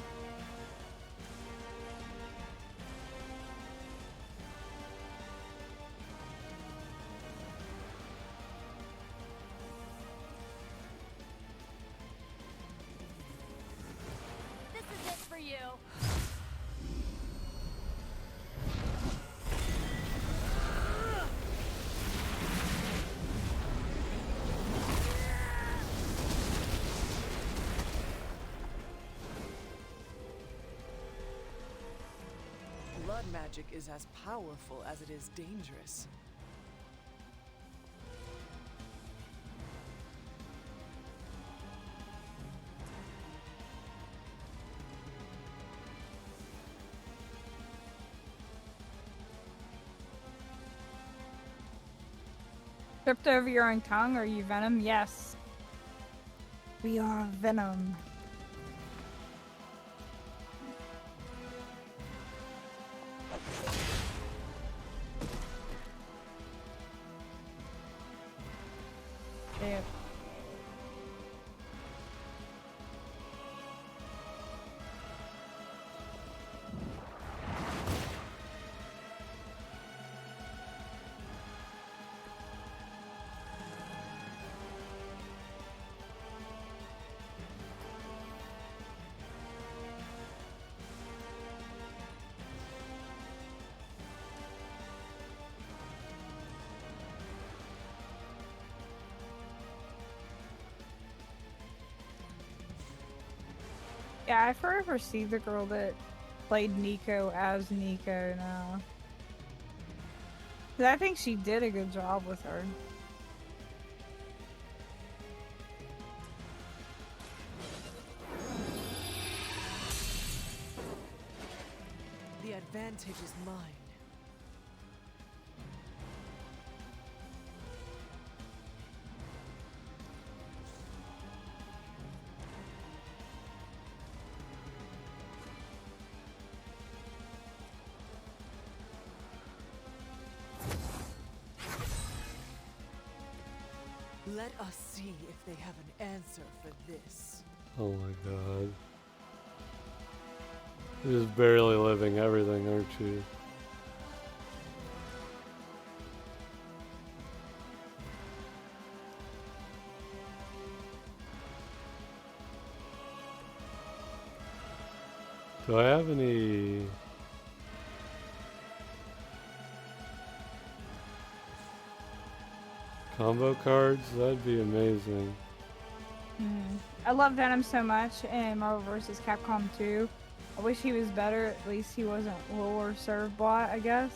This is it for you. Blood magic is as powerful as it is dangerous. Tripped over your own tongue? Are you Venom? Yes. We are Venom. Yeah. Yeah, I forever see the girl that played Nico as Nico now. 'Cause I think she did a good job with her. The advantage is mine. Let us see if they have an answer for this. Oh my god. You're just barely living everything, aren't you? Do I have any... combo cards? That'd be amazing. I love Venom so much in Marvel vs. Capcom 2. I wish he was better. At least he wasn't lower serve bot, I guess.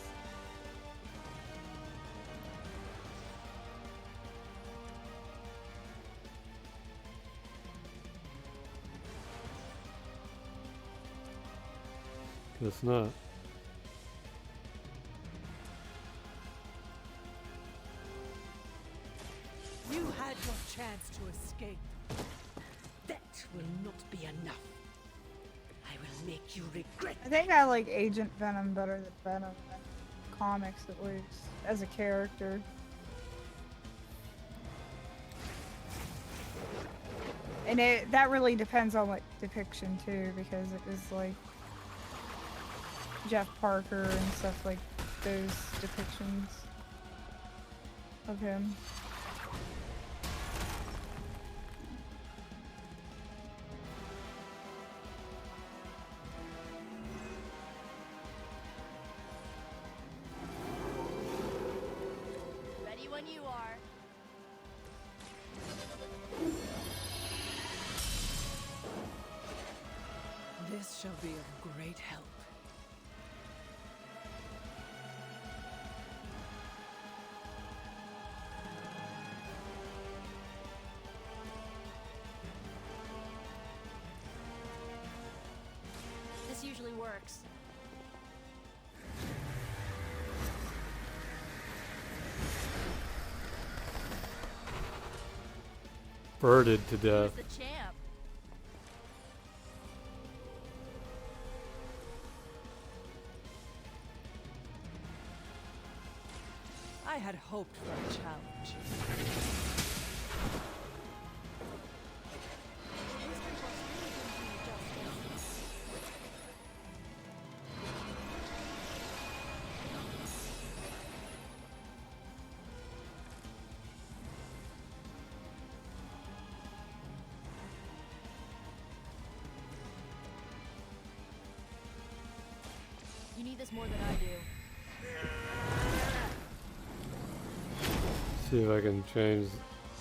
Guess not. You had your chance to escape. That will not be enough. I will make you regret. I think I like Agent Venom better than Venom in comics, at least, as a character. And that really depends on what depiction too, because it was like Jeff Parker and stuff like those depictions of him. Ready when you are. This shall be of great help. This usually works. Birded to death. Who's the champ? I had hoped for a challenge. You need this more than I do. See if I can change.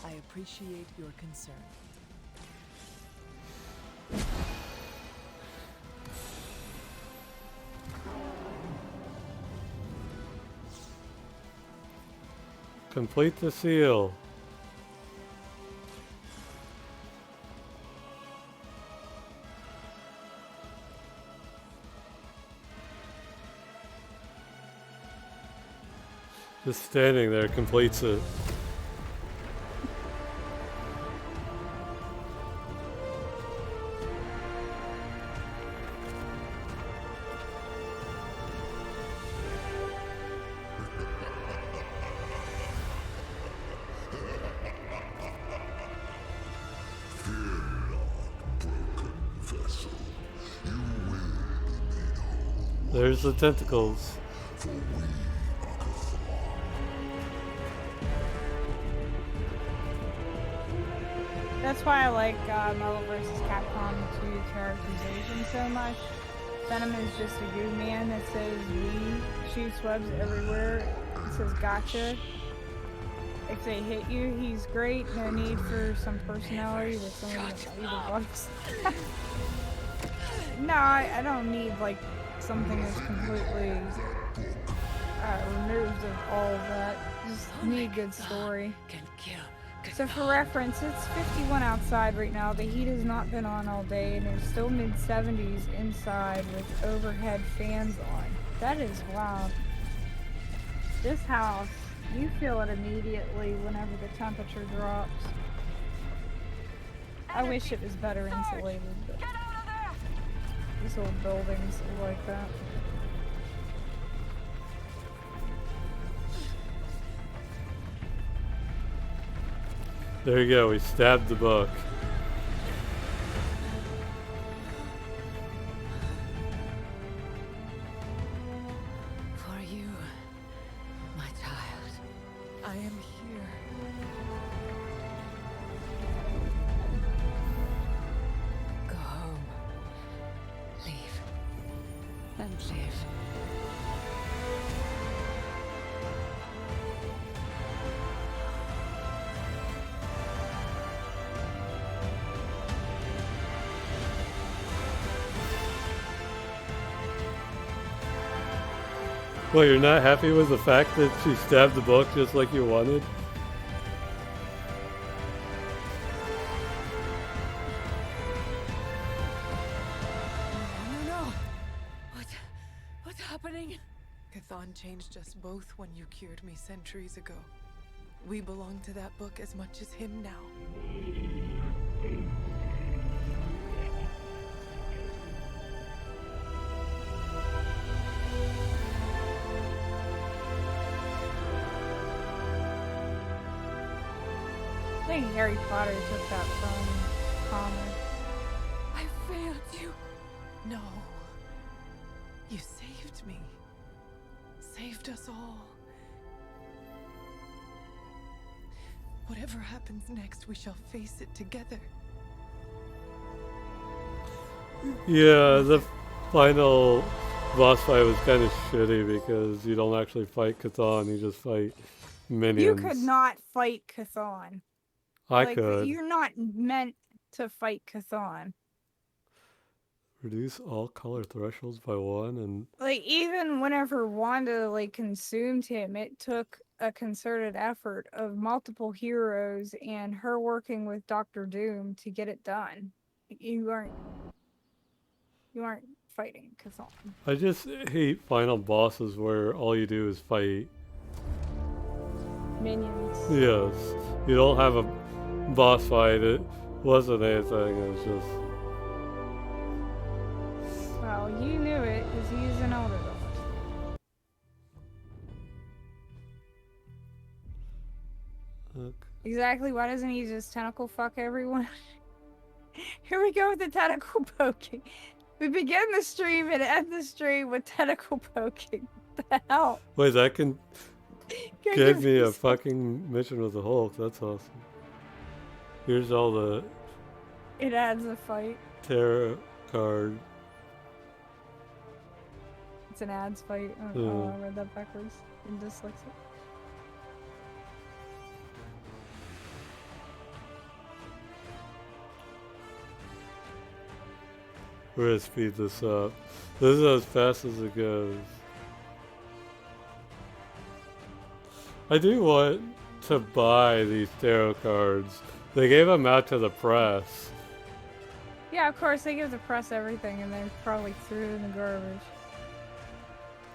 I appreciate your concern. Complete the seal. Just standing there completes it. There's the tentacles. That's why I like Marvel vs. Capcom 2 characterization so much. Venom is just a goo man that says we, shoots webs everywhere. It says gotcha. If they hit you, he's great. No need for some personality with someone that either bugs. No, I don't need like something that's completely removed of all of that. Just need good story. So for reference, it's 51 outside right now. The heat has not been on all day, and it's still mid-70s inside with overhead fans on. That is wild. This house, you feel it immediately whenever the temperature drops. I wish it was better insulated, but these old buildings are like that. There you go, we stabbed the book. For you, my child. I am here. Go home. Leave. And live. Well, you're not happy with the fact that she stabbed the book just like you wanted? No. What's happening? Chthon changed us both when you cured me centuries ago. We belong to that book as much as him now. I think Harry Potter took that from comic. I failed you. No. You saved me. Saved us all. Whatever happens next, we shall face it together. Yeah, the final boss fight was kind of shitty because you don't actually fight Cthulhu, you just fight minions. You could not fight Cthulhu. I Like, could. you're not meant to fight Cthulhu. Reduce all color thresholds by 1 and... Like, even whenever Wanda, like, consumed him, it took a concerted effort of multiple heroes and her working with Doctor Doom to get it done. You aren't fighting Cthulhu. I just hate final bosses where all you do is fight Minions. Yes. You don't have a boss fight. It wasn't anything. It was just... Well, you knew it, because he's an older dog. Okay. Exactly, why doesn't he just tentacle fuck everyone? Here we go with the tentacle poking. We begin the stream and end the stream with tentacle poking. What the hell? Wait, that can Go give give me a me some- fucking mission with the Hulk. That's awesome. Here's all the It adds a fight. tarot card. It's an ads fight. Oh, Yeah. oh, I read that backwards. In dyslexic. We're gonna speed this up. This is as fast as it goes. I do want to buy these tarot cards. They gave them out to the press. Yeah, of course, they give the press everything and they probably threw it in the garbage.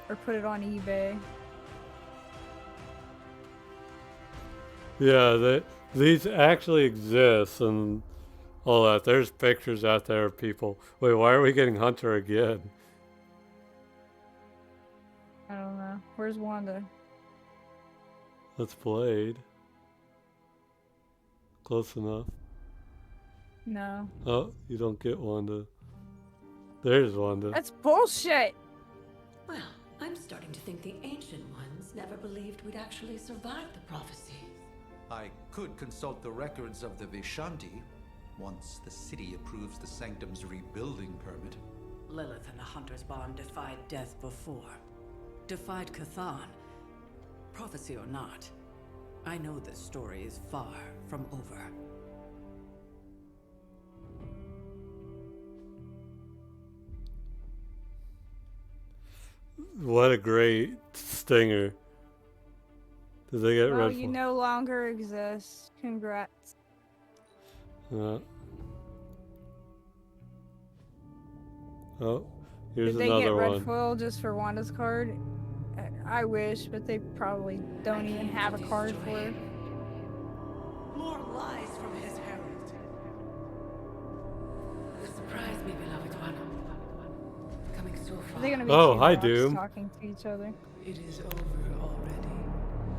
Or put it on eBay. Yeah, these actually exist and all that. There's pictures out there of people. Wait, why are we getting Hunter again? I don't know. Where's Wanda? That's Blade. Close enough. No. Oh, you don't get Wanda. There's Wanda. That's bullshit! Well, I'm starting to think the Ancient Ones never believed we'd actually survive the prophecy. I could consult the records of the Vishanti once the city approves the Sanctum's rebuilding permit. Lilith and the Hunter's Bond defied death before. Defied Cthulhu. Prophecy or not, I know this story is far from over. What a great stinger. Did they get Well, red? you no longer exist. Congrats. Oh, here's Did they get another red one. foil just for Wanda's card? I wish, but they probably don't even have a card for it. More lies from his herald. You surprise me, beloved one. Coming so far. Are they gonna be Oh, two hi, dogs Doom. talking to each other? It is over already.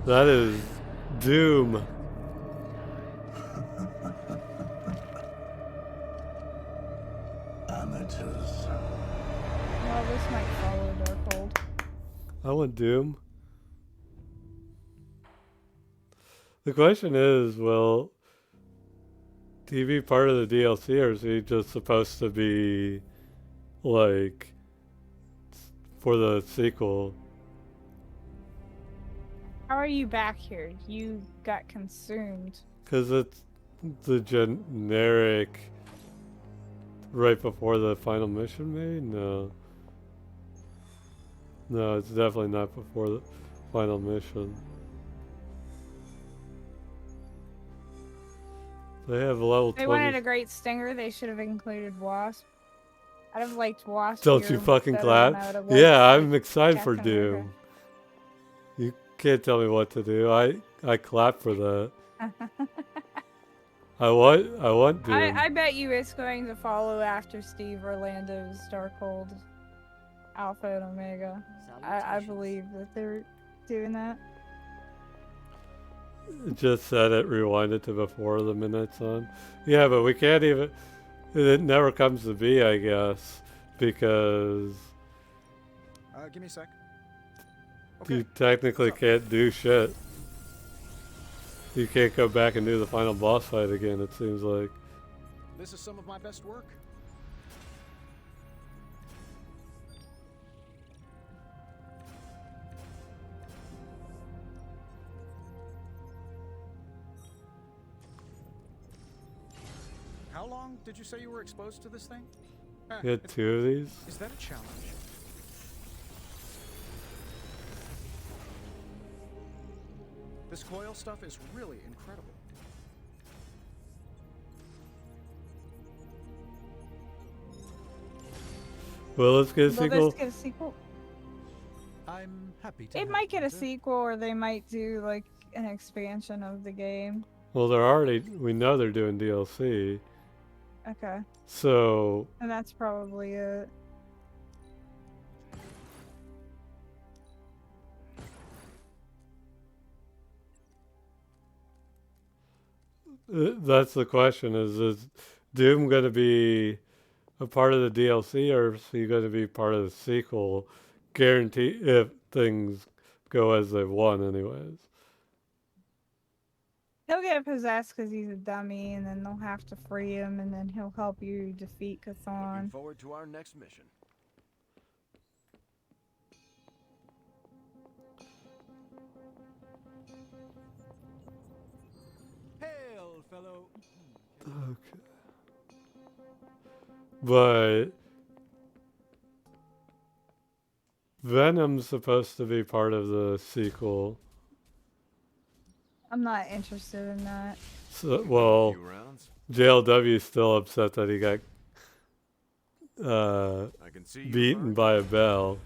That is Doom. Amateurs. Well, this might follow Darkhold. I want Doom. The question is, will he be part of the DLC or is he just supposed to be like for the sequel? How are you back here? You got consumed. Because it's the generic right before the final mission made? No. No, it's definitely not before the final mission. They have level They 20. wanted a great stinger, they should have included Wasp. I'd have liked Wasp. Don't here you fucking better than I would clap? have Yeah, liked, I'm like, excited for Captain America. Doom. You can't tell me what to do. I clap for that. I want Doom. I bet you it's going to follow after Steve Orlando's Darkhold Alpha and Omega. I believe that they're doing that. It just said it rewinded to before the minute's on. Yeah, but we can't even... It never comes to be, I guess, because... Give me a sec. You technically can't do shit. You can't go back and do the final boss fight again, it seems like. This is some of my best work. How long did you say you were exposed to this thing? You had 2 of these? Is that a challenge? This coil stuff is really incredible. Well, let's get a Will sequel. this get a sequel? I'm happy to. It might get a sequel, or they might do like an expansion of the game. Well, we know they're doing DLC. Okay. So, And that's probably it. that's the question, is Doom going to be a part of the DLC, or is he going to be part of the sequel? Guarantee if things go as they've won anyways. He'll get possessed because he's a dummy, and then they'll have to free him, and then he'll help you defeat Looking Chthon. forward to our next mission. Hail, fellow. Okay. But Venom's supposed to be part of the sequel. I'm not interested in that. So, well, JLW's still upset that he got beaten by a bell.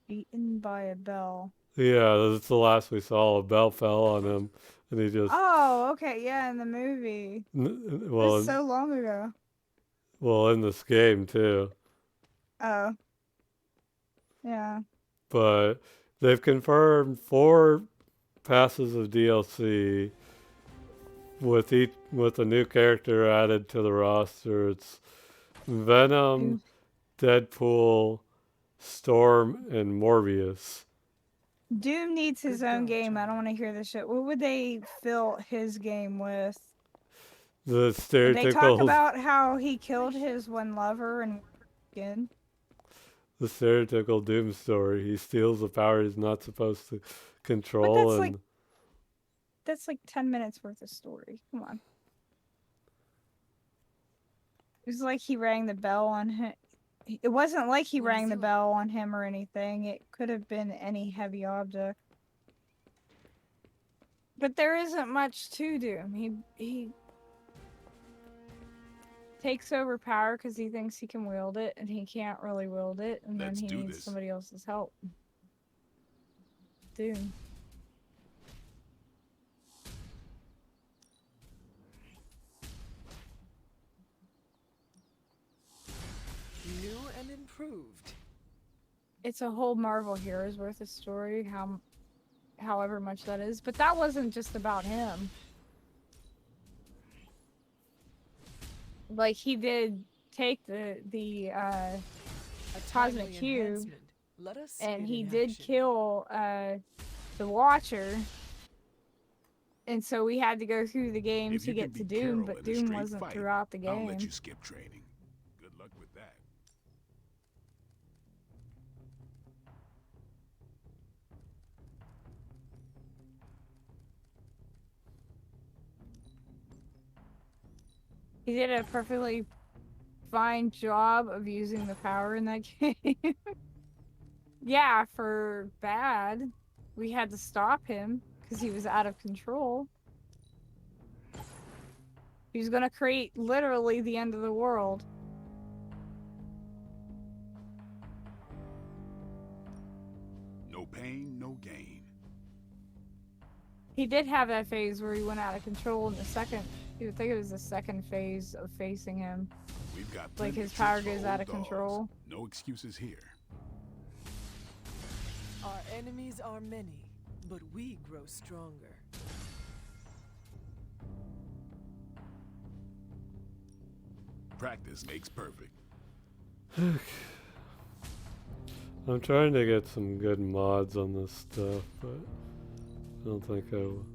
Beaten by a bell. Yeah, that's the last we saw. A bell fell on him, and he just. Oh, okay, yeah, in the movie. Well, That's so long ago. Well, in this game too. Oh. Yeah. But they've confirmed 4 passes of DLC with a new character added to the roster. It's Venom, Deadpool, Storm, and Morbius. Doom needs his own game. I don't want to hear this shit. What would they fill his game with? The Did they talk stereotypical about how he killed his one lover and again? the stereotypical Doom story. He steals the power he's not supposed to control, and That's like 10 minutes worth of story. Come on. It was like he rang the bell on him. It wasn't like he rang the bell on him or anything. It could have been any heavy object. But there isn't much to Doom. He takes over power because he thinks he can wield it, and he can't really wield it, and then he needs somebody else's help. Doom. New and improved. It's a whole Marvel Heroes worth of story, however much that is. But that wasn't just about him. Like, he did take the Cosmic Cube, and he did kill the Watcher. And so we had to go through the game to get to Doom, but Doom wasn't throughout the game. I'll let you skip training. Good luck with that. He did a perfectly fine job of using the power in that game. Yeah, for bad. We had to stop him because he was out of control. He was going to create literally the end of the world. No pain, no gain. He did have that phase where he went out of control in the second. You would think it was the second phase of facing him. We've got Like plenty his of power tricks for goes out old of control. dogs. No excuses here. Our enemies are many, but we grow stronger. Practice makes perfect. I'm trying to get some good mods on this stuff, but I don't think I will.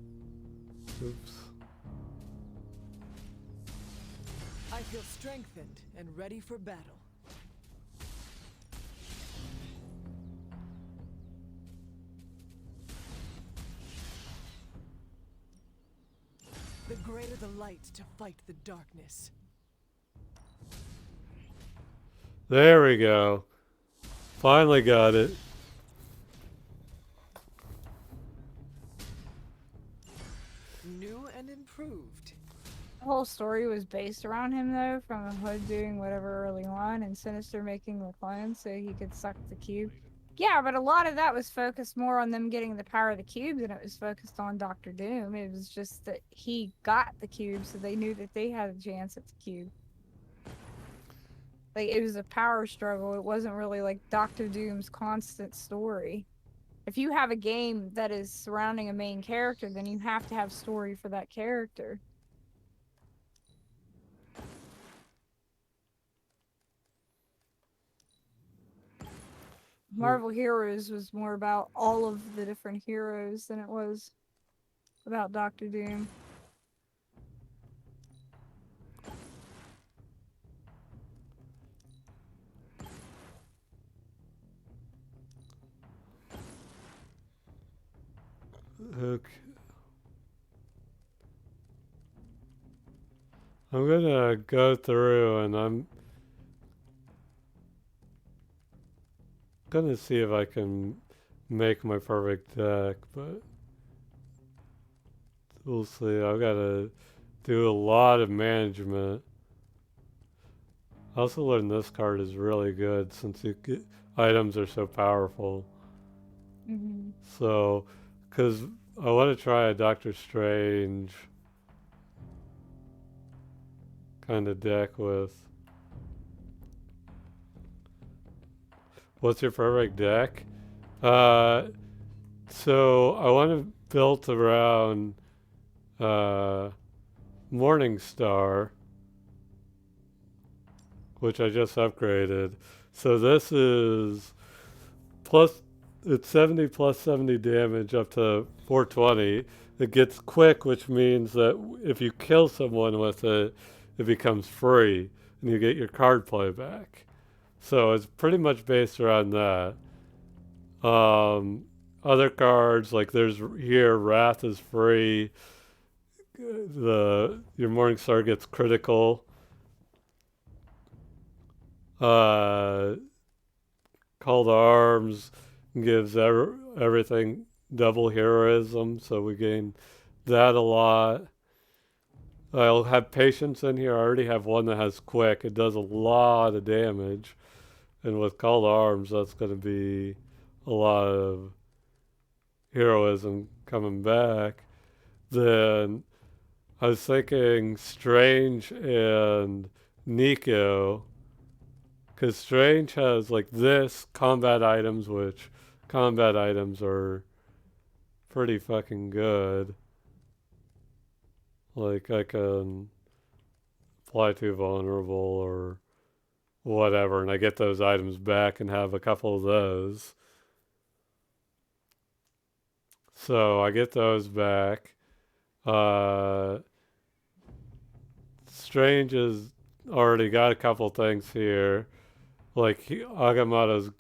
Oops. I feel strengthened and ready for battle. The greater the light to fight the darkness. There we go. Finally got it. New and improved. The whole story was based around him, though, from the Hood doing whatever early on and Sinister making the clone so he could suck the cube. Yeah, but a lot of that was focused more on them getting the power of the cube than it was focused on Doctor Doom. It was just that he got the cube, so they knew that they had a chance at the cube. Like, it was a power struggle. It wasn't really like Doctor Doom's constant story. If you have a game that is surrounding a main character, then you have to have story for that character. Marvel Heroes was more about all of the different heroes than it was about Doctor Doom. Okay. I'm gonna go through and I'm gonna see if I can make my perfect deck, but we'll see. I've gotta do a lot of management. I also learned this card is really good since items are so powerful. Mm-hmm. So, because I want to try a Doctor Strange kind of deck with. What's your perfect deck? So I want to build around Morningstar, which I just upgraded. So this is it's 70 plus 70 damage up to 420. It gets quick, which means that if you kill someone with it, it becomes free and you get your card play back. So it's pretty much based around that. Other cards, like there's here, Wrath is free. Your Morningstar gets critical. Call to Arms gives everything double heroism, so we gain that a lot. I'll have Patience in here. I already have one that has Quick. It does a lot of damage. And with Call to Arms, that's going to be a lot of heroism coming back. Then I was thinking Strange and Nico, because Strange has like this combat items, which combat items are pretty fucking good. Like I can fly too vulnerable or whatever, and I get those items back and have a couple of those. So I get those back. Strange has already got a couple things here, like Agamotto's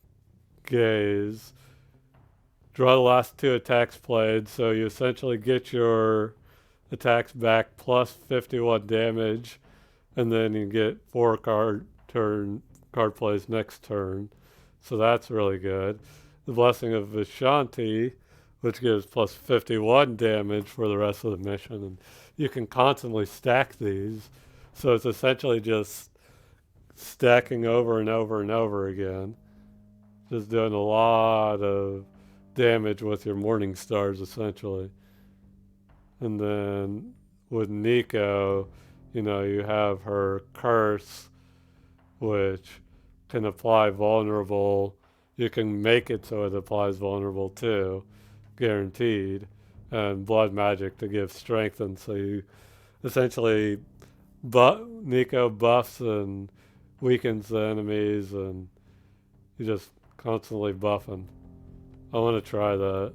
Gaze. Draw the last two attacks played, so you essentially get your attacks back plus 51 damage, and then you get 4 card plays next turn. So that's really good. The Blessing of Vishanti, which gives plus 51 damage for the rest of the mission, and you can constantly stack these. So it's essentially just stacking over and over and over again. Just doing a lot of damage with your Morning Stars, essentially. And then with Nico, you have her Curse, which can apply vulnerable. You can make it so it applies vulnerable too, guaranteed. And Blood Magic to give strength, and so you essentially Nico buffs and weakens the enemies, and you just constantly buffing. I want to try that,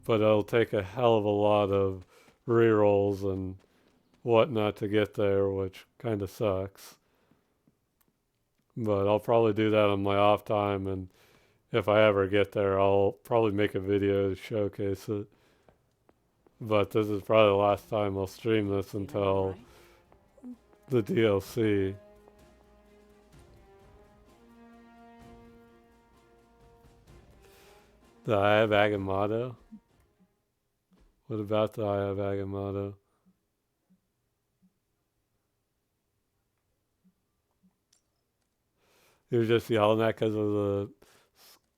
but it'll take a hell of a lot of rerolls and whatnot to get there, which kind of sucks. But I'll probably do that on my off time, and if I ever get there, I'll probably make a video to showcase it. But this is probably the last time I'll stream this until the DLC. The Eye of Agamotto? What about the Eye of Agamotto? He was just yelling that because of the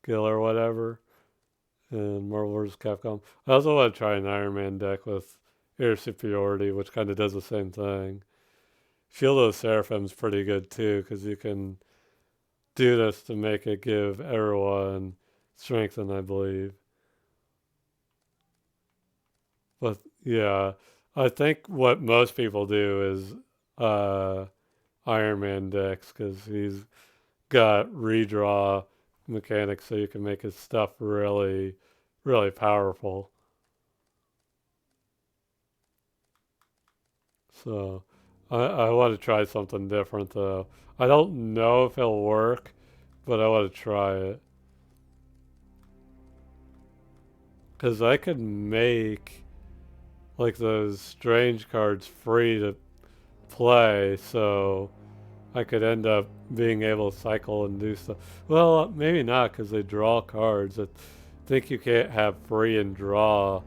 skill or whatever. And Marvel vs. Capcom. I also want to try an Iron Man deck with air superiority, which kind of does the same thing. Shield of the Seraphim's pretty good too, because you can do this to make it give everyone strengthen, I believe. But yeah, I think what most people do is Iron Man decks, because he's got redraw mechanics, so you can make his stuff really, really powerful. So I want to try something different though. I don't know if it'll work, but I want to try it. Because I could make like those strange cards free to play, so I could end up being able to cycle and do stuff. Well, maybe not, because they draw cards. I think you can't have free and draw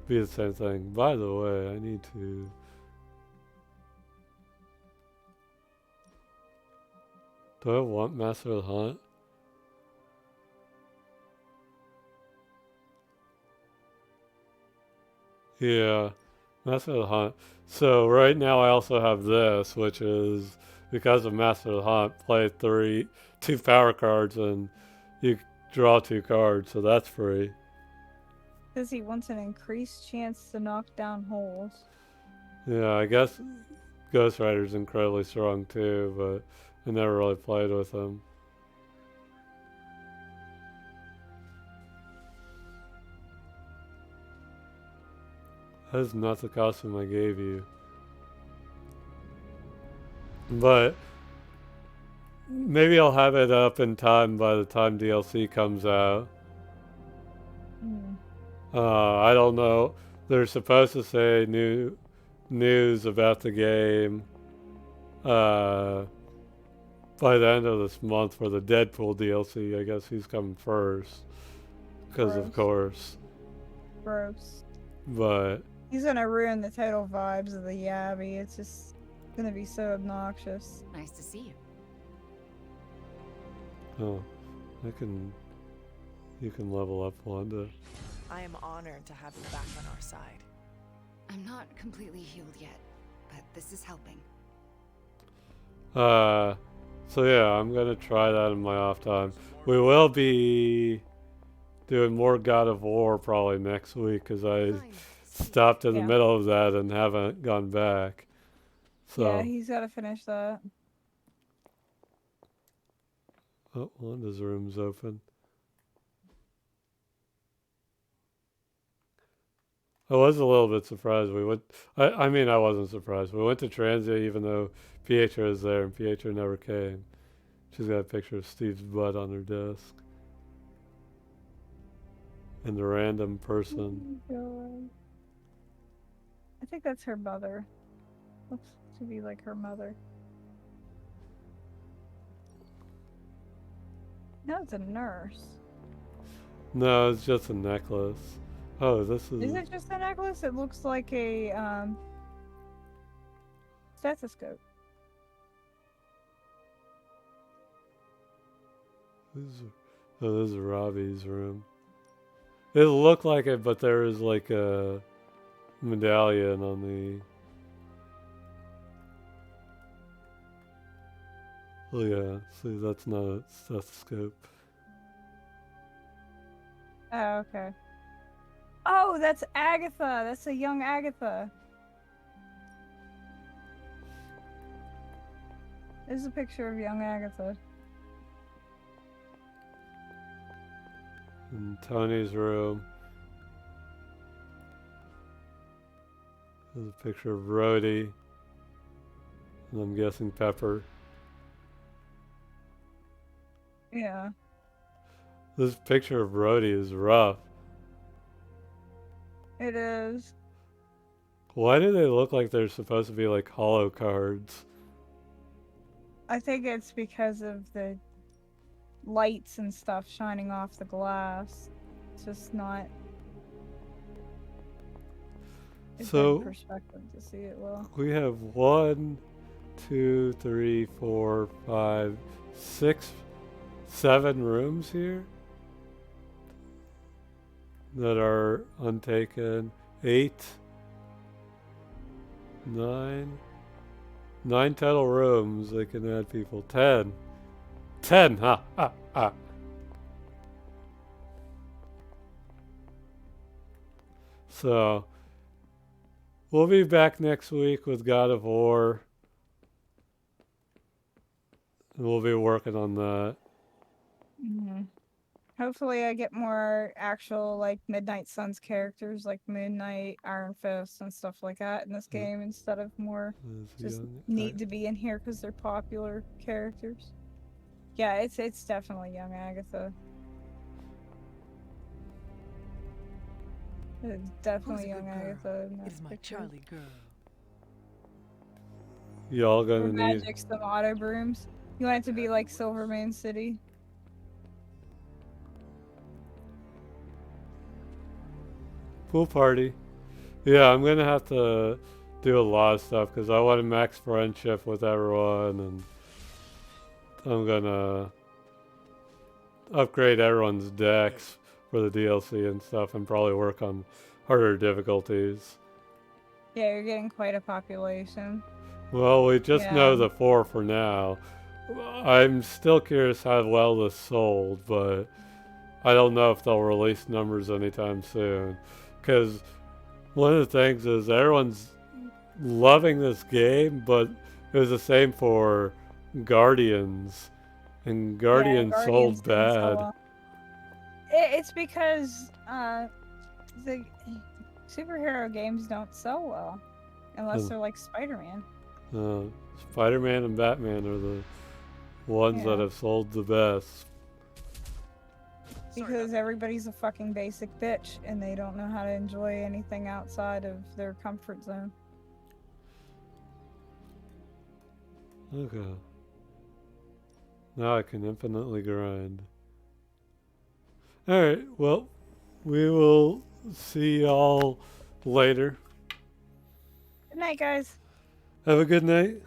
be the same thing. By the way, I need to... Do I want Master of the Hunt? Yeah, Master of the Hunt. So right now I also have this, which is because of Master of the Hunt, play two power cards and you draw 2 cards, so that's free. Says he wants an increased chance to knock down holes. Yeah, I guess Ghost Rider's incredibly strong too, but I never really played with him. That is not the costume I gave you. But maybe I'll have it up in time by the time DLC comes out. I don't know. They're supposed to say new news about the game by the end of this month for the Deadpool DLC. I guess he's coming first. Because of course. Gross. But he's gonna ruin the total vibes of the Yabby. It's just gonna be so obnoxious. Nice to see you. Oh, you can level up, Wanda. I am honored to have you back on our side. I'm not completely healed yet, but this is helping. So yeah, I'm gonna try that in my off time. We will be doing more God of War probably next week, because I stopped in the middle of that and haven't gone back. So yeah, he's gotta finish that. Oh, Wanda's room's open. I was a little bit surprised. I mean, I wasn't surprised. We went to Transia even though Pietro was there, and Pietro never came. She's got a picture of Steve's butt on her desk. And the random person. Oh my God. I think that's her mother. Looks to be like her mother. No, it's a nurse. No, it's just a necklace. Oh, this is... Is it just a necklace? It looks like a stethoscope. This is Robbie's room. It looked like it, but there is like a medallion on the... Oh yeah, see, that's not a stethoscope. Oh, okay. Oh, that's Agatha. That's a young Agatha. There's a picture of young Agatha. in Tony's room. There's a picture of Rhodey. And I'm guessing Pepper. Yeah. This picture of Rhodey is rough. It is. Why do they look like they're supposed to be like hollow cards? I think it's because of the lights and stuff shining off the glass. It's just not a So good perspective to see it well. we have 1, 2, 3, 4, 5, 6, 7 rooms here that are untaken. 8, 9 total rooms. They can add people. 10. Ha ha ha. So we'll be back next week with God of War. And we'll be working on that. Mm-hmm. Hopefully I get more actual, like, Midnight Suns characters, like Moon Knight, Iron Fist, and stuff like that in this game, instead of more just need to be in here because they're popular characters. Yeah, it's definitely young Agatha. It's definitely young Agatha. It is my Charlie girl. Y'all Or gonna need magic some auto brooms. You want it to be like Silverman City? pool party. Yeah, I'm gonna have to do a lot of stuff because I want to max friendship with everyone, and I'm gonna upgrade everyone's decks for the DLC and stuff, and probably work on harder difficulties. Yeah, you're getting quite a population. Well, we just know Yeah. the 4 for now. I'm still curious how well this sold, but I don't know if they'll release numbers anytime soon. Because one of the things is everyone's loving this game, but it was the same for Guardians. And Guardians Guardians sold didn't sell bad. well. It's because the superhero games don't sell well unless Hmm. they're like Spider-Man. Spider-Man and Batman are the ones that Yeah. have sold the best. Because everybody's a fucking basic bitch and they don't know how to enjoy anything outside of their comfort zone. Okay. Now I can infinitely grind. Alright, well, we will see y'all later. Good night, guys. Have a good night.